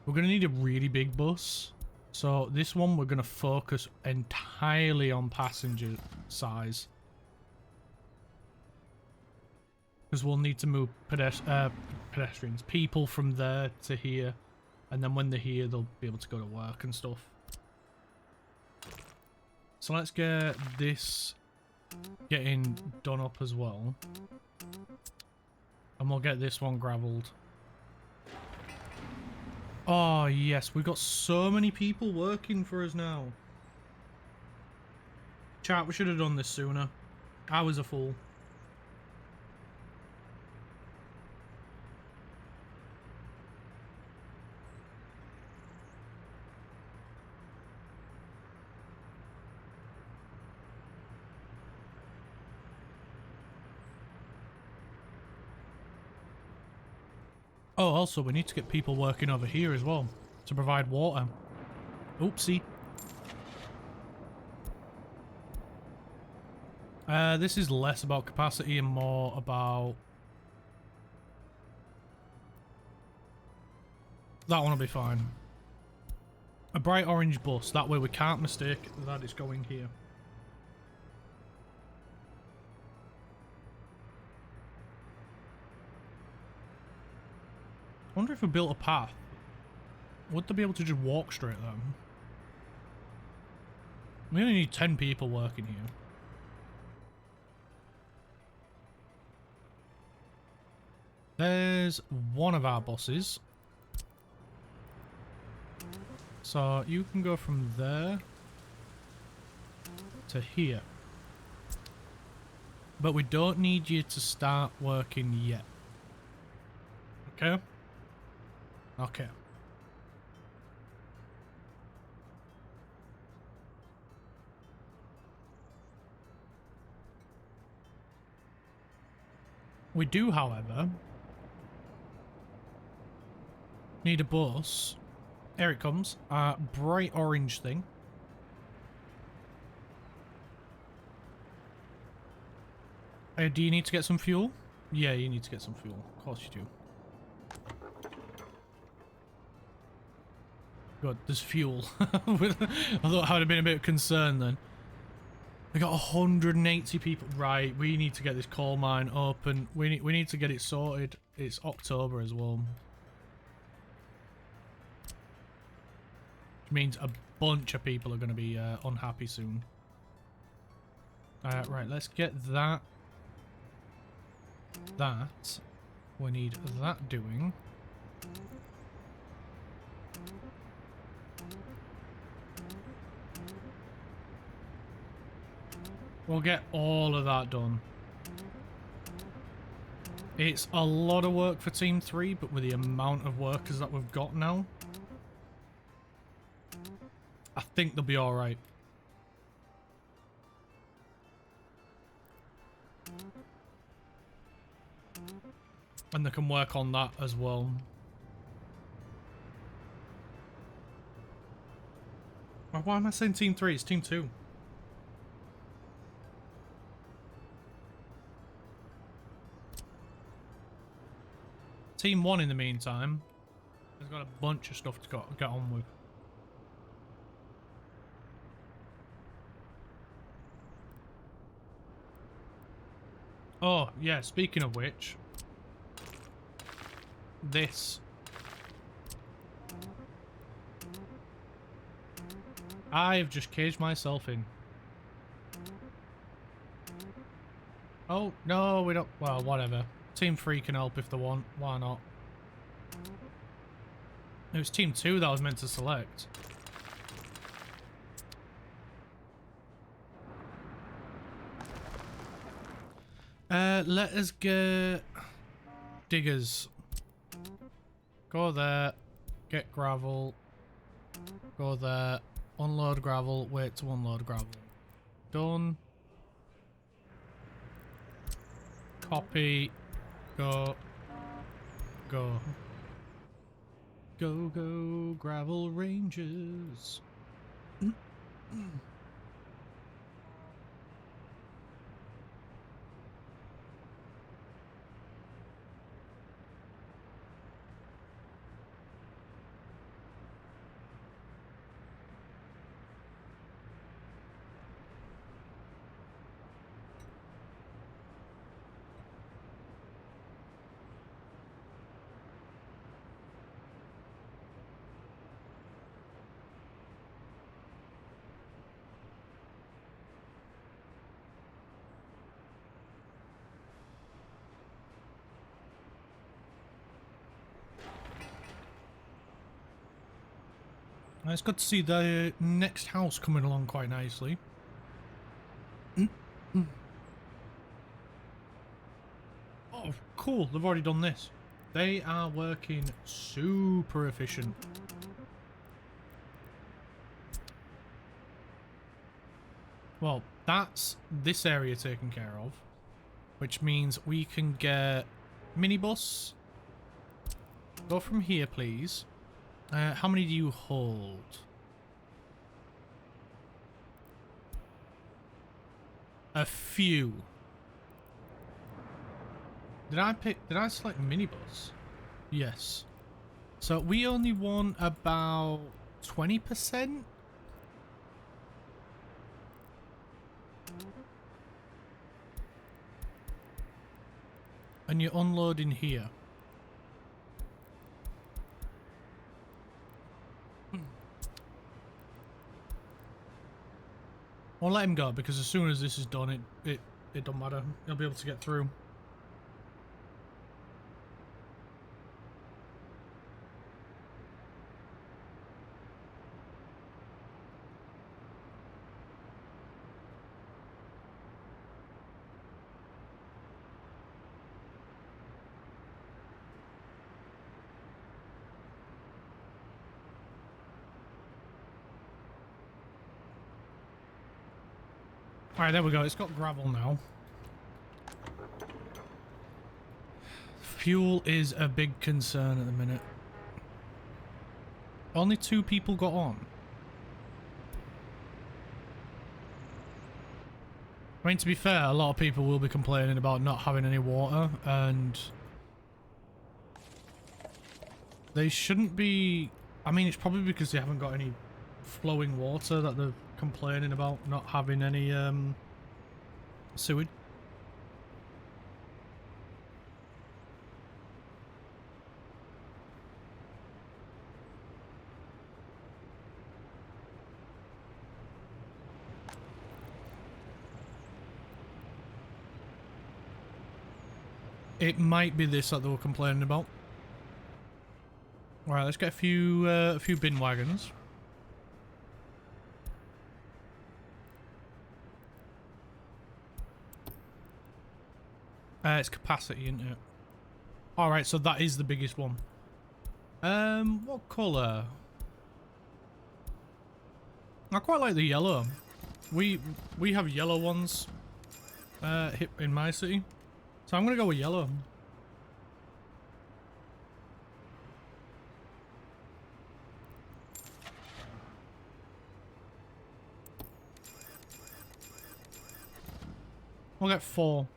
We're going to need a really big bus. So this one we're going to focus entirely on passenger size. Because we'll need to move pedestrians, people from there to here. And then when they're here, they'll be able to go to work and stuff. So let's get this getting done up as well. And we'll get this one gravelled. Oh, yes. We've got so many people working for us now. Chat, we should have done this sooner. I was a fool. Oh, also, we need to get people working over here as well to provide water. Oopsie. This is less about capacity and more about... That one will be fine. A bright orange bus. That way we can't mistake that it's going here. I wonder if we built a path. Would they be able to just walk straight there? We only need 10 people working here. There's one of our buses. So you can go from there to here. But we don't need you to start working yet. Okay? Okay. We do, however, need a bus. Here it comes. Bright orange thing. Do you need to get some fuel? Yeah, you need to get some fuel. Of course you do. God, there's fuel. I thought I would have been a bit concerned then. We got 180 people. Right, we need to get this coal mine open. We need to get it sorted. It's October as well. Which means a bunch of people are going to be unhappy soon. Right, let's get that. We need that doing. We'll get all of that done. It's a lot of work for Team 3, but with the amount of workers that we've got now, I think they'll be alright. And they can work on that as well. Why am I saying Team 3? It's Team 2. Team 1, in the meantime, has got a bunch of stuff to get on with. Oh, yeah, speaking of which, this. I've just caged myself in. Oh, no, we don't. Well, whatever. Team 3 can help if they want. Why not? It was Team 2 that I was meant to select. Let us get diggers. Go there. Get gravel. Go there. Unload gravel. Wait to unload gravel. Done. Copy. Go. Go. Go, go, gravel rangers. It's good to see the next house coming along quite nicely. Oh, cool. They've already done this. They are working super efficient. Well, that's this area taken care of, which means we can get minibus. Go from here, please. How many do you hold? A few. Did I select minibus? Yes. So we only want about 20%? And you're unloading here. Well, let him go, because as soon as this is done, it don't matter. He'll be able to get through. Alright, there we go. It's got gravel now. Fuel is a big concern at the minute. Only 2 people got on. I mean, to be fair, a lot of people will be complaining about not having any water, and they shouldn't be... I mean, it's probably because they haven't got any flowing water that they're complaining about not having any sewage. It might be this that they were complaining about. Alright, let's get a few bin wagons. It's capacity, isn't it? Alright, so that is the biggest one. What colour? I quite like the yellow. We have yellow ones in my city. So I'm gonna go with yellow. We'll get 4.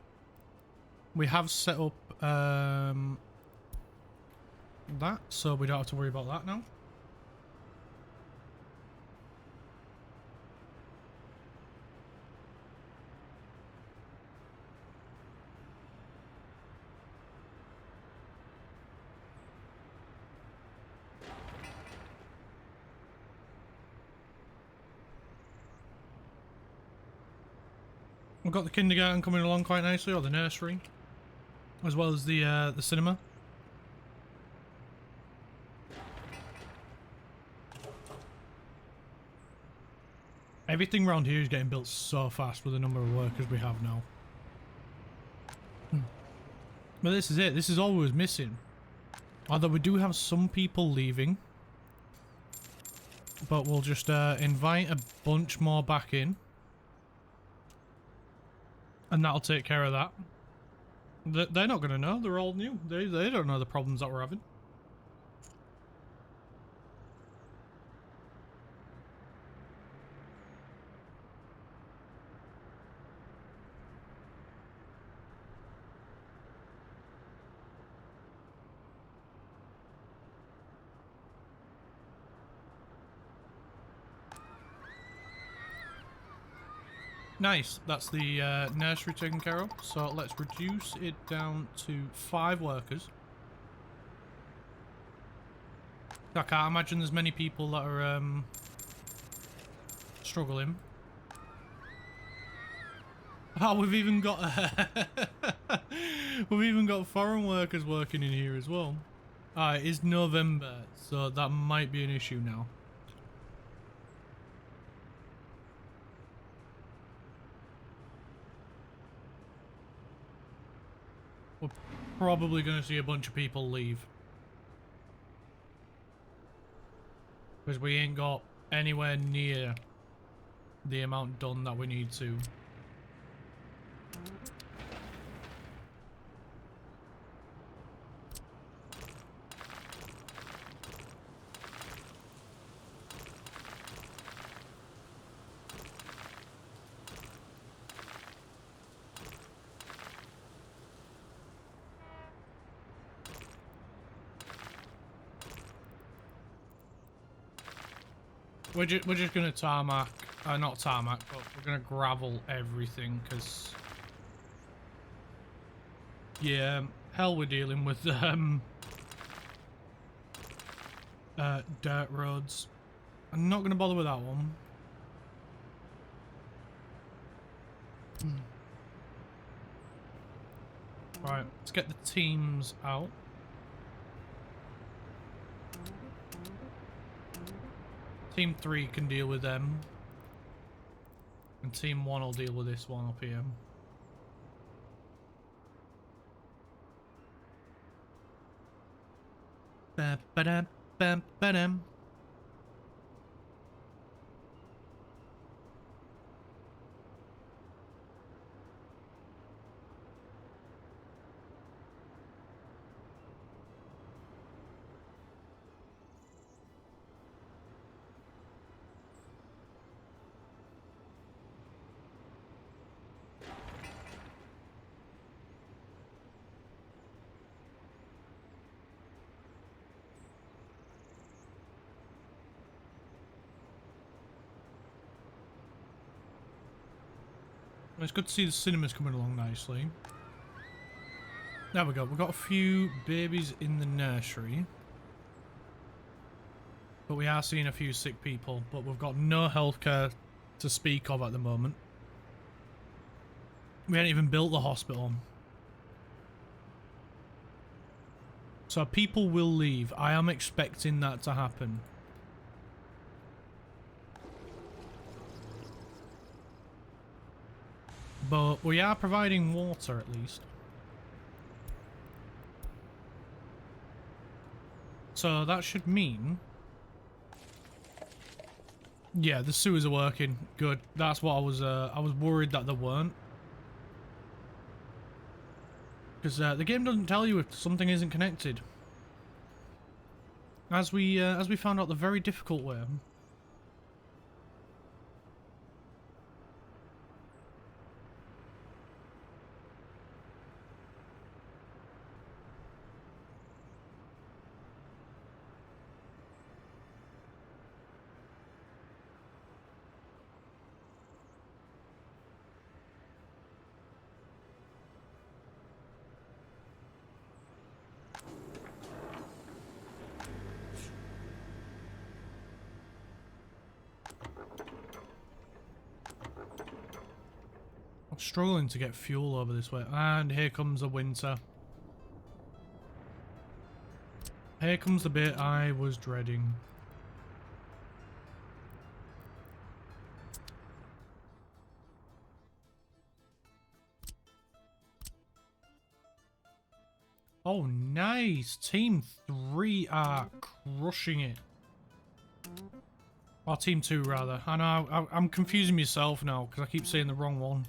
We have set up that, so we don't have to worry about that now. We've got the kindergarten coming along quite nicely, or the nursery, as well as the cinema. Everything around here is getting built so fast with the number of workers we have now. But this is it. This is all we was missing. Although we do have some people leaving. But we'll just invite a bunch more back in. And that'll take care of that. They're not going to know. They're all new. They don't know the problems that we're having. Nice, that's the nursery taken care of. So let's reduce it down to 5 workers. I can't imagine there's many people that are struggling. Oh, we've even got foreign workers working in here as well. It is November, so that might be an issue now. We're probably going to see a bunch of people leave. Because we ain't got anywhere near the amount done that we need to. We're just gonna tarmac, not tarmac, but we're gonna gravel everything, because yeah, hell, we're dealing with dirt roads. I'm not gonna bother with that one. Right, let's get the teams out. Team 3 can deal with them. And Team 1 will deal with this one up here. Ba-ba-da-ba-ba-dum. It's good to see the cinemas coming along nicely. There we go. We've got a few babies in the nursery. But we are seeing a few sick people. But we've got no healthcare to speak of at the moment. We haven't even built the hospital. So people will leave. I am expecting that to happen. But we are providing water at least. So that should mean... Yeah, the sewers are working. Good. That's what I was worried that they weren't. Because the game doesn't tell you if something isn't connected. As we found out the very difficult way. I'm struggling to get fuel over this way. And here comes the winter. Here comes the bit I was dreading. Oh, nice. Team 3 are crushing it. Or Team 2, rather. I know, I'm confusing myself now because I keep saying the wrong one.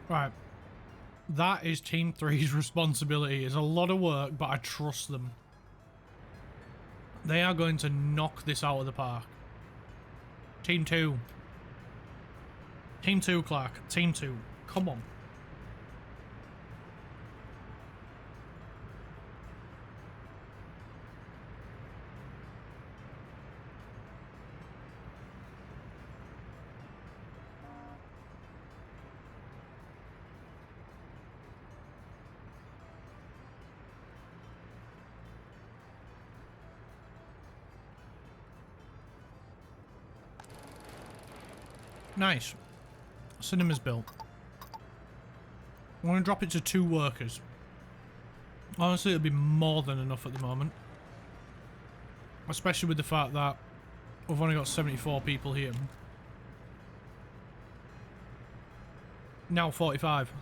Right. That is Team 3's responsibility. It's a lot of work, but I trust them. They are going to knock this out of the park. Team 2. Team 2, Clark. Team 2. Come on. Nice. Cinema's built. I'm going to drop it to 2 workers. Honestly, it'll be more than enough at the moment. Especially with the fact that we've only got 74 people here. Now 45.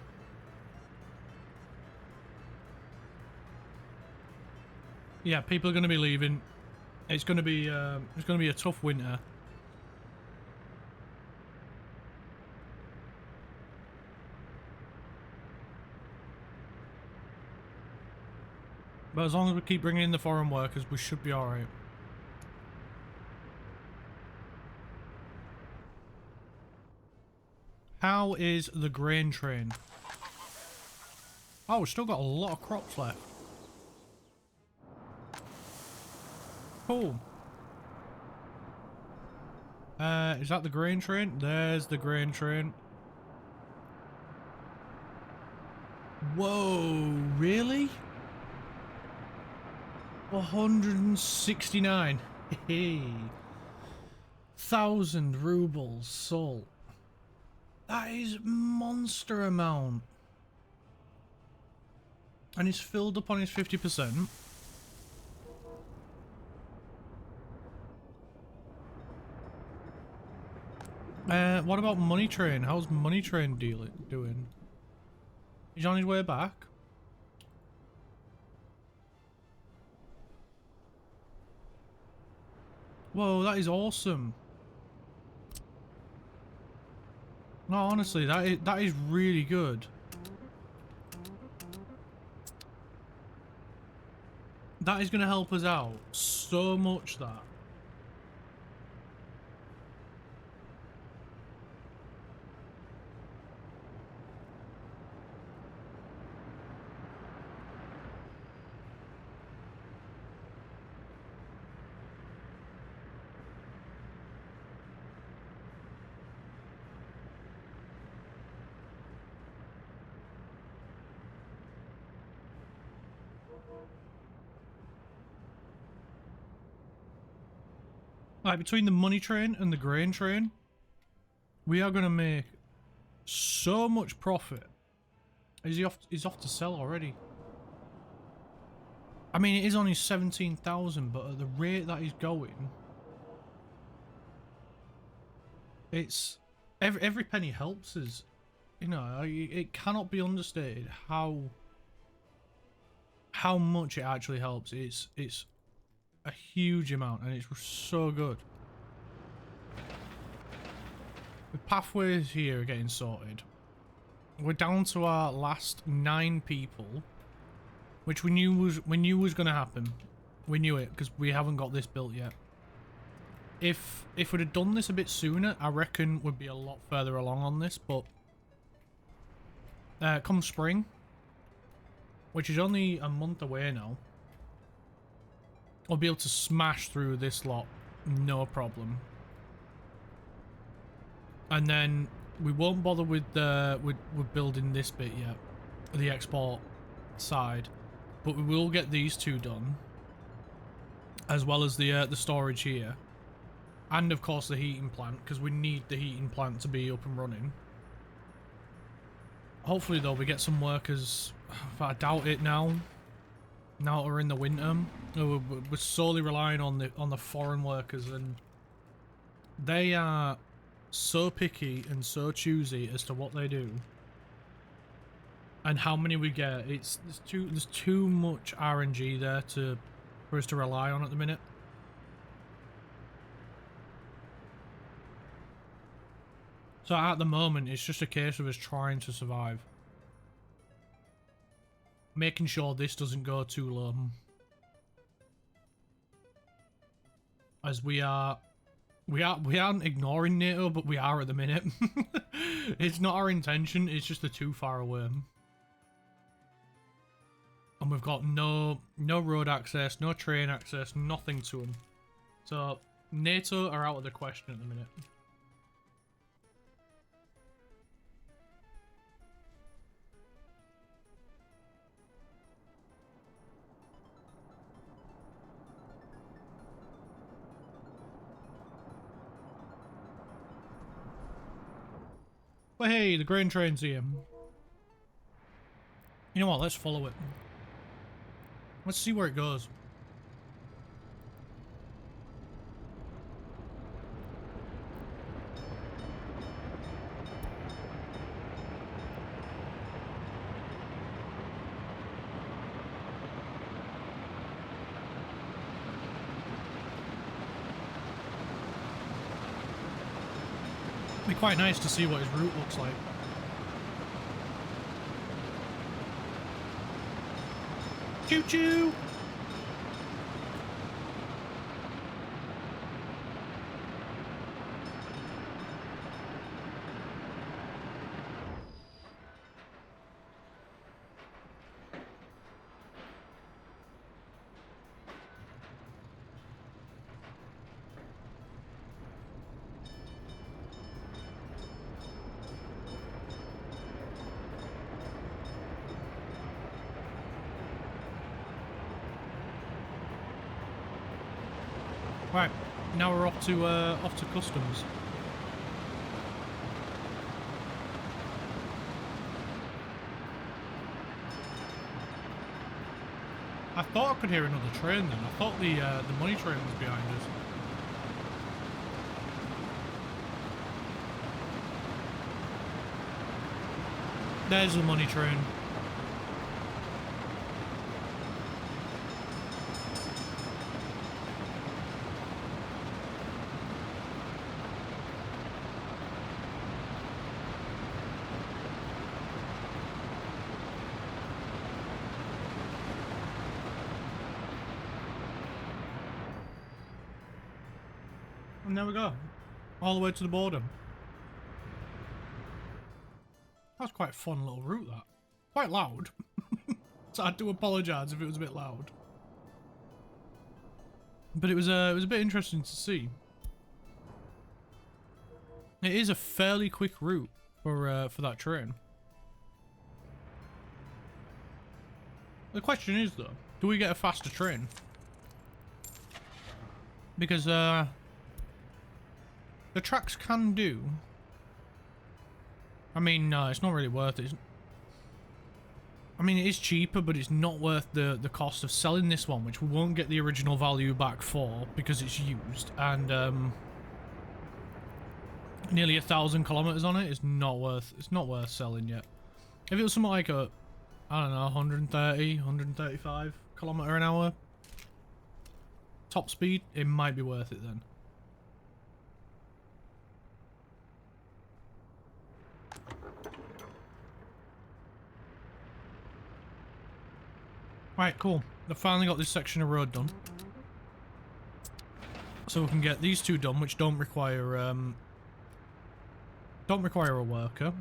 Yeah, people are going to be leaving. It's going to be a tough winter. But as long as we keep bringing in the foreign workers, we should be alright. How is the grain train? Oh, we've still got a lot of crops left. Cool. Is that the grain train? There's the grain train. Whoa, really? 169. Hey. 1,000 rubles salt. That is monster amount. And he's filled up on his 50%. What about Money Train? How's Money Train doing? He's on his way back. Whoa, that is awesome. No, honestly, that is really good. That is going to help us out so much, that. Like, between the money train and the grain train, we are going to make so much profit. Is he off? He's off to sell already. I mean, it is only 17,000, but at the rate that he's going, it's every penny helps us. You know, it cannot be understated how much it actually helps. It's a huge amount, and it's so good. The pathways here are getting sorted. We're down to our last 9 people, which we knew was going to happen. We knew it because we haven't got this built yet. If we'd have done this a bit sooner, I reckon we'd be a lot further along on this. But come spring, which is only a month away now, we'll be able to smash through this lot, no problem. And then we won't bother with building this bit yet, the export side, but we will get these 2 done, as well as the storage here, and of course the heating plant, because we need the heating plant to be up and running. Hopefully though we get some workers, but I doubt it now. Now that we're in the winter, we're solely relying on the foreign workers, and they are so picky and so choosy as to what they do and how many we get. There's too much RNG there for us to rely on at the minute. So at the moment, it's just a case of us trying to survive, making sure this doesn't go too low, as we aren't ignoring NATO, but we are at the minute. It's not our intention, it's just they're too far away. And we've got no road access, no train access, nothing to them. So NATO are out of the question at the minute. But hey, the grain train's here. You know what, let's follow it. Let's see where it goes. It'd be quite nice to see what his route looks like. Choo choo! Right, now we're off to customs. I thought I could hear another train then. I thought the money train was behind us. There's the money train. And there we go. All the way to the border. That's quite a fun little route, that. Quite loud. So I do apologise if it was a bit loud. But it was a bit interesting to see. It is a fairly quick route for that train. The question is though, do we get a faster train? Because The tracks can do. I mean, no, it's not really worth it. I mean, it is cheaper, but it's not worth the cost of selling this one, which we won't get the original value back for because it's used, and nearly 1,000 kilometers on it is not worth. It's not worth selling yet. If it was something like a, I don't know, 130, 135 kilometer an hour top speed, it might be worth it then. Right, cool. They've finally got this section of road done. So we can get these two done, which don't require a worker.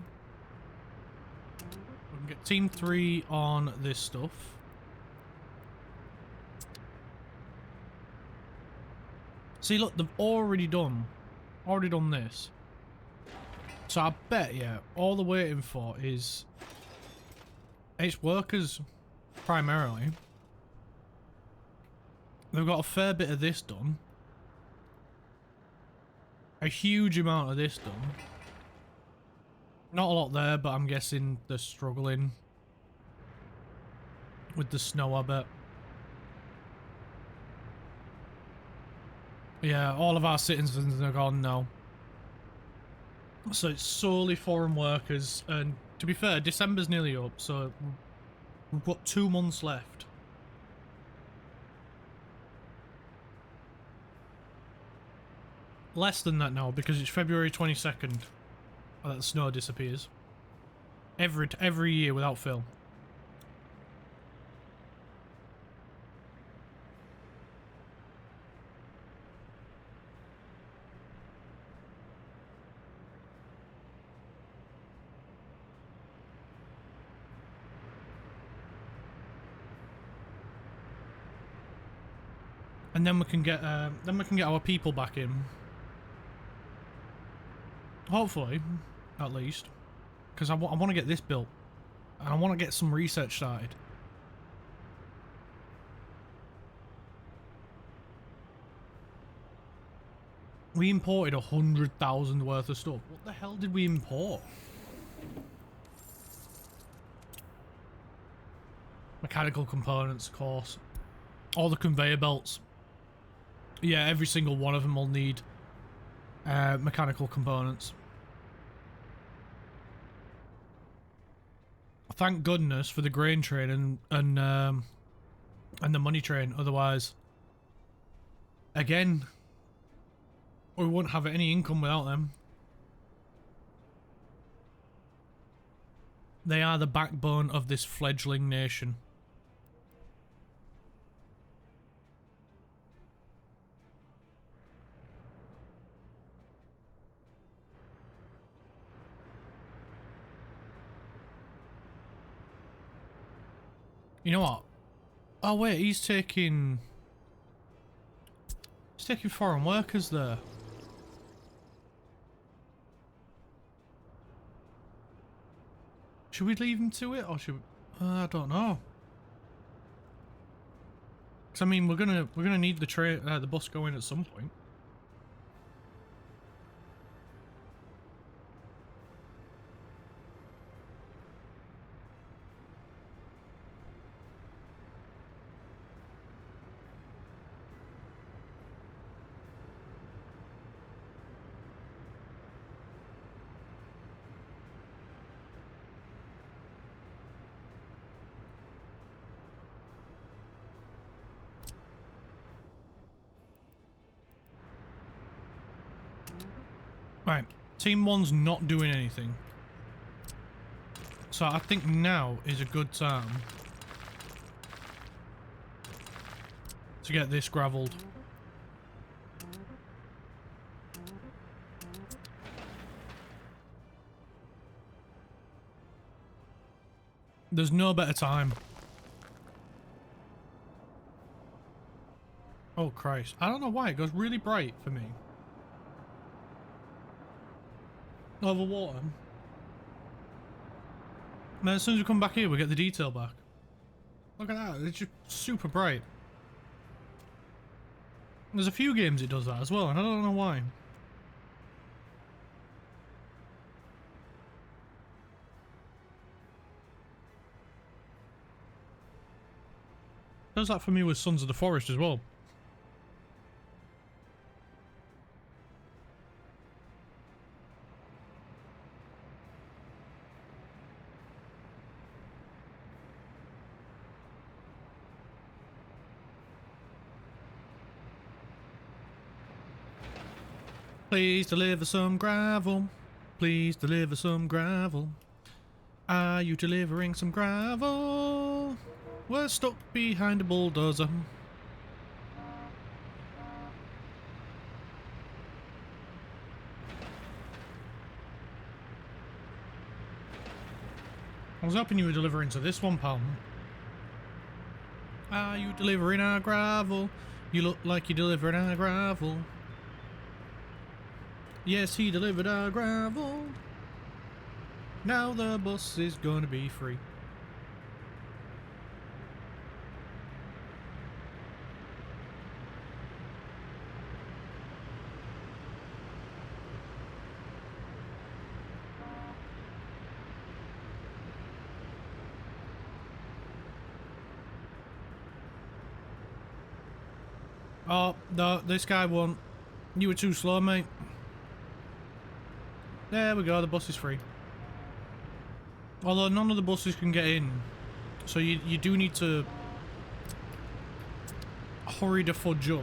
We can get team 3 on this stuff. See, look, they've already done this. So I bet, yeah, all they're waiting for is it's workers. Primarily. They've got a fair bit of this done. A huge amount of this done. Not a lot there, but I'm guessing they're struggling with the snow, I bet. Yeah, all of our citizens are gone now. So it's solely foreign workers, and to be fair, December's nearly up, so we've got 2 months left. Less than that now, because it's February 22nd that the snow disappears. Every year without fail. And then we can get our people back in. Hopefully, at least, because I want to get this built, and I want to get some research started. We imported 100,000 worth of stuff. What the hell did we import? Mechanical components, of course. All the conveyor belts. Yeah, every single one of them will need mechanical components. Thank goodness for the grain train and the money train. Otherwise, again, we wouldn't have any income without them. They are the backbone of this fledgling nation. You know what? Oh wait, he's taking foreign workers there. Should we leave him to it, or should we, I don't know. Cause I mean, we're gonna need the bus going at some point. Right, Team 1's not doing anything. So I think now is a good time to get this gravelled. There's no better time. Oh Christ, I don't know why, it goes really bright for me. Over water. Man, as soon as we come back here, we get the detail back. Look at that, it's just super bright. There's a few games it does that as well, and I don't know why. Does that for me with Sons of the Forest as well. Please deliver some gravel. Please deliver some gravel. Are you delivering some gravel? We're stuck behind a bulldozer. I was hoping you were delivering to this one, pal. Are you delivering our gravel? You look like you're delivering our gravel. Yes, he delivered our gravel. Now the bus is gonna be free. Oh, no, this guy won't. You were too slow, mate. There we go, the bus is free. Although none of the buses can get in. So you do need to hurry the fudge up.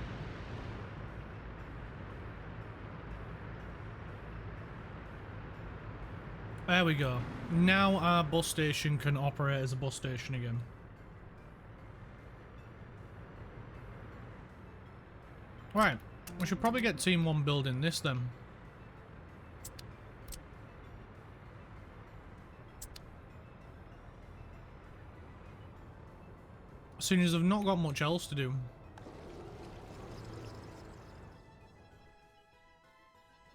There we go. Now our bus station can operate as a bus station again. Right, we should probably get Team 1 building this then. As soon as I've not got much else to do.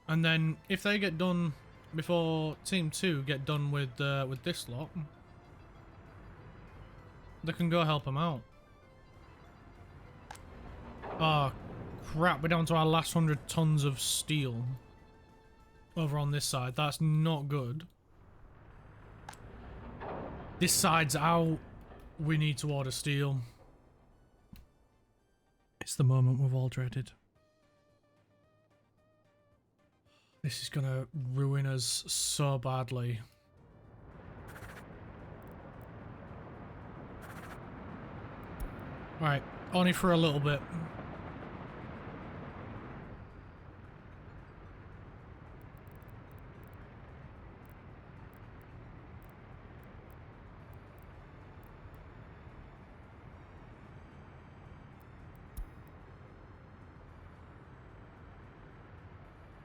And then if they get done before Team 2 get done with this lot, they can go help them out. Oh crap, we're down to our last 100 tons of steel over on this side. That's not good. This side's out. We need to order steel. It's the moment we've all dreaded. This is gonna ruin us so badly. Right, only for a little bit.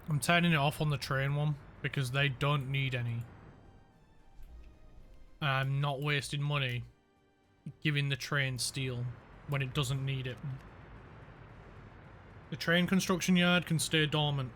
I'm turning it off on the train one because they don't need any. I'm not wasting money giving the train steel when it doesn't need it. The train construction yard can stay dormant.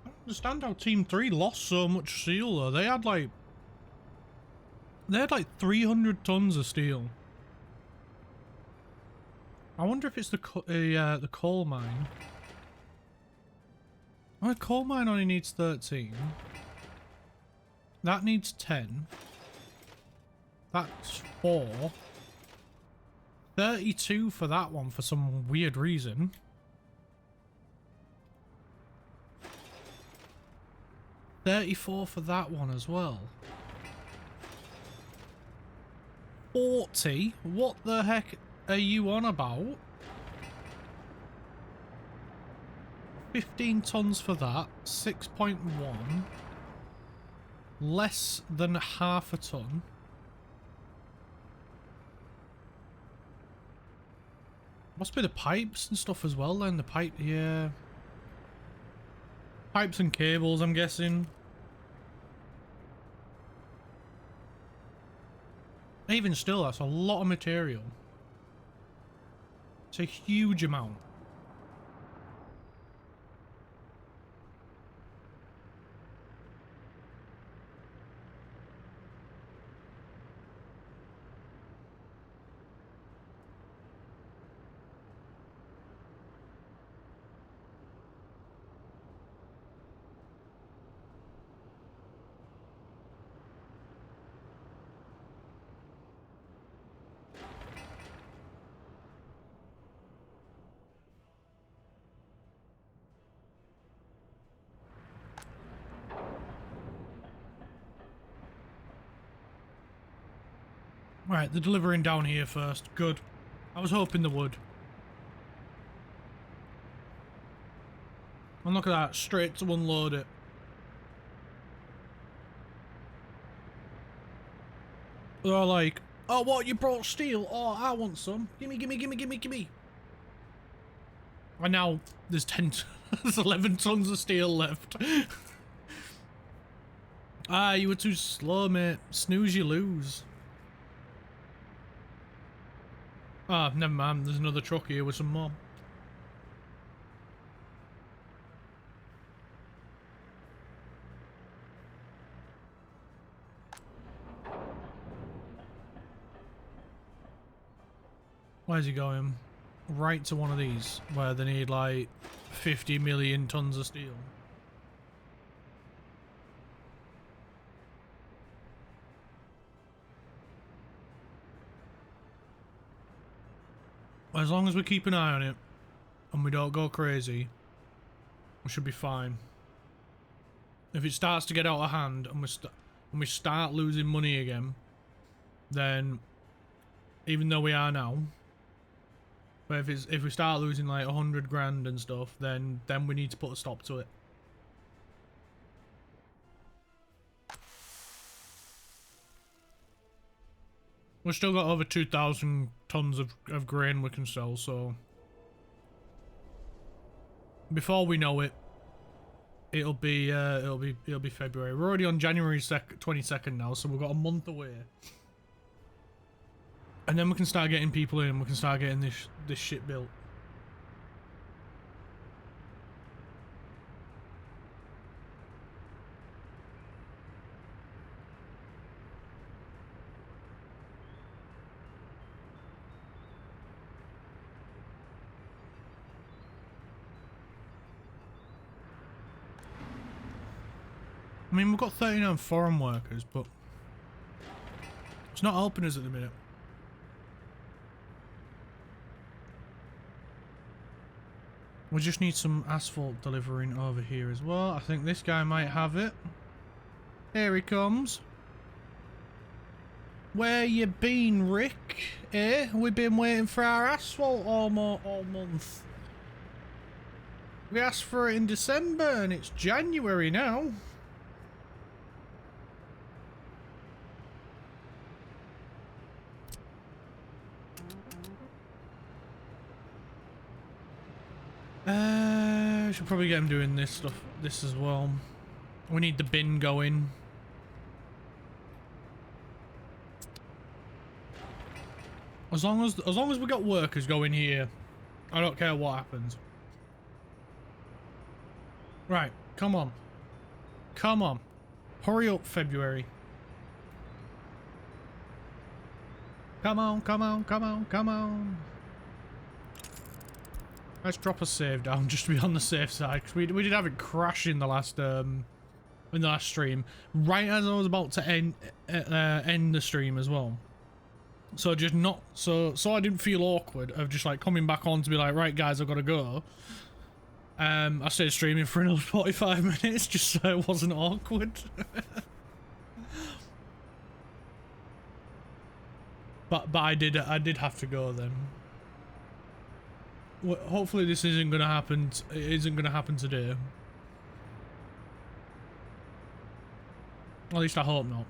I don't understand how Team 3 lost so much steel though. They had like 300 tons of steel. I wonder if it's the coal mine. Oh, the coal mine only needs 13. That needs 10. That's 4. 32 for that one for some weird reason. $34 for that one as well. 40? What the heck are you on about? 15 tons for that. 6.1. Less than half a ton. Must be the pipes and stuff as well then. The pipe, yeah. Pipes and cables, I'm guessing. Even still, that's a lot of material. It's a huge amount. Right, they're delivering down here first. Good. I was hoping they would. And look at that, straight to unload it. They're like, oh, what, you brought steel? Oh, I want some. Gimme, gimme, gimme, gimme, gimme. And now there's 10, there's 11 tons of steel left. Ah, you were too slow, mate. Snooze, you lose. Ah, never mind. There's another truck here with some more. Where's he going? Right to one of these, where they need like 50 million tons of steel. As long as we keep an eye on it, and we don't go crazy, we should be fine. If it starts to get out of hand, and we start losing money again, then, even though we are now, but if we start losing like 100 grand and stuff, then we need to put a stop to it. We've still got over 2,000 tons of grain we can sell, so before we know it, it'll be February. We're already on January 22nd now, so we've got a month away. And then we can start getting people in, we can start getting this shit built. I mean, we've got 39 foreign workers, but it's not helping us at the minute. We just need some asphalt delivering over here as well. I think this guy might have it. Here he comes. Where you been, Rick? Eh? We've been waiting for our asphalt all month. We asked for it in December and it's January now. Should probably get him doing this as well. We need the bin going. As long as we got workers going here, I don't care what happens. Right, come on. Come on. Hurry up, February. Come on, come on, come on, come on. Let's drop a save down just to be on the safe side, because we did have it crash in the last stream, right as I was about to end the stream as well. So just not so I didn't feel awkward of just like coming back on to be like, right guys, I've got to go. I stayed streaming for another 45 minutes just so it wasn't awkward. but I did have to go then. Well, hopefully this isn't gonna happen. It isn't gonna happen today. At least I hope not.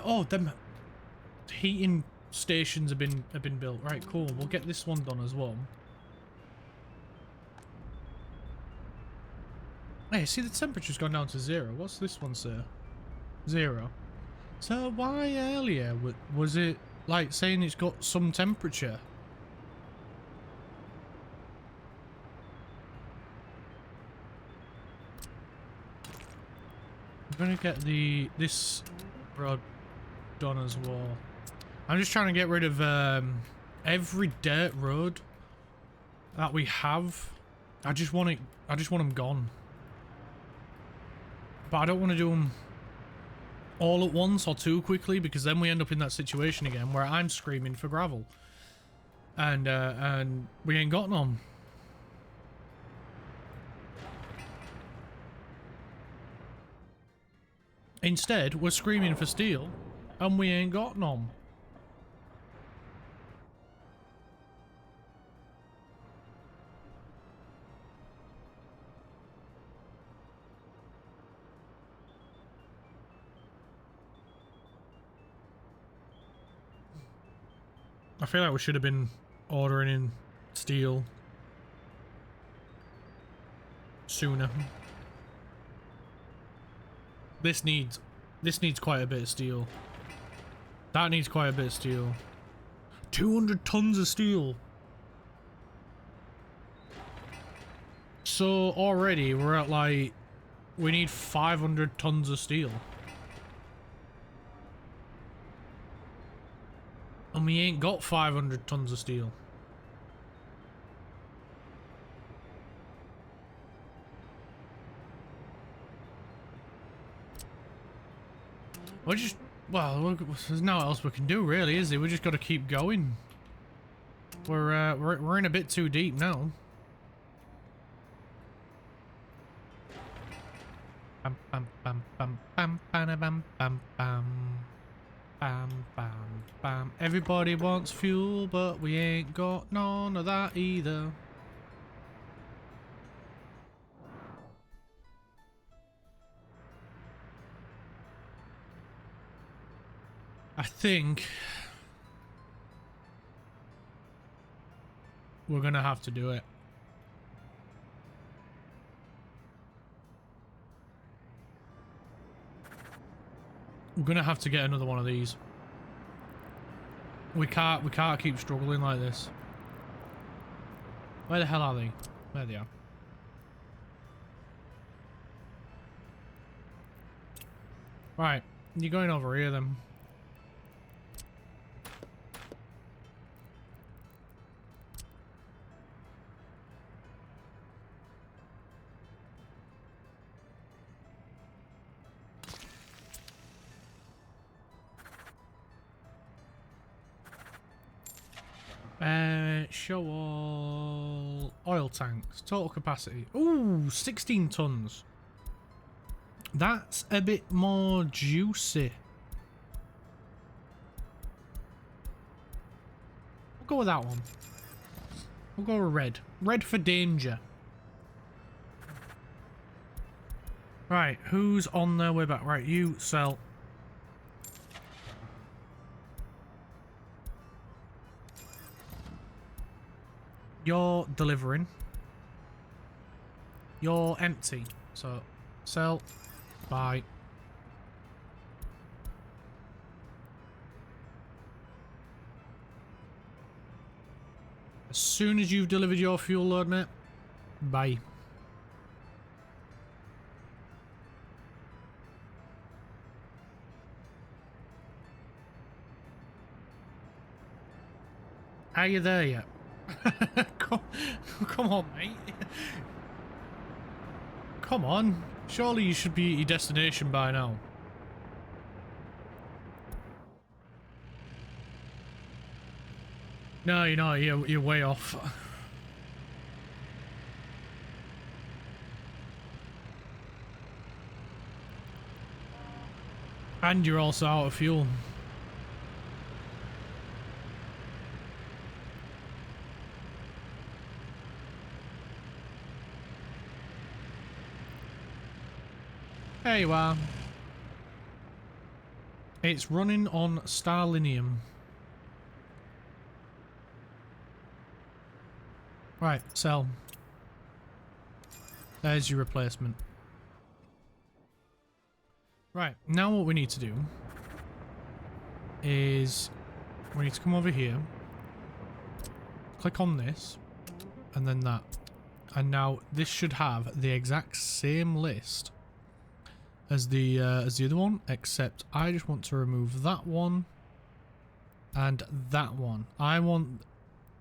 Oh, them heating stations have been built. Right, cool. We'll get this one done as well. Hey, see the temperature's gone down to 0. What's this one say? 0. So why earlier was it like saying it's got some temperature? I'm gonna get this road done as well. I'm just trying to get rid of every dirt road that we have. I just want them gone. But I don't want to do them all at once or too quickly, because then we end up in that situation again where I'm screaming for gravel. And we ain't got none. Instead, we're screaming for steel and we ain't got none. I feel like we should have been ordering in steel sooner. This needs quite a bit of steel. That needs quite a bit of steel. 200 tons of steel. So already we're at like, we need 500 tons of steel. And we ain't got 500 tons of steel. We're just, well, there's no else we can do really, is there? We just got to keep going. We're in a bit too deep now. Bam bam bam bam bam bam bam bam bam. Bam, bam, bam. Everybody wants fuel, but we ain't got none of that either. I think we're gonna have to do it. We're gonna have to get another one of these. We can't keep struggling like this. Where the hell are they? There they are. Right, you're going over here then. Show all oil tanks. Total capacity. Ooh, 16 tons. That's a bit more juicy. We'll go with that one. We'll go with red. Red for danger. Right, who's on their way back? Right, you sell. You're delivering. You're empty. So, sell. Buy. As soon as you've delivered your fuel load, mate, bye. Are you there yet? Come on, mate. Come on. Surely you should be at your destination by now. No, you're not. You're way off. And you're also out of fuel. There you are. It's running on Starlinium. Right, sell. There's your replacement. Right, now what we need to do is we need to come over here, click on this, and then that. And now this should have the exact same list as the other one, except I just want to remove that one and that one. I want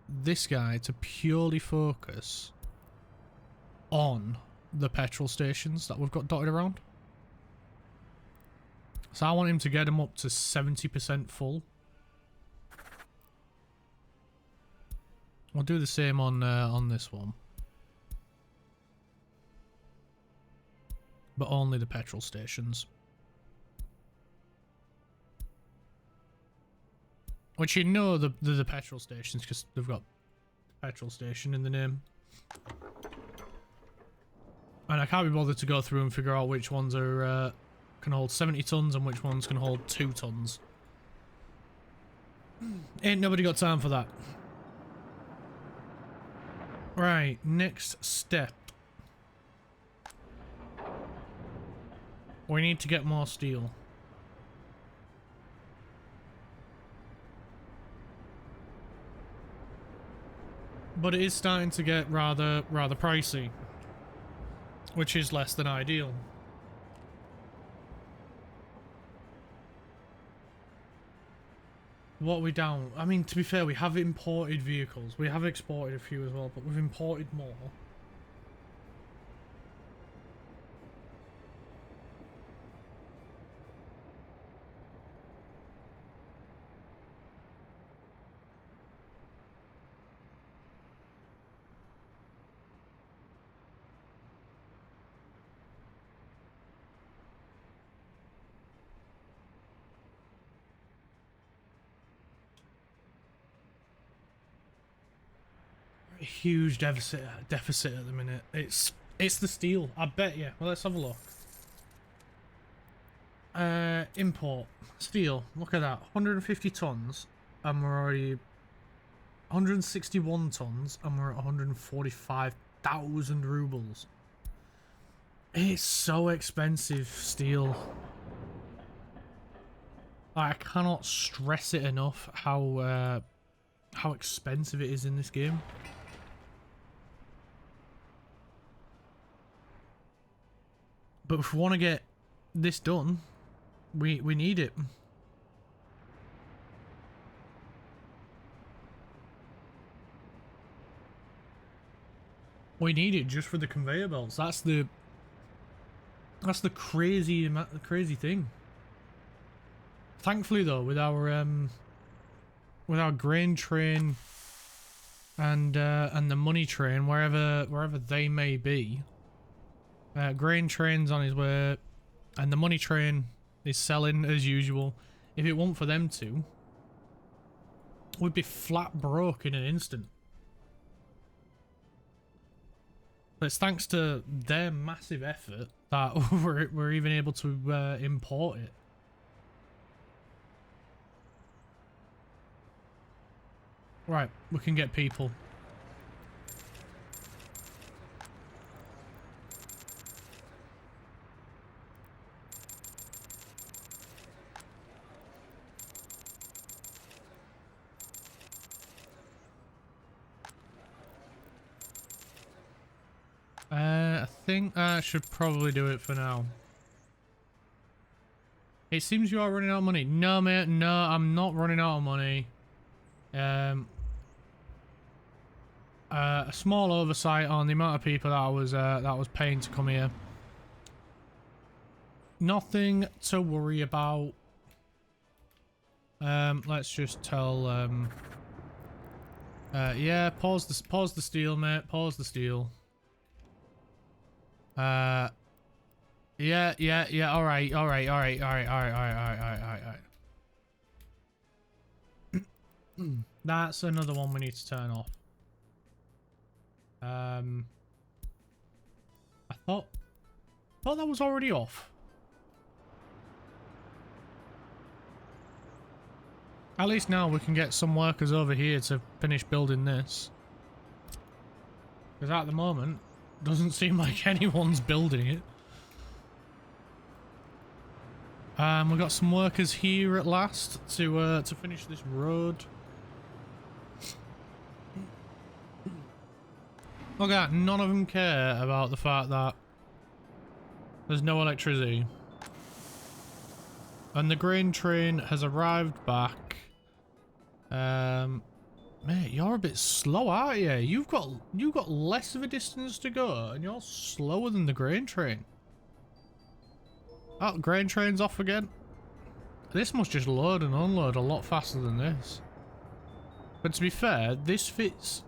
this guy to purely focus on the petrol stations that we've got dotted around. So I want him to get them up to 70% full. We'll do the same on this one. But only the petrol stations. Which you know they're the petrol stations because they've got petrol station in the name. And I can't be bothered to go through and figure out which ones are can hold 70 tons and which ones can hold 2 tons. Ain't nobody got time for that. Right, next step. We need to get more steel. But it is starting to get rather pricey, which is less than ideal. What are we down? I mean, to be fair, we have imported vehicles. We have exported a few as well, but we've imported more. Huge deficit at the minute. It's the steel, I bet you. Well, let's have a look. Import steel. Look at that, 150 tons, and we're already 161 tons, and we're at 145,000 rubles. It's so expensive, steel. I cannot stress it enough how expensive it is in this game. But if we want to get this done, we need it. We need it just for the conveyor belts. That's the crazy thing. Thankfully, though, with our grain train and the money train, wherever they may be. Grain train's on his way, and the money train is selling as usual. If it weren't for them two, we'd be flat broke in an instant. But it's thanks to their massive effort that we're even able to import it. Right, we can get people. I think I should probably do it for now. It seems you are running out of money. No, mate, no, I'm not running out of money. A small oversight on the amount of people that I was paying to come here. Nothing to worry about. Let's just tell yeah, pause the steel, mate. Pause the steel. Yeah. All right. That's another one we need to turn off. I thought that was already off. At least now we can get some workers over here to finish building this. Because at the moment, doesn't seem like anyone's building it. We've got some workers here at last to finish this road. Look at that, none of them care about the fact that there's no electricity. And the grain train has arrived back. Mate, you're a bit slow, aren't you? You've got less of a distance to go, and you're slower than the grain train. Oh, grain train's off again. This must just load and unload a lot faster than this. But to be fair, this fits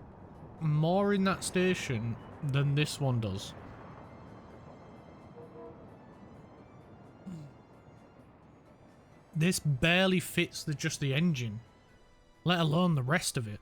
more in that station than this one does. This barely fits just the engine, let alone the rest of it.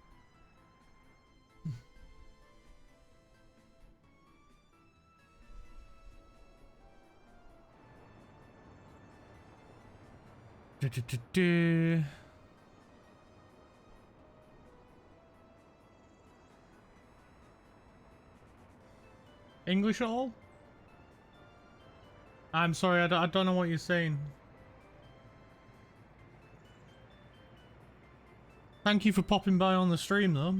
English at all? I'm sorry, I don't know what you're saying. Thank you for popping by on the stream though.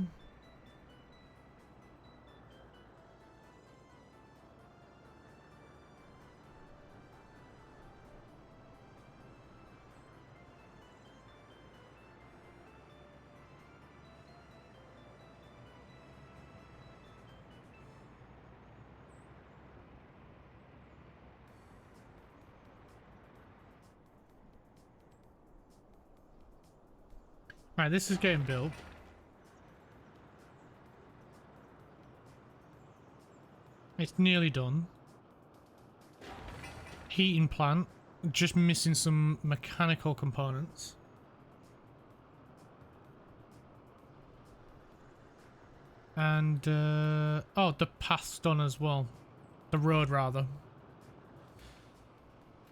Right, this is getting built. It's nearly done. Heating plant, just missing some mechanical components. And, oh, the path's done as well. The road, rather.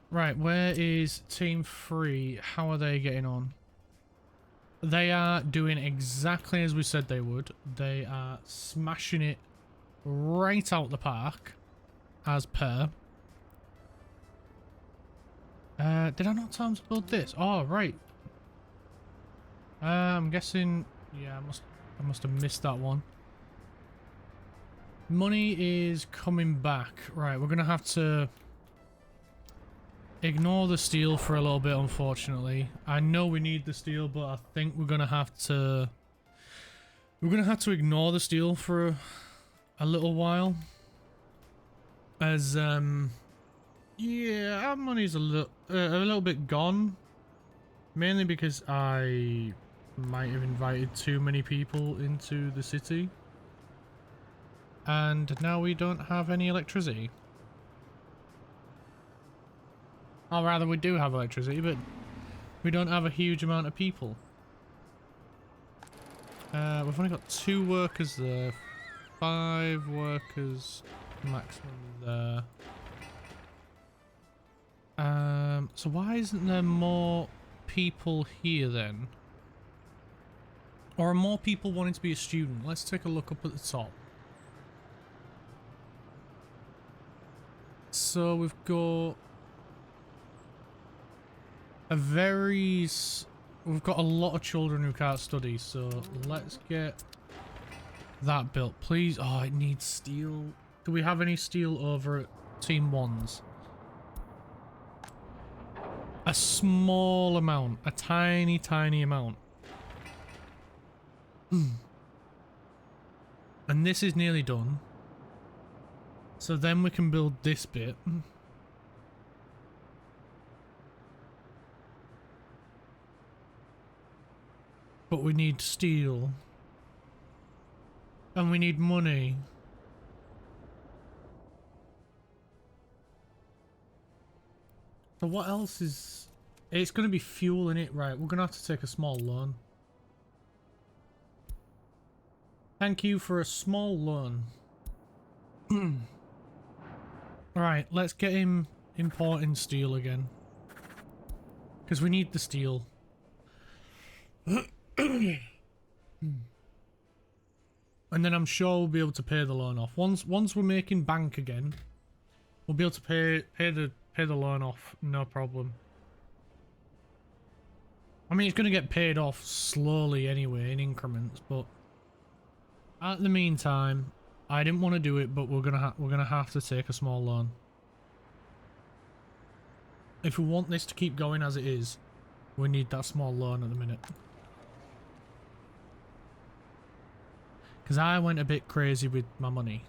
Right, where is Team 3? How are they getting on? They are doing exactly as we said they would. They are smashing it right out the park, as per. Did I not tell them to build this? Oh, right. I'm guessing... Yeah, I must have missed that one. Money is coming back. Right, we're going to have to... ignore the steel for a little bit, unfortunately. I know we need the steel, but I think we're gonna have to... We're gonna have to ignore the steel for a little while. As, yeah, our money's a little bit gone. Mainly because I might have invited too many people into the city. And now we don't have any electricity. Or rather, we do have electricity, but we don't have a huge amount of people. We've only got 2 workers there. 5 workers maximum there. So why isn't there more people here then? Or are more people wanting to be a student? Let's take a look up at the top. So we've got... We've got a lot of children who can't study, so let's get that built. Please. Oh, it needs steel. Do we have any steel over at Team 1's? A small amount. A tiny, tiny amount. And this is nearly done. So then we can build this bit. But we need steel. And we need money. So what else is... It's going to be fuel in it, right? We're going to have to take a small loan. Thank you for a small loan. Alright, let's get him importing steel again. Because we need the steel. And then I'm sure we'll be able to pay the loan off. Once we're making bank again, we'll be able to pay the loan off, no problem. I mean, it's going to get paid off slowly anyway, in increments, but at the meantime, I didn't want to do it, but we're gonna have to take a small loan. If we want this to keep going as it is, we need that small loan at the minute. Because I went a bit crazy with my money.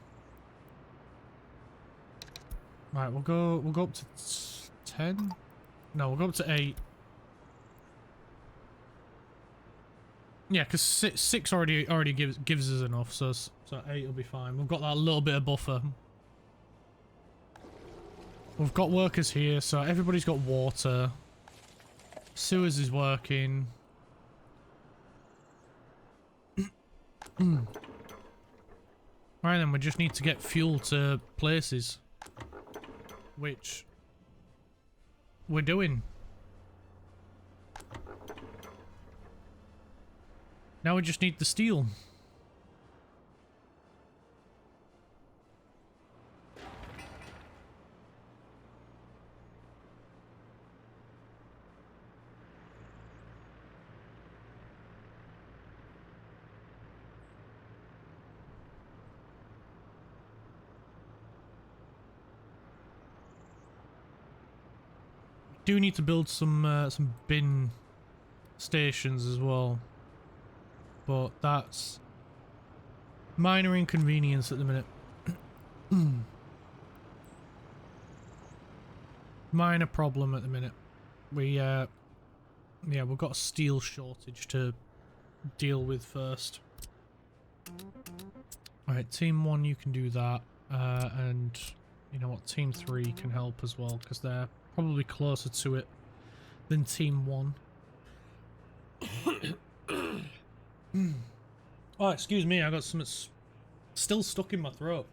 Right, we'll go up to 10. No, we'll go up to 8. Yeah, because six already gives us enough, so 8 will be fine. We've got that little bit of buffer. We've got workers here, so everybody's got water. Sewers is working. Right then, we just need to get fuel to places, which we're doing. Now we just need the steel. Do need to build some bin stations as well, but that's minor inconvenience at the minute. Minor problem at the minute. Yeah, we've got a steel shortage to deal with first. Alright, team 1, you can do that, and you know what, team 3 can help as well, because they're probably closer to it than team 1. Oh, excuse me, I got something still stuck in my throat.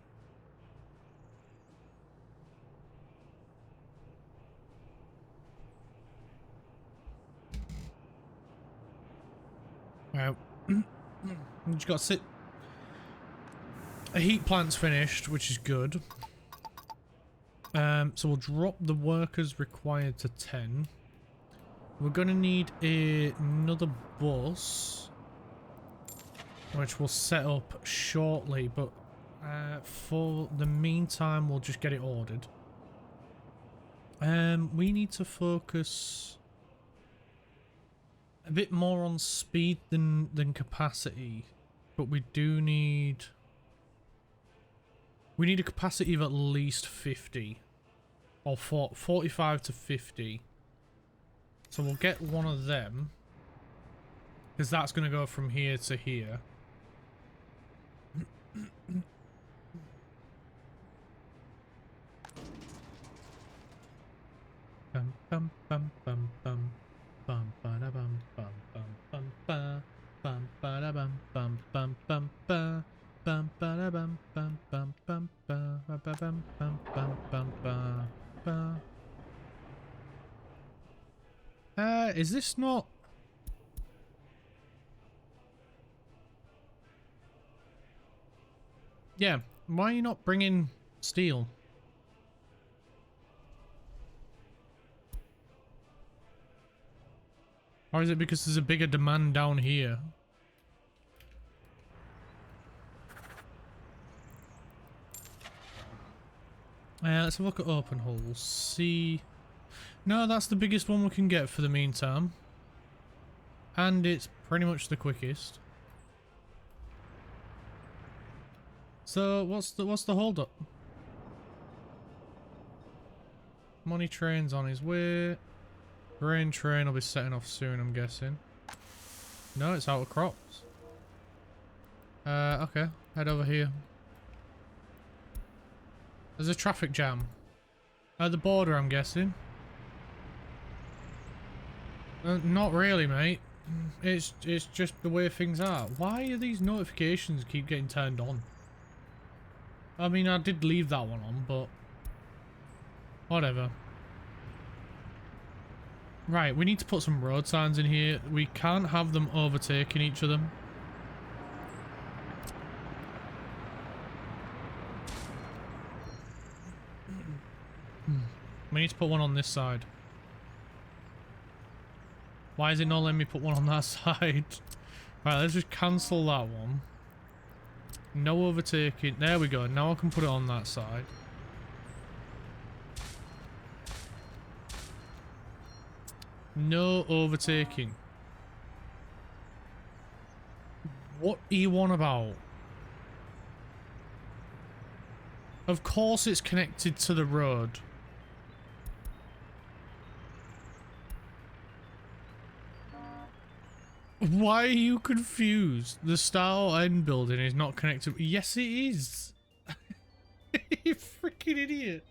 Right. Just got to sit. A heat plant's finished, which is good. So we'll drop the workers required to 10. We're gonna need another bus, which we'll set up shortly, but for the meantime we'll just get it ordered. We need to focus a bit more on speed than capacity, but we need a capacity of at least 50, or 45 to 50. So we'll get one of them, because that's going to go from here to here. Bum bum bum bum bum bum ba da bum bum bum bum ba bum ba da bum bum bum bum ba bum ba da bum bum bum bum ba ba bum bum bum bum ba ba. Is this not? Yeah, why are you not bringing steel? Or is it because there's a bigger demand down here? Let's have a look at open holes. See. No, that's the biggest one we can get for the meantime. And it's pretty much the quickest. So what's the hold up? Money train's on his way. Grain train will be setting off soon, I'm guessing. No, it's out of crops. Okay, head over here. There's a traffic jam at the border, I'm guessing. Not really, mate. It's just the way things are. Why are these notifications keep getting turned on? I mean, I did leave that one on, but whatever. Right, we need to put some road signs in here. We can't have them overtaking each other. We need to put one on this side. Why is it not letting me put one on that side? Right, let's just cancel that one. No overtaking. There we go. Now I can put it on that side. No overtaking. What are you on about? Of course it's connected to the road. Why are you confused? The start end building is not connected. Yes, it is. You freaking idiot.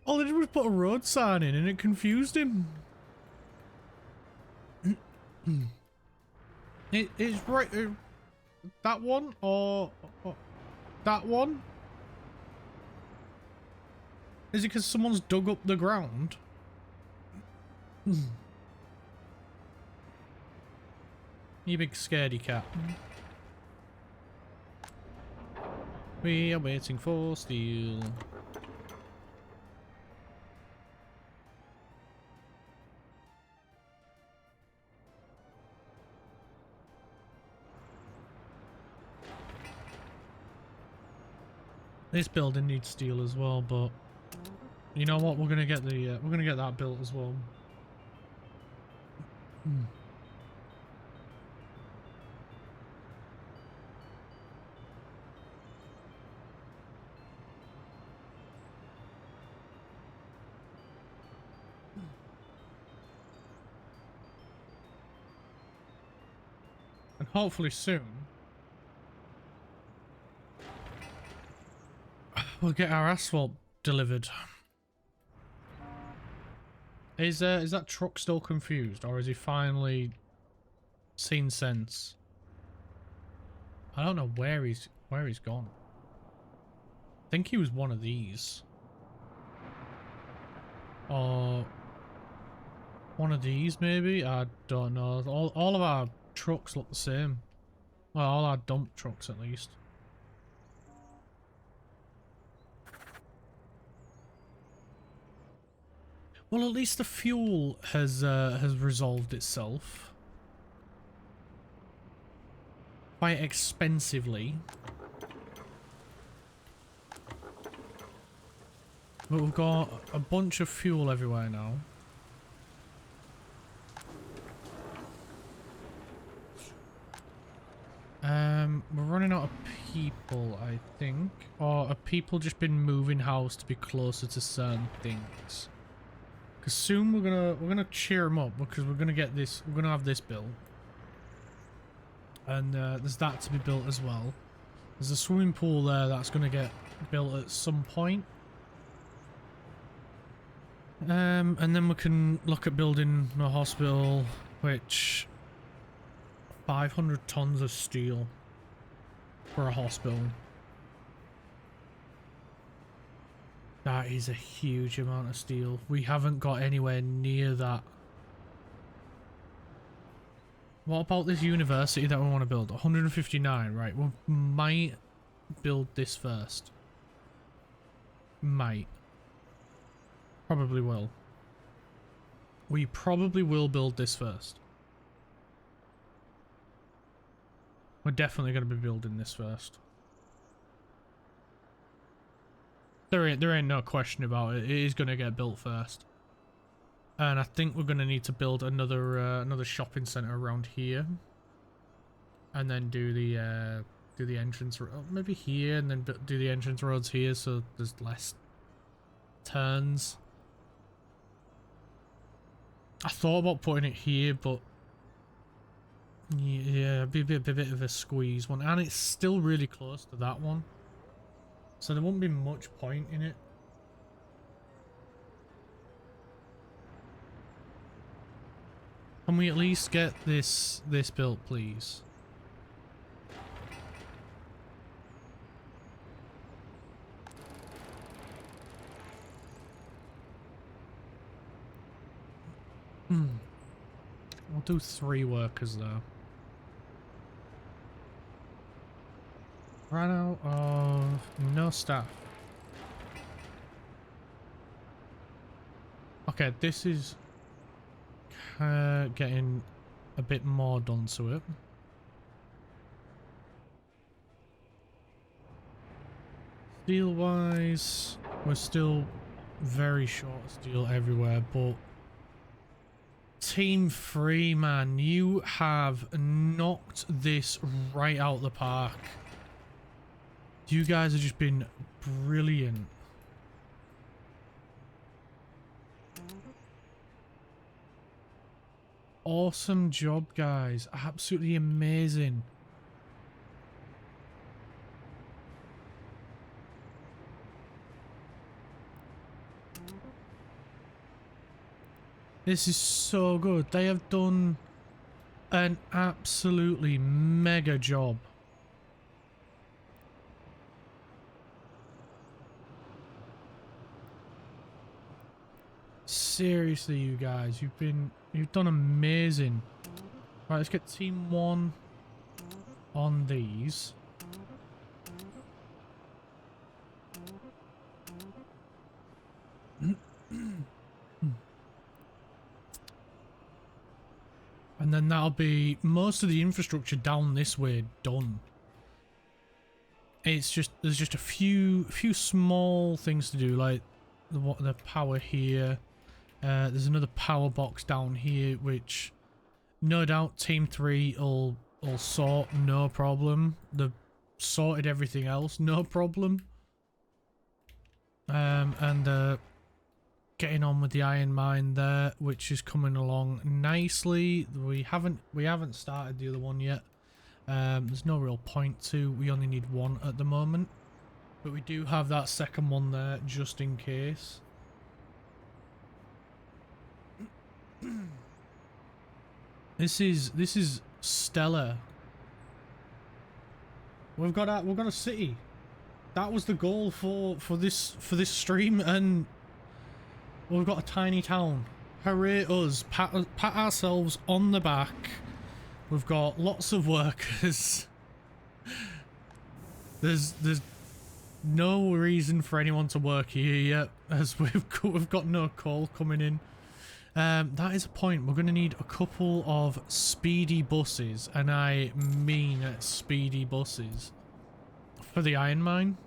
All I did was put a road sign in and it confused him. It's right. That one or that one? Is it because someone's dug up the ground? You big scaredy cat. We are waiting for steel. This building needs steel as well, but you know what? We're gonna get that built as well. And hopefully soon we'll get our asphalt delivered. Is that truck still confused, or has he finally seen sense? I don't know where he's gone. I think he was one of these. Or one of these maybe? I don't know. All of our trucks look the same. Well, all our dump trucks at least. Well, at least the fuel has resolved itself. Quite expensively. But we've got a bunch of fuel everywhere now. We're running out of people, I think. Or have people just been moving house to be closer to certain things? Because soon we're gonna cheer them up because we're gonna get this. We're gonna have this built, and there's that to be built as well. There's a swimming pool there that's gonna get built at some point. And then we can look at building a hospital, which 500 tons of steel for a hospital. That is a huge amount of steel. We haven't got anywhere near that. What about this university that we want to build? 159, right? We might build this first. Might. Probably will. We probably will build this first. We're definitely going to be building this first. There ain't no question about it. It is going to get built first. And I think we're going to need to build another shopping center around here. And then do the entrance road maybe here, and then do the entrance roads here so there's less turns. I thought about putting it here, but yeah, it'd be a bit of a squeeze one, and it's still really close to that one, so there won't be much point in it. Can we at least get this built, please? We'll do 3 workers though. Right out of no staff. Okay, this is getting a bit more done to it. Steel wise, we're still very short of steel everywhere, but Team 3, man, you have knocked this right out the park. You guys have just been brilliant. Awesome job, guys. Absolutely amazing. This is so good. They have done an absolutely mega job. Seriously, you guys, you've done amazing. Right, let's get team 1 on these. And then that'll be most of the infrastructure down this way done. It's just, there's just a few small things to do, like the power here. There's another power box down here, which no doubt Team 3 will sort, no problem. They've sorted everything else, no problem. And getting on with the iron mine there, which is coming along nicely. We haven't started the other one yet. There's no real point to. We only need one at the moment, but we do have that second one there just in case. This is stellar. We've got a city. That was the goal for this stream, and we've got a tiny town. Hooray us. Pat ourselves on the back. We've got lots of workers. There's no reason for anyone to work here yet, as we've got no coal coming in. That is a point. We're going to need a couple of speedy buses, and I mean speedy buses, for the iron mine.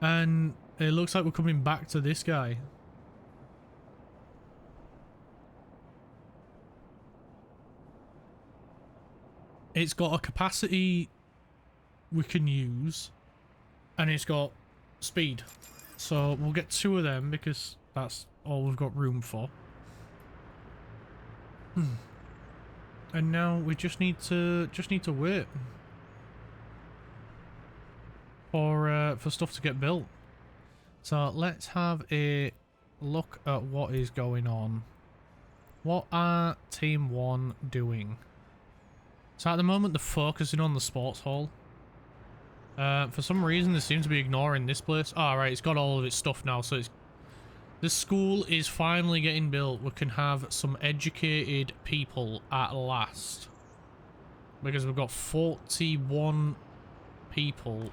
And it looks like we're coming back to this guy. It's got a capacity we can use, and it's got speed. So we'll get 2 of them because that's all we've got room for. And now we just need to wait for stuff to get built. So let's have a look at what is going on. What are Team 1 doing? So at the moment they're focusing on the sports hall. For some reason they seem to be ignoring this place. Oh, right, it's got all of its stuff now, so the school is finally getting built. We can have some educated people at last. Because we've got 41 people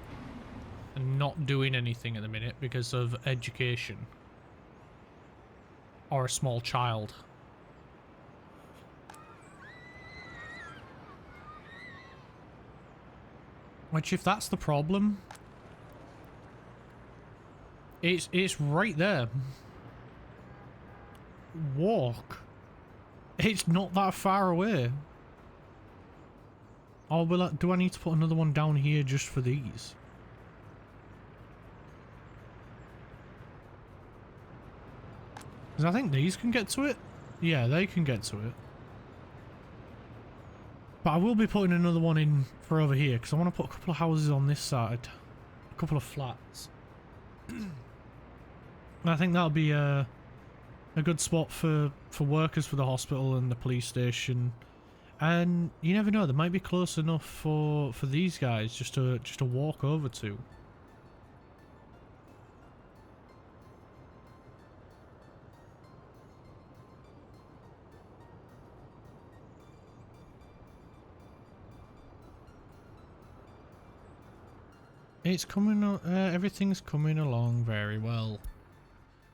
and not doing anything at the minute because of education. Or a small child. Which, if that's the problem, it's right there. Walk. It's not that far away. Or will do I need to put another one down here just for these? Because I think these can get to it. Yeah, they can get to it. But I will be putting another one in for over here, because I want to put a couple of houses on this side. A couple of flats. And I think that'll be a good spot for workers for the hospital and the police station. And you never know, they might be close enough for these guys just to walk over to. It's coming, everything's coming along very well.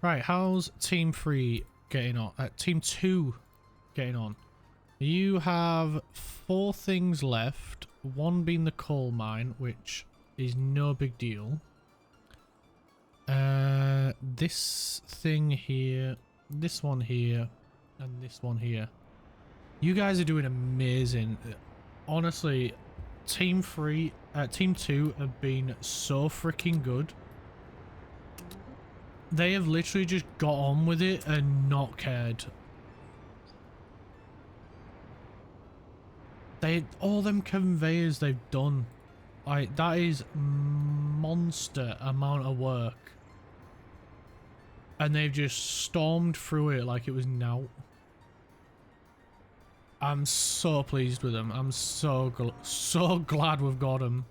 Right, how's Team 3 getting on. Team 2 getting on. You have 4 things left. One being the coal mine, which is no big deal. This thing here, this one here, and this one here. You guys are doing amazing. Honestly, Team 2 have been so freaking good. They have literally just got on with it and not cared. All them conveyors they've done, like, that is monster amount of work. And they've just stormed through it like it was now. I'm so pleased with them. I'm so glad we've got them.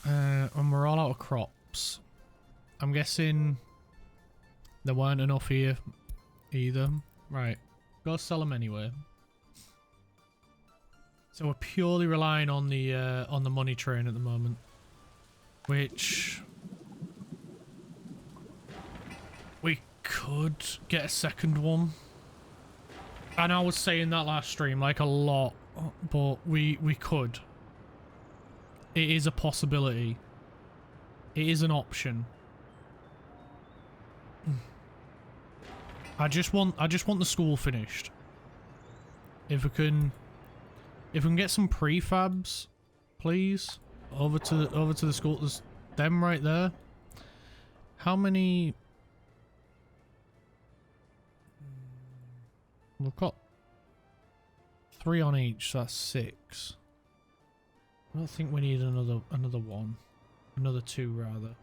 And we're all out of crops. I'm guessing there weren't enough here either. Right, go sell them anyway. So we're purely relying on the money train at the moment, which we could get a second one. And I was saying that last stream, like, a lot, but we could. It is a possibility. It is an option. I just want the school finished. If we can get some prefabs, please, over to the school. There's them right there. How many? We've got 3 on each, so that's 6. I don't think we need another one. Another 2 rather.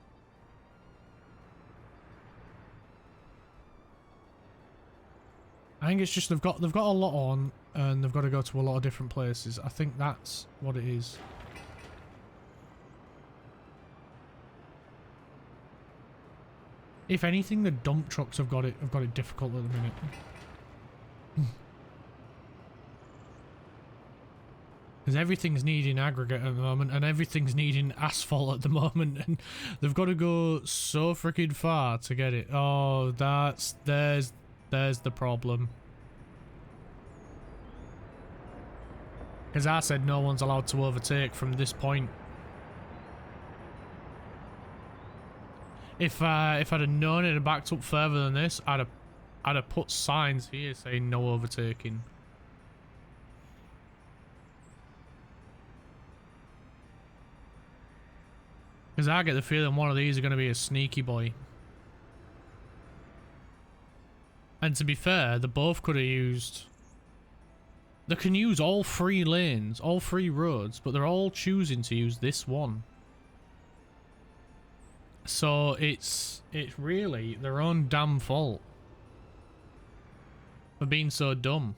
I think it's just they've got a lot on and they've got to go to a lot of different places. I think that's what it is. If anything, the dump trucks have got it difficult at the minute. Because everything's needing aggregate at the moment, and everything's needing asphalt at the moment, and they've got to go so freaking far to get it. Oh, there's the problem. Because I said no one's allowed to overtake from this point. If I'd have known it had backed up further than this, I'd have put signs here saying no overtaking. Because I get the feeling one of these are going to be a sneaky boy. And to be fair, they both could have used... They can use all 3 lanes, all 3 roads, but they're all choosing to use this one. So it's really their own damn fault for being so dumb.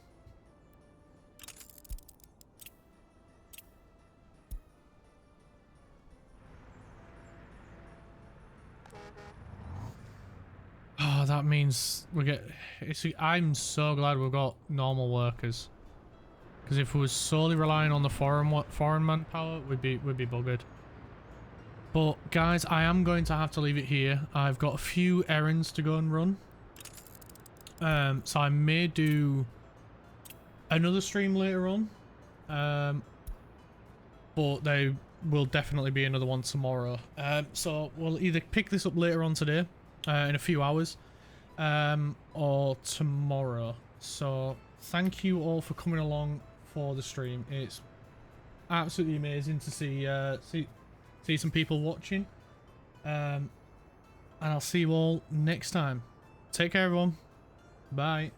Oh, that means we get... I'm so glad we've got normal workers. Because if we was solely relying on the foreign manpower, we'd be buggered. But guys, I am going to have to leave it here. I've got a few errands to go and run. So I may do another stream later on. But there will definitely be another one tomorrow. So we'll either pick this up later on today, in a few hours, or tomorrow. So thank you all for coming along for the stream. It's absolutely amazing to see some people watching. And I'll see you all next time. Take care, everyone. Bye.